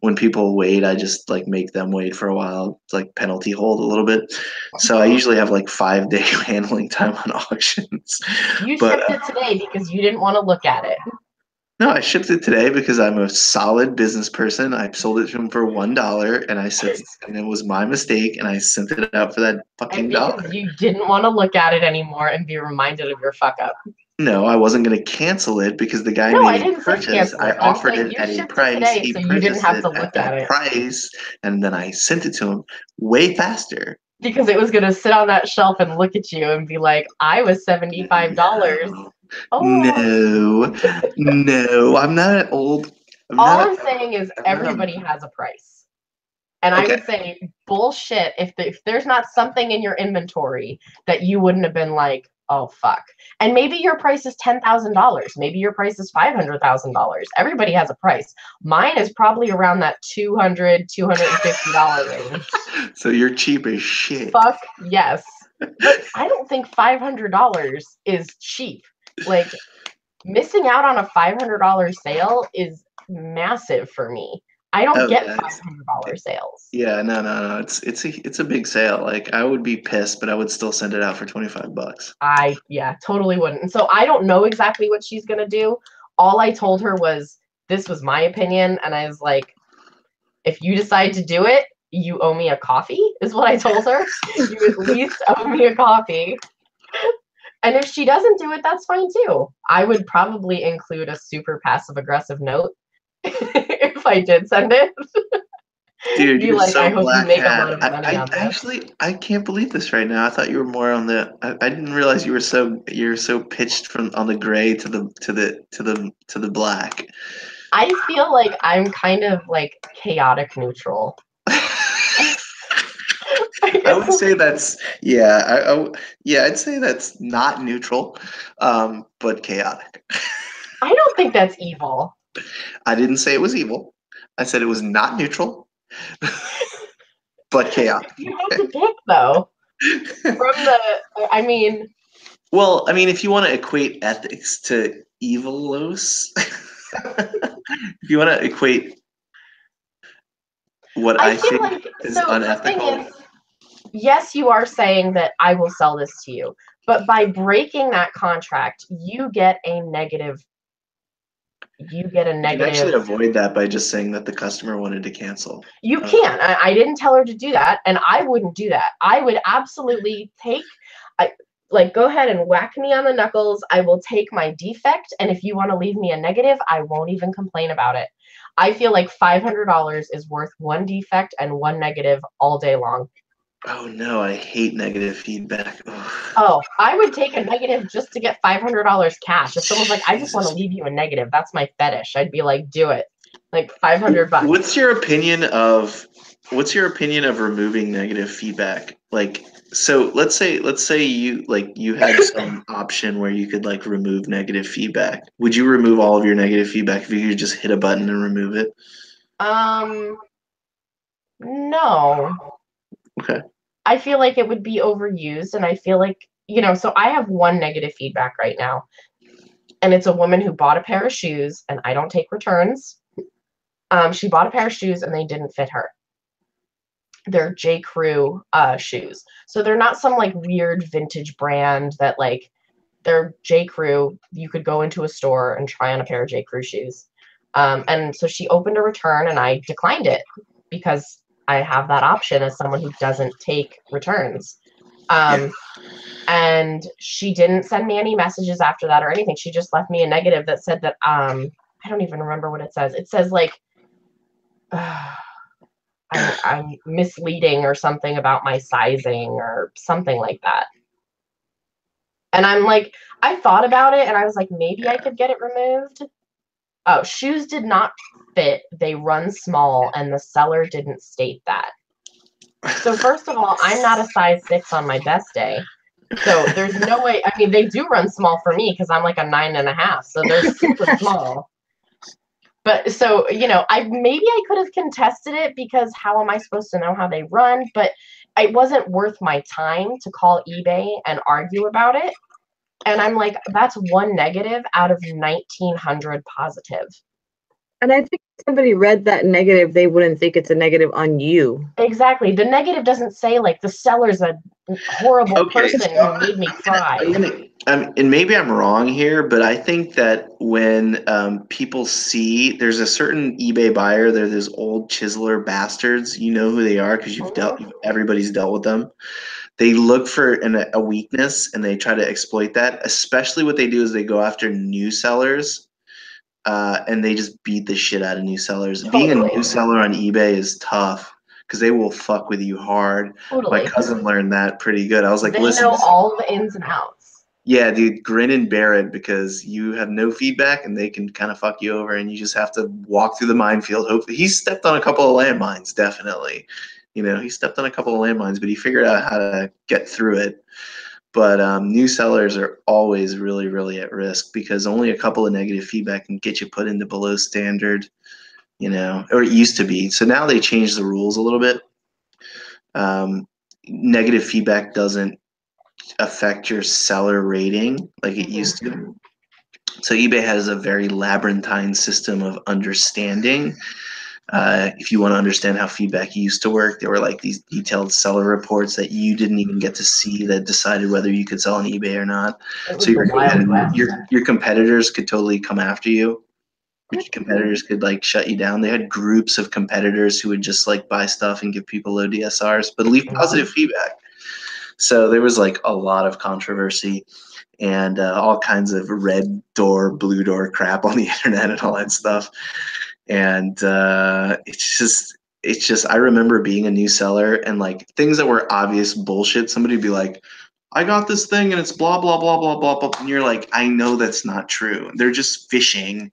when people wait, I just like make them wait for a while. It's like penalty hold a little bit. So I usually have like 5-day handling time on auctions. You But, shipped it today because you didn't want to look at it. No, I shipped it today because I'm a solid business person. I sold it to him for $1, and it was my mistake, and I sent it out for that fucking And dollar. because you didn't want to look at it anymore and be reminded of your fuck up. No, I wasn't going to cancel it because the guy No, I made a didn't say purchase. cancel I it. I'm offered saying it you at a shipped it price. today, He so you didn't purchased have it to at look at that it. price, and then I sent it to him way faster. Because it was going to sit on that shelf and look at you and be like, I was $75. Oh, No, I'm not old. all I'm saying is I'm not a- everybody has a price. And I Okay. would say bullshit if there's not something in your inventory that you wouldn't have been like, oh fuck. And maybe your price is $10,000. Maybe your price is $500,000. Everybody has a price. Mine is probably around that $250 range. So you're cheap as shit. Fuck yes. But I don't think $500 is cheap. Like missing out on a $500 sale is massive for me. I don't get yeah, $500 sales. Yeah, no. It's a big sale. Like I would be pissed, but I would still send it out for $25. I totally wouldn't. And so I don't know exactly what she's gonna do. All I told her was this was my opinion, and I was like, if you decide to do it, you owe me a coffee, is what I told her. You at least owe me a coffee. And if she doesn't do it, that's fine too. I would probably include a super passive aggressive note if I did send it. Dude, Be you're like, so I hope you black make a hat. lot of money on this. Actually, I can't believe this right now. I thought you were more on the. I didn't realize you're so pitched from on the gray to the black. I feel like I'm kind of like chaotic neutral. I would say that's I'd say that's not neutral, but chaotic. I don't think that's evil. I didn't say it was evil. I said it was not neutral, but chaotic. You have to pick though. Well, I mean, if you want to equate ethics to evilos, if you want to equate what I feel think like is so unethical. The thing is, yes, you are saying that I will sell this to you, but by breaking that contract, you get a negative. You can actually avoid that by just saying that the customer wanted to cancel. You can. I didn't tell her to do that, and I wouldn't do that. I would absolutely go ahead and whack me on the knuckles. I will take my defect, and if you want to leave me a negative, I won't even complain about it. I feel like $500 is worth one defect and one negative all day long. Oh no, I hate negative feedback. Ugh. Oh, I would take a negative just to get $500 cash. If someone's like, I just want to leave you a negative, that's my fetish. I'd be like, do it. Like $500. What's your opinion of removing negative feedback? Like, so let's say you had some option where you could like remove negative feedback. Would you remove all of your negative feedback if you could just hit a button and remove it? No. Okay. I feel like it would be overused, and I feel like, so I have one negative feedback right now, and it's a woman who bought a pair of shoes, and I don't take returns. She bought a pair of shoes, and they didn't fit her. They're J. Crew shoes. So they're not some, like, weird vintage brand that, like, they're J. Crew. You could go into a store and try on a pair of J. Crew shoes. And so she opened a return, and I declined it because I have that option as someone who doesn't take returns. And she didn't send me any messages after that or anything. She just left me a negative that said that, I don't even remember what it says. It says like, I'm misleading or something about my sizing or something like that. And I'm like, I thought about it and I was like, maybe I could get it removed. Oh, shoes did not fit. They run small, and the seller didn't state that. So first of all, I'm not a size 6 on my best day. So there's no way. I mean, they do run small for me because I'm like a 9.5. So they're super small. But so, maybe I could have contested it because how am I supposed to know how they run? But it wasn't worth my time to call eBay and argue about it. And I'm like, that's one negative out of 1,900 positive. And I think if somebody read that negative, they wouldn't think it's a negative on you. Exactly. The negative doesn't say, like, the seller's a horrible person who made me cry. And maybe I'm wrong here, but I think that when people see there's a certain eBay buyer, they're those old chiseler bastards. You know who they are because everybody's dealt with them. They look for a weakness and they try to exploit that. Especially what they do is they go after new sellers and they just beat the shit out of new sellers. Totally. Being a new seller on eBay is tough because they will fuck with you hard. Totally. My cousin learned that pretty good. I was like, they listen. Know all the ins and outs. Yeah, dude, grin and bear it because you have no feedback and they can kind of fuck you over and you just have to walk through the minefield. Hopefully, he stepped on a couple of landmines, definitely. He stepped on a couple of landmines, but he figured out how to get through it. But new sellers are always really, really at risk because only a couple of negative feedback can get you put into below standard, or it used to be. So now they changed the rules a little bit. Negative feedback doesn't affect your seller rating like it used to. So eBay has a very labyrinthine system of understanding. If you want to understand how feedback used to work, there were like these detailed seller reports that you didn't even get to see that decided whether you could sell on eBay or not. So your competitors could totally come after you. Your competitors could like shut you down. They had groups of competitors who would just like buy stuff and give people low DSRs, but leave positive feedback. So there was like a lot of controversy and all kinds of red door, blue door crap on the internet and all that stuff. And it's just, I remember being a new seller and like things that were obvious bullshit. Somebody would be like, I got this thing and it's blah, blah, blah, blah, blah, blah. And you're like, I know that's not true. They're just fishing.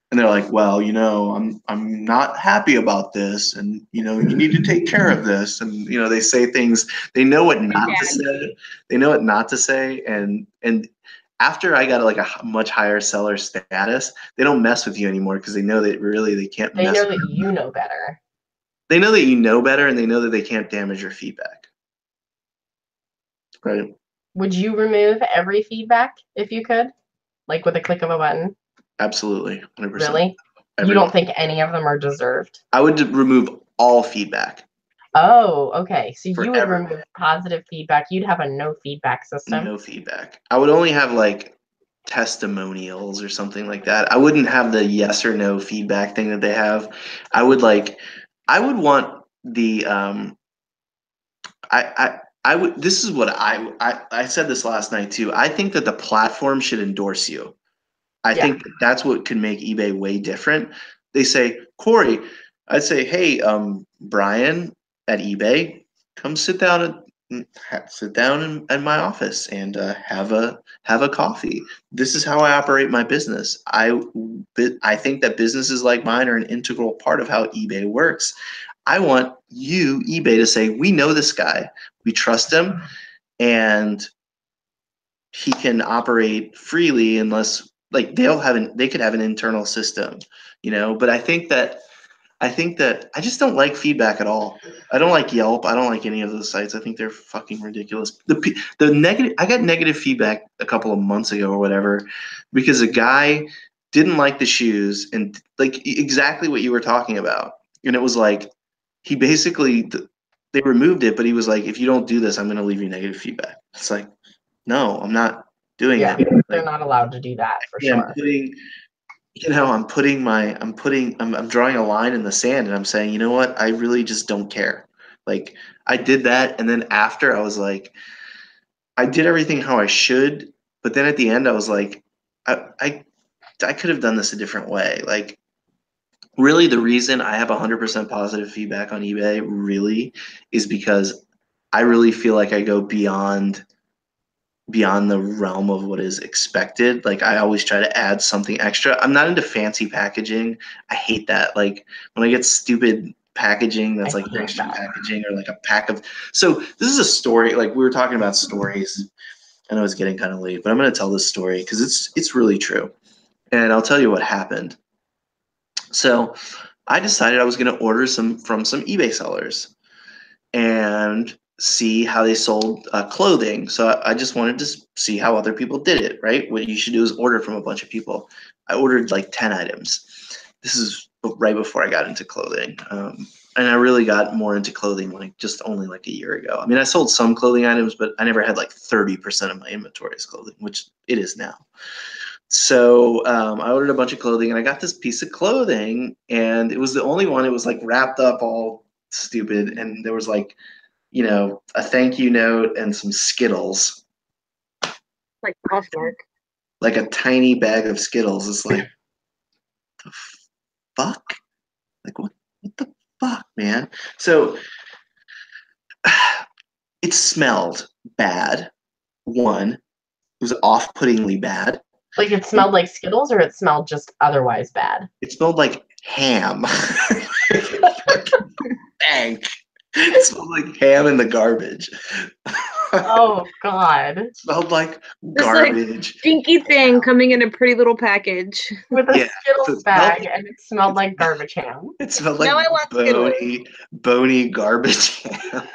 And they're like, well, I'm not happy about this, and you need to take care of this, and they say things. They know what not to say. They know what not to say, and after I got like a much higher seller status, they don't mess with you anymore because they know that really they can't. They know that you know better. They know that you know better, and they know that they can't damage your feedback. Right? Would you remove every feedback if you could, like with a click of a button? Absolutely, 100%. Really? You don't think any of them are deserved? I would remove all feedback. Oh, okay. So Forever. You would remove positive feedback. You'd have a no feedback system. No feedback. I would only have like testimonials or something like that. I wouldn't have the yes or no feedback thing that they have. I would want the I would this is what I said this last night too. I think that the platform should endorse you. I think that's what could make eBay way different. They say, Corey, I'd say, hey, Brian at eBay, come sit down in my office and have a coffee. This is how I operate my business. I think that businesses like mine are an integral part of how eBay works. I want you, eBay, to say, we know this guy, we trust him, and he can operate freely unless like they could have an internal system, but I think that I just don't like feedback at all. I don't like Yelp. I don't like any of those sites. I think they're fucking ridiculous. The negative, I got negative feedback a couple of months ago or whatever because a guy didn't like the shoes and like exactly what you were talking about. And it was like he basically they removed it, but he was like, if you don't do this, I'm going to leave you negative feedback. It's like, no, I'm not doing it. They're not allowed to do that for Yeah, sure. I'm drawing a line in the sand and I'm saying, you know what? I really just don't care. Like I did that. And then after I was like, I did everything how I should. But then at the end I was like, I could have done this a different way. Like really the reason I have 100% positive feedback on eBay really is because I really feel like I go beyond the realm of what is expected. Like I always try to add something extra. I'm not into fancy packaging. I hate that. Like when I get stupid packaging that's like extra packaging or like a pack of. So this is a story. Like we were talking about stories. I know it's getting kind of late, but I'm going to tell this story because it's really true. And I'll tell you what happened. So I decided I was going to order from some eBay sellers and see how they sold clothing. So I just wanted to see how other people did it, right? What you should do is order from a bunch of people. I ordered like 10 items. This is right before I got into clothing. And I really got more into clothing like just only like a year ago. I mean, I sold some clothing items, but I never had like 30% of my inventory as clothing, which it is now. So I ordered a bunch of clothing and I got this piece of clothing and it was the only one. It was like wrapped up all stupid. And there was like, a thank you note and some Skittles. Like Poshmark. Like a tiny bag of Skittles. It's like, the fuck? Like, what the fuck, man? So it smelled bad, one. was off-puttingly bad. Like it smelled like Skittles, or it smelled just otherwise bad? It smelled like ham. Dang. It smelled like ham in the garbage. Oh God! It smelled like Just like garbage. stinky thing coming in a pretty little package. With a Yeah, so Skittles it smelled bag, like- and it smelled like garbage ham. It smelled Now like I want Skittles. bony garbage ham.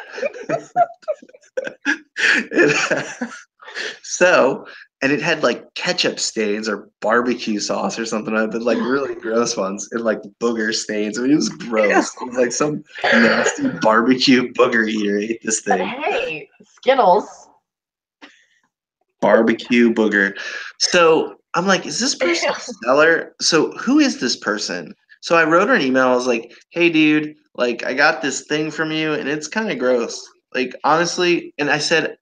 So, and it had like ketchup stains or barbecue sauce or something, but like really gross ones, and like booger stains. I mean, it was gross. It was like some nasty barbecue booger eater ate this But thing. hey, Skittles. Barbecue booger. So I'm like, is this person a seller? So who is this person? So I wrote her an email. I was like, hey, dude, like I got this thing from you, and it's kind of gross. Like honestly, and I said,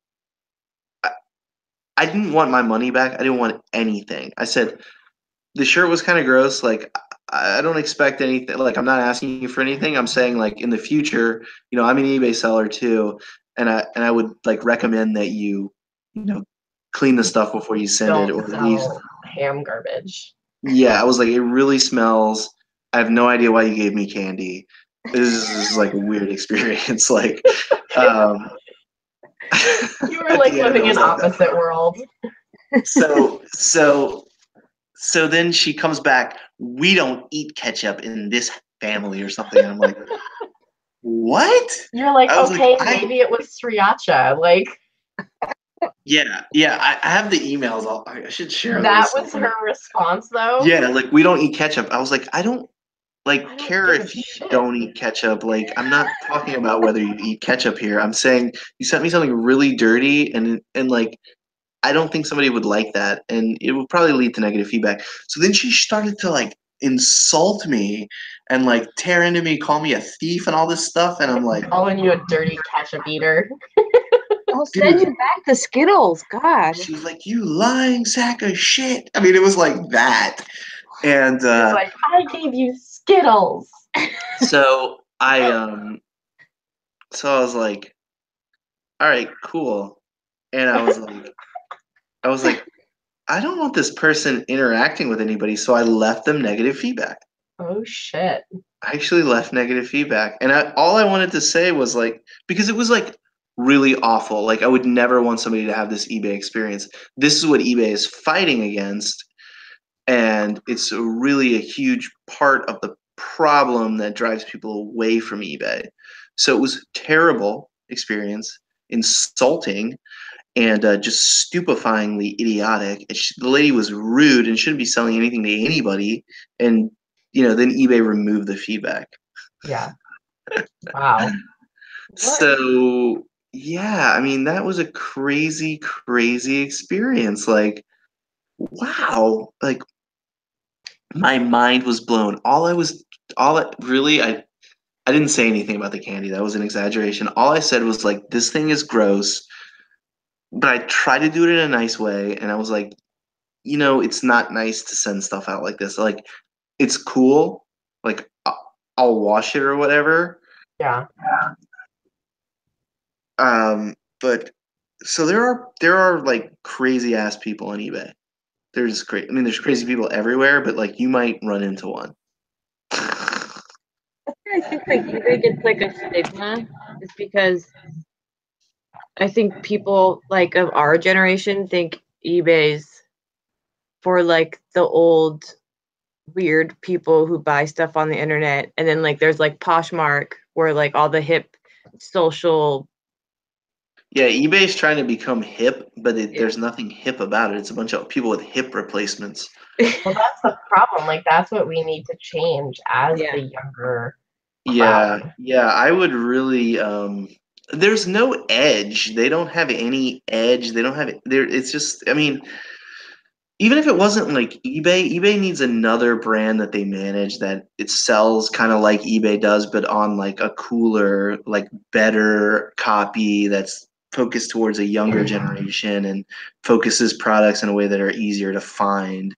I didn't want my money back. I didn't want anything. I said the shirt was kind of gross. Like I don't expect anything. Like I'm not asking you for anything. I'm saying like in the future, I'm an eBay seller too, and I would like recommend that you know, clean the stuff before you send it, Don't or at least sell ham garbage. yeah. I was like, it really smells. I have no idea why you gave me candy. This is like a weird experience. Like, um, You were like living in opposite worlds. So then she comes back. We don't eat ketchup in this family or something. And I'm like, what? You're like, I was okay, like, maybe it was sriracha. Like Yeah. I have the emails. I should share that those was somewhere. her response, though. Yeah, like we don't eat ketchup. I was like, I don't don't care give a if you shit. don't eat ketchup. Like, I'm not talking about whether you eat ketchup here. I'm saying you sent me something really dirty, and like I don't think somebody would like that, and it would probably lead to negative feedback. So then she started to like insult me and like tear into me, call me a thief and all this stuff, and I'm like, Calling you a dirty ketchup eater. I'll send Dude. you back the Skittles. God. she was like, you lying sack of shit. I mean, it was like that, and It's like, I gave you Skittles. so I was like, all right, cool, and I was like, I don't want this person interacting with anybody, so I left them negative feedback. Oh shit. I actually left negative feedback, and all I wanted to say was like, because it was like really awful. Like I would never want somebody to have this eBay experience. This is what eBay is fighting against, and it's really a huge part of the problem that drives people away from eBay. So it was a terrible experience, insulting, and just stupefyingly idiotic. The lady was rude and shouldn't be selling anything to anybody. And then eBay removed the feedback. Yeah. Wow. So yeah, I mean that was a crazy, crazy experience. Like, wow, like my mind was blown. I didn't say anything about the candy. That was an exaggeration. All I said was like, this thing is gross. But I tried to do it in a nice way, and I was like, it's not nice to send stuff out like this. Like, it's cool. Like, I'll wash it or whatever. Yeah. But so there are like crazy ass people on eBay. They're just crazy. I mean, there's crazy people everywhere, but like you might run into one. I think like eBay gets like a stigma is because I think people like of our generation think eBay's for like the old weird people who buy stuff on the internet, and then like there's like Poshmark where like all the hip social. Yeah, eBay's trying to become hip, but there's nothing hip about it. It's a bunch of people with hip replacements. Well, that's the problem. Like that's what we need to change as Yeah. the younger Yeah, crowd. yeah, I would really there's no edge. They don't have any edge. They don't have there it's just, I mean, even if it wasn't like eBay needs another brand that they manage that it sells kind of like eBay does, but on like a cooler, like better copy that's focused towards a younger generation and focuses products in a way that are easier to find.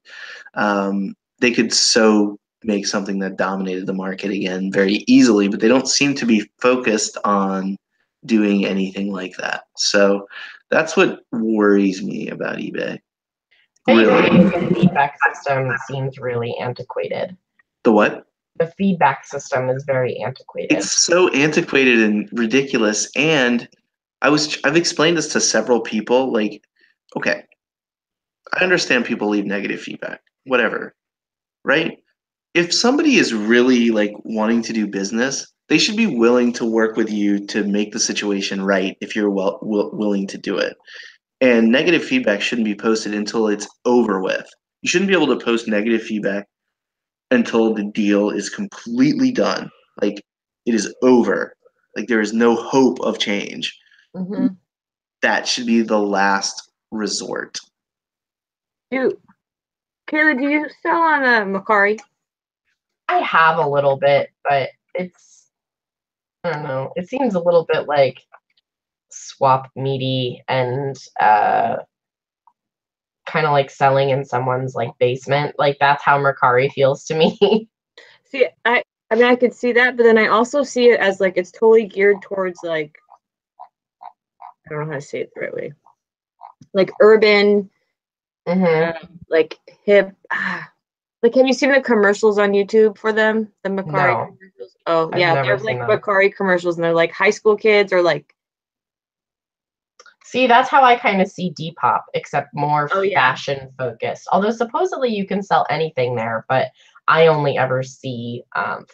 They could so make something that dominated the market again very easily, but they don't seem to be focused on doing anything like that. So That's what worries me about eBay. I Really. agree. The feedback system seems really antiquated. The what? The feedback system is very antiquated. It's so antiquated and ridiculous. And I've explained this to several people. Like, okay, I understand people leave negative feedback, whatever, right? If somebody is really like wanting to do business, they should be willing to work with you to make the situation right if you're willing to do it. And negative feedback shouldn't be posted until it's over with. You shouldn't be able to post negative feedback until the deal is completely done. Like it is over. Like there is no hope of change. Mm-hmm. That should be the last resort. Kayla, do you sell on Macari? I have a little bit, but it's, I don't know. It seems a little bit like swap meaty and kind of like selling in someone's like basement. Like that's how Mercari feels to me. See, I mean, I could see that, but then I also see it as like it's totally geared towards like, I don't know how to say it the right way, like urban, like hip. Like, have you seen the commercials on YouTube for them? The Macari commercials? Oh, I've yeah, never they're like seen them. Macari commercials, and they're like high school kids or like. See, that's how I kind of see Depop, except more Oh, yeah. fashion focused. Although supposedly you can sell anything there, but I only ever see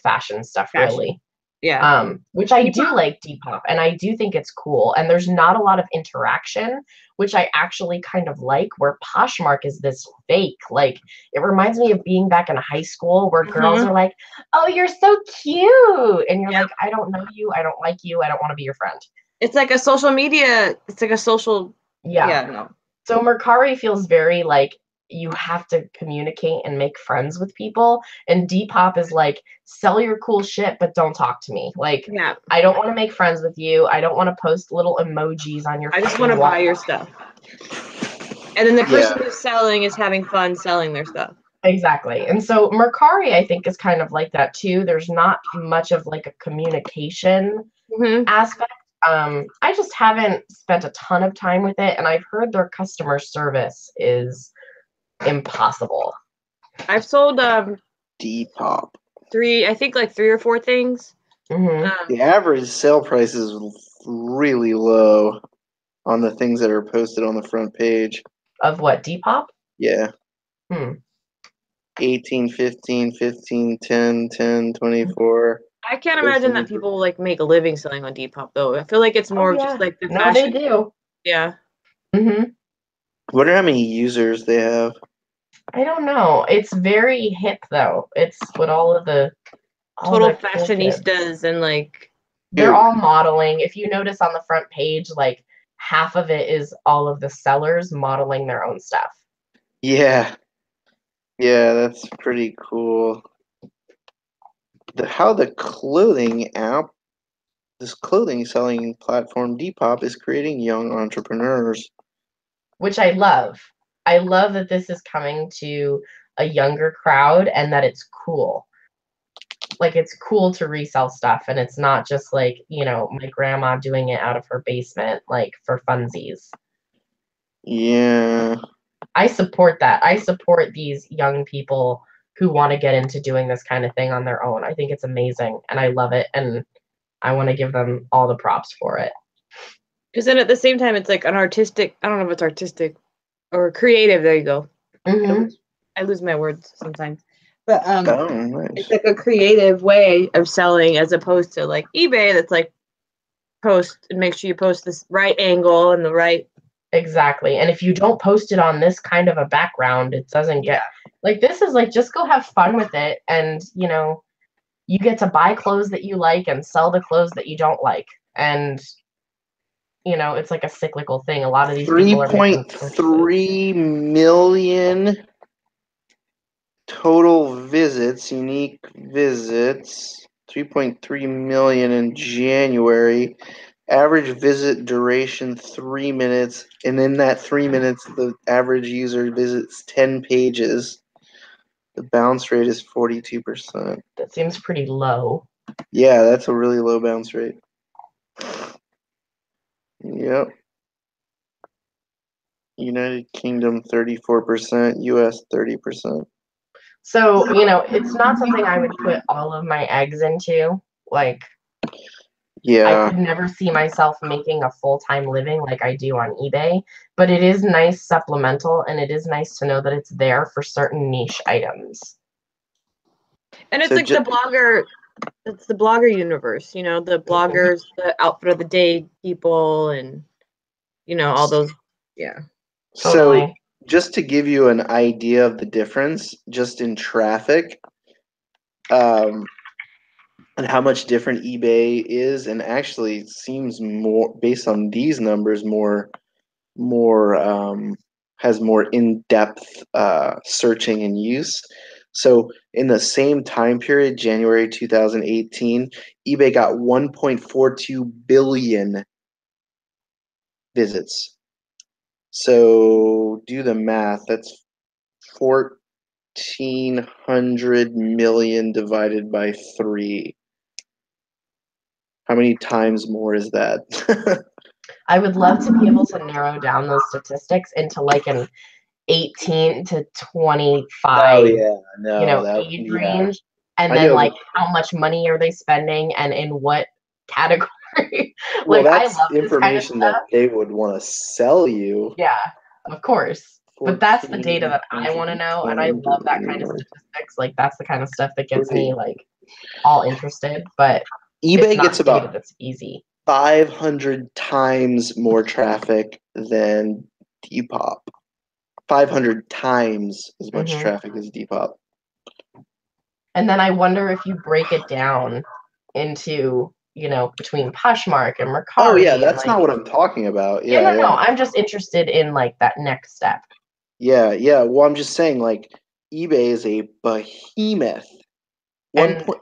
fashion stuff really. Yeah. Which I do like Depop, and I do think it's cool. And there's not a lot of interaction, which I actually kind of like, where Poshmark is this fake. Like, it reminds me of being back in high school where girls are like, oh, you're so cute. And you're like, I don't know you. I don't like you. I don't want to be your friend. It's like a social media. It's like a social. Yeah. No. So Mercari feels very like you have to communicate and make friends with people. And Depop is like, sell your cool shit, but don't talk to me. Like, Yeah. I don't want to make friends with you. I don't want to post little emojis on your I just fucking want to wall. buy your stuff. And then the person who's selling is having fun selling their stuff. Exactly. And so Mercari, I think, is kind of like that too. There's not much of like a communication aspect. I just haven't spent a ton of time with it, and I've heard their customer service is impossible. I've sold Depop. I think like 3 or 4 things. The average sale price is really low on the things that are posted on the front page. Of what, Depop? Yeah. 18, 15, 15, 10, 10, 24. I can't imagine that people like make a living selling on Depop though. I feel like it's more of just like the fashion. No, they do. Yeah. I wonder how many users they have. I don't know. It's very hip though. It's what all of the Total fashionistas and like they're all modeling. If you notice on the front page, like half of it is all of the sellers modeling their own stuff. Yeah. Yeah, that's pretty cool. How the clothing app, this clothing selling platform Depop, is creating young entrepreneurs. Which I love. I love that this is coming to a younger crowd and that it's cool. Like, it's cool to resell stuff, and it's not just like, you know, my grandma doing it out of her basement, like for funsies. Yeah. I support that. I support these young people who want to get into doing this kind of thing on their own. I think it's amazing, and I love it, and I want to give them all the props for it. Because then at the same time, it's like an artistic, I don't know if it's artistic or creative. There you go. I lose my words sometimes. But nice. It's like a creative way of selling as opposed to like eBay that's like post and make sure you post this right angle and the right. Exactly. And if you don't post it on this kind of a background, it doesn't get like, this is like, just go have fun with it. And, you know, you get to buy clothes that you like and sell the clothes that you don't like. And, you know, it's like a cyclical thing. A lot of these 3.3 million total visits, unique visits, 3.3 million in January. Average visit duration 3 minutes, and in that 3 minutes, the average user visits 10 pages. The bounce rate is 42%. That seems pretty low. Yeah, that's a really low bounce rate. Yep. United Kingdom 34%, US 30%. So, it's not something I would put all of my eggs into. Like, I Yeah. could never see myself making a full-time living like I do on eBay, but it is nice supplemental, and it is nice to know that it's there for certain niche items. And it's So like the blogger, it's the blogger universe, the bloggers, the outfit of the day people, and all those. Yeah. So Totally. just to give you an idea of the difference, just in traffic, and how much different eBay is, and actually seems more based on these numbers more has more in-depth searching and use. So in the same time period, January 2018, eBay got 1.42 billion visits. So do the math. That's 1,400 million divided by 3. How many times more is that? I would love to be able to narrow down those statistics into like an 18 to 25 Oh yeah, no, age range, and I then know, like how much money are they spending and in what category. well, Like, I that's love this kind of information that stuff. they would want to sell you. Yeah, of course. But that's the data that I want to know, and I love that kind of 1420. statistics. Like, that's the kind of stuff that gets me like all interested. But eBay it's not gets data about that's easy. 500 times more traffic than Depop. 500 times as much Mhm. traffic as Depop. And then I wonder if you break it down into, between Poshmark and Mercari. Oh yeah, and, that's like, not what I'm talking about. no. Yeah. I'm just interested in like that next step. Yeah. Well, I'm just saying, like, eBay is a behemoth.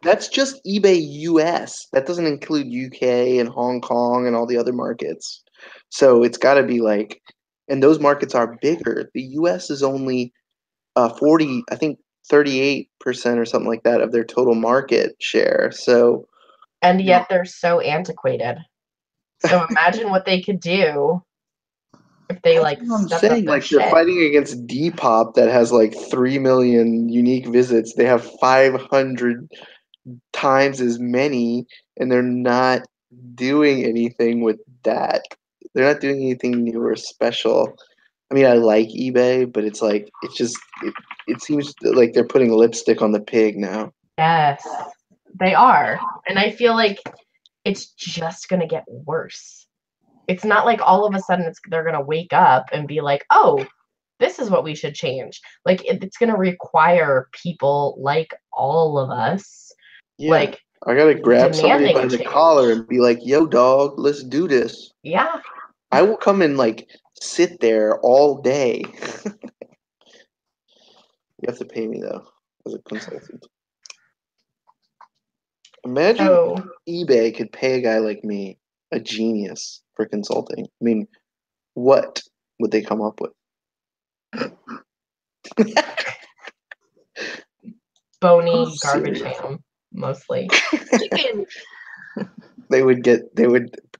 That's just eBay US. That doesn't include UK and Hong Kong and all the other markets. So it's got to be like, and those markets are bigger. The US is only 40, I think 38% or something like that of their total market share. So, And yet they're so antiquated. So imagine what they could do if they like that's what I'm stepped up saying. their Like, they're shit. fighting against Depop that has like 3 million unique visits. They have 500 times as many, and they're not doing anything with that. They're not doing anything new or special. I mean, I like eBay, but it's like it seems like they're putting lipstick on the pig now. Yes, they are. And I feel like it's just going to get worse. It's not like all of a sudden they're going to wake up and be like, oh, this is what we should change. Like, it's going to require people like all of us. Yeah, like, I gotta grab somebody by demanding the change. collar and be like, "Yo, dog, let's do this." Yeah. I will come and like sit there all day. You have to pay me though as a consultant. Imagine So eBay could pay a guy like me, a genius, for consulting. I mean, what would they come up with? bony I'm garbage serious. ham, mostly. Chicken.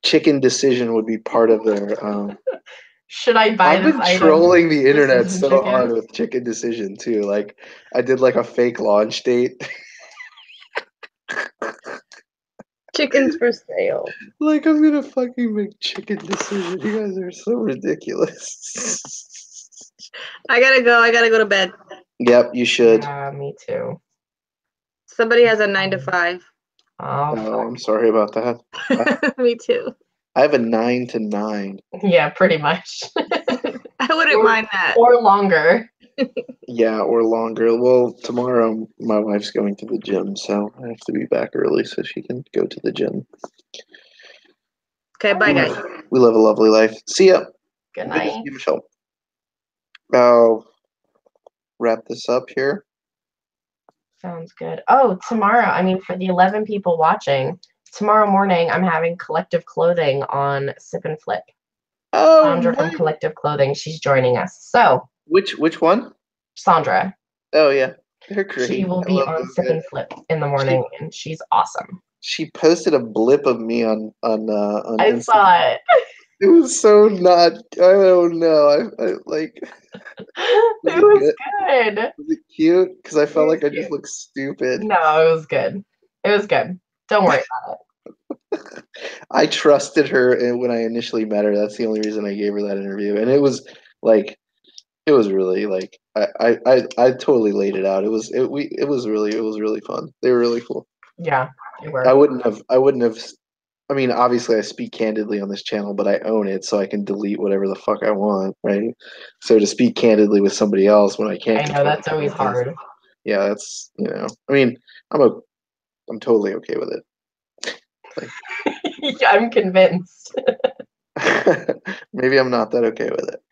Chicken Decision would be part of their. Should I buy I've this been item? trolling the internet Decision so chicken? hard with Chicken Decision too. Like, I did like a fake launch date. Chickens for sale. Like, I'm gonna fucking make Chicken Decision. You guys are so ridiculous. I gotta go to bed. Yep, you should. Yeah, me too. Somebody has a 9 to 5. Oh, Oh, I'm sorry about that. Me too. I have a 9 to 9. yeah, pretty much. I wouldn't mind that. Or longer. Yeah, or longer. Well, tomorrow my wife's going to the gym, so I have to be back early so she can go to the gym. Okay, bye guys. We live a lovely life. See ya. Good Good to night. see you, Michelle. I'll wrap this up here. Sounds good. Oh, tomorrow, for the 11 people watching, tomorrow morning I'm having Collective Clothing on Sip and Flip. Oh, Sandra from nice. Collective Clothing, she's joining us. So, Which one? Sandra, Oh yeah, they're great. she will I be love on those Sip guys. and Flip in the morning, and she's awesome. She posted a blip of me on I Instagram. saw it. It was so not. I don't know. I like. It was good. Was it cute? Because I felt It like was I just cute. looked stupid. No, it was good. It was good. Don't worry about it. I trusted her, and when I initially met her, that's the only reason I gave her that interview. And it was like, it was really like, I totally laid it out. It was really fun. They were really cool. Yeah, you were. I wouldn't have. I mean, obviously, I speak candidly on this channel, but I own it, so I can delete whatever the fuck I want, right? So to speak candidly with somebody else when I can't I know control that's always things, hard. yeah, that's I mean, I'm totally okay with I'm convinced. it. Maybe I'm not that okay with it.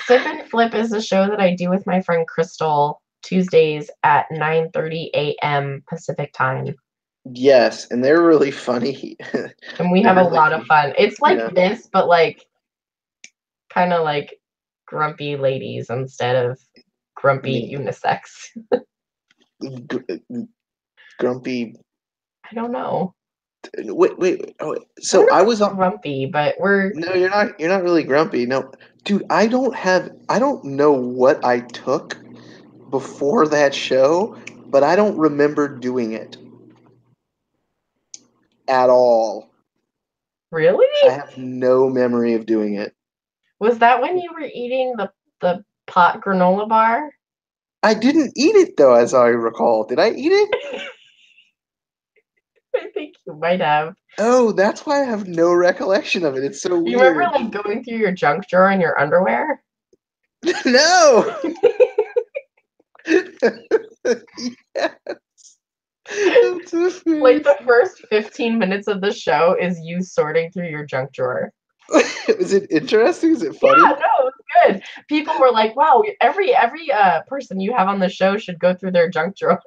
Sip and Flip is a show that I do with my friend Crystal Tuesdays at 9:30 a.m. Pacific time. Yes, and they're really funny. And we They're have a really lot of fun. It's like Yeah. this, but like kind of like grumpy ladies instead of grumpy unisex. Grumpy. I don't know. Wait. Oh, so We're I not was on. grumpy, but we're No, you're not. You're not really grumpy. No, dude, I don't know what I took before that show, but I don't remember doing it at all. really? I have no memory of doing it. Was that when you were eating the pot granola bar? I didn't eat it though, as I recall. Did I eat it? I think you might have. Oh, that's why I have no recollection of it. It's so You weird. remember like going through your junk drawer in your underwear? No. Yes. That's so Like the first 15 minutes of the show is you sorting through your junk drawer. Is it interesting? Is it funny? Yeah, no, it's good. People were like, "Wow, every person you have on the show should go through their junk drawer."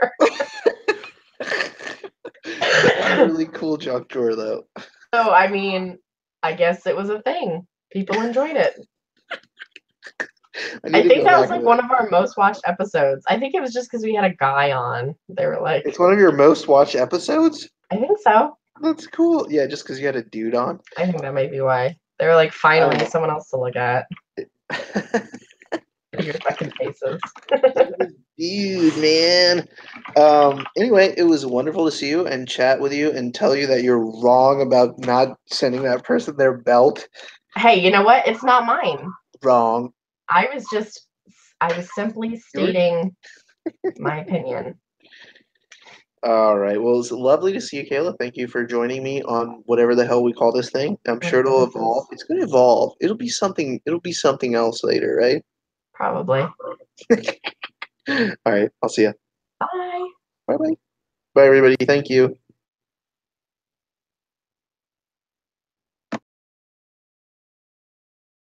That's a really cool junk drawer, though. So, I mean, I guess it was a thing. People enjoyed it. need I to think go that was back like and one of our most watched episodes. I think it was just because we had a guy on. They were like, It's one of your most watched episodes? I think so. That's cool. Yeah, just because you had a dude on. I think that might be why. They were like, finally, someone else to look at. Your fucking faces. Dude, man. Anyway, it was wonderful to see you and chat with you and tell you that you're wrong about not sending that person their belt. Hey, you know what? It's not mine. Wrong. I was simply stating my opinion. All right. Well, it's lovely to see you, Kayla. Thank you for joining me on whatever the hell we call this thing. I'm sure it'll evolve. It's going to evolve. It'll be something else later, right? Probably. All right. I'll see you. Bye. Bye-bye. Bye, everybody. Thank you.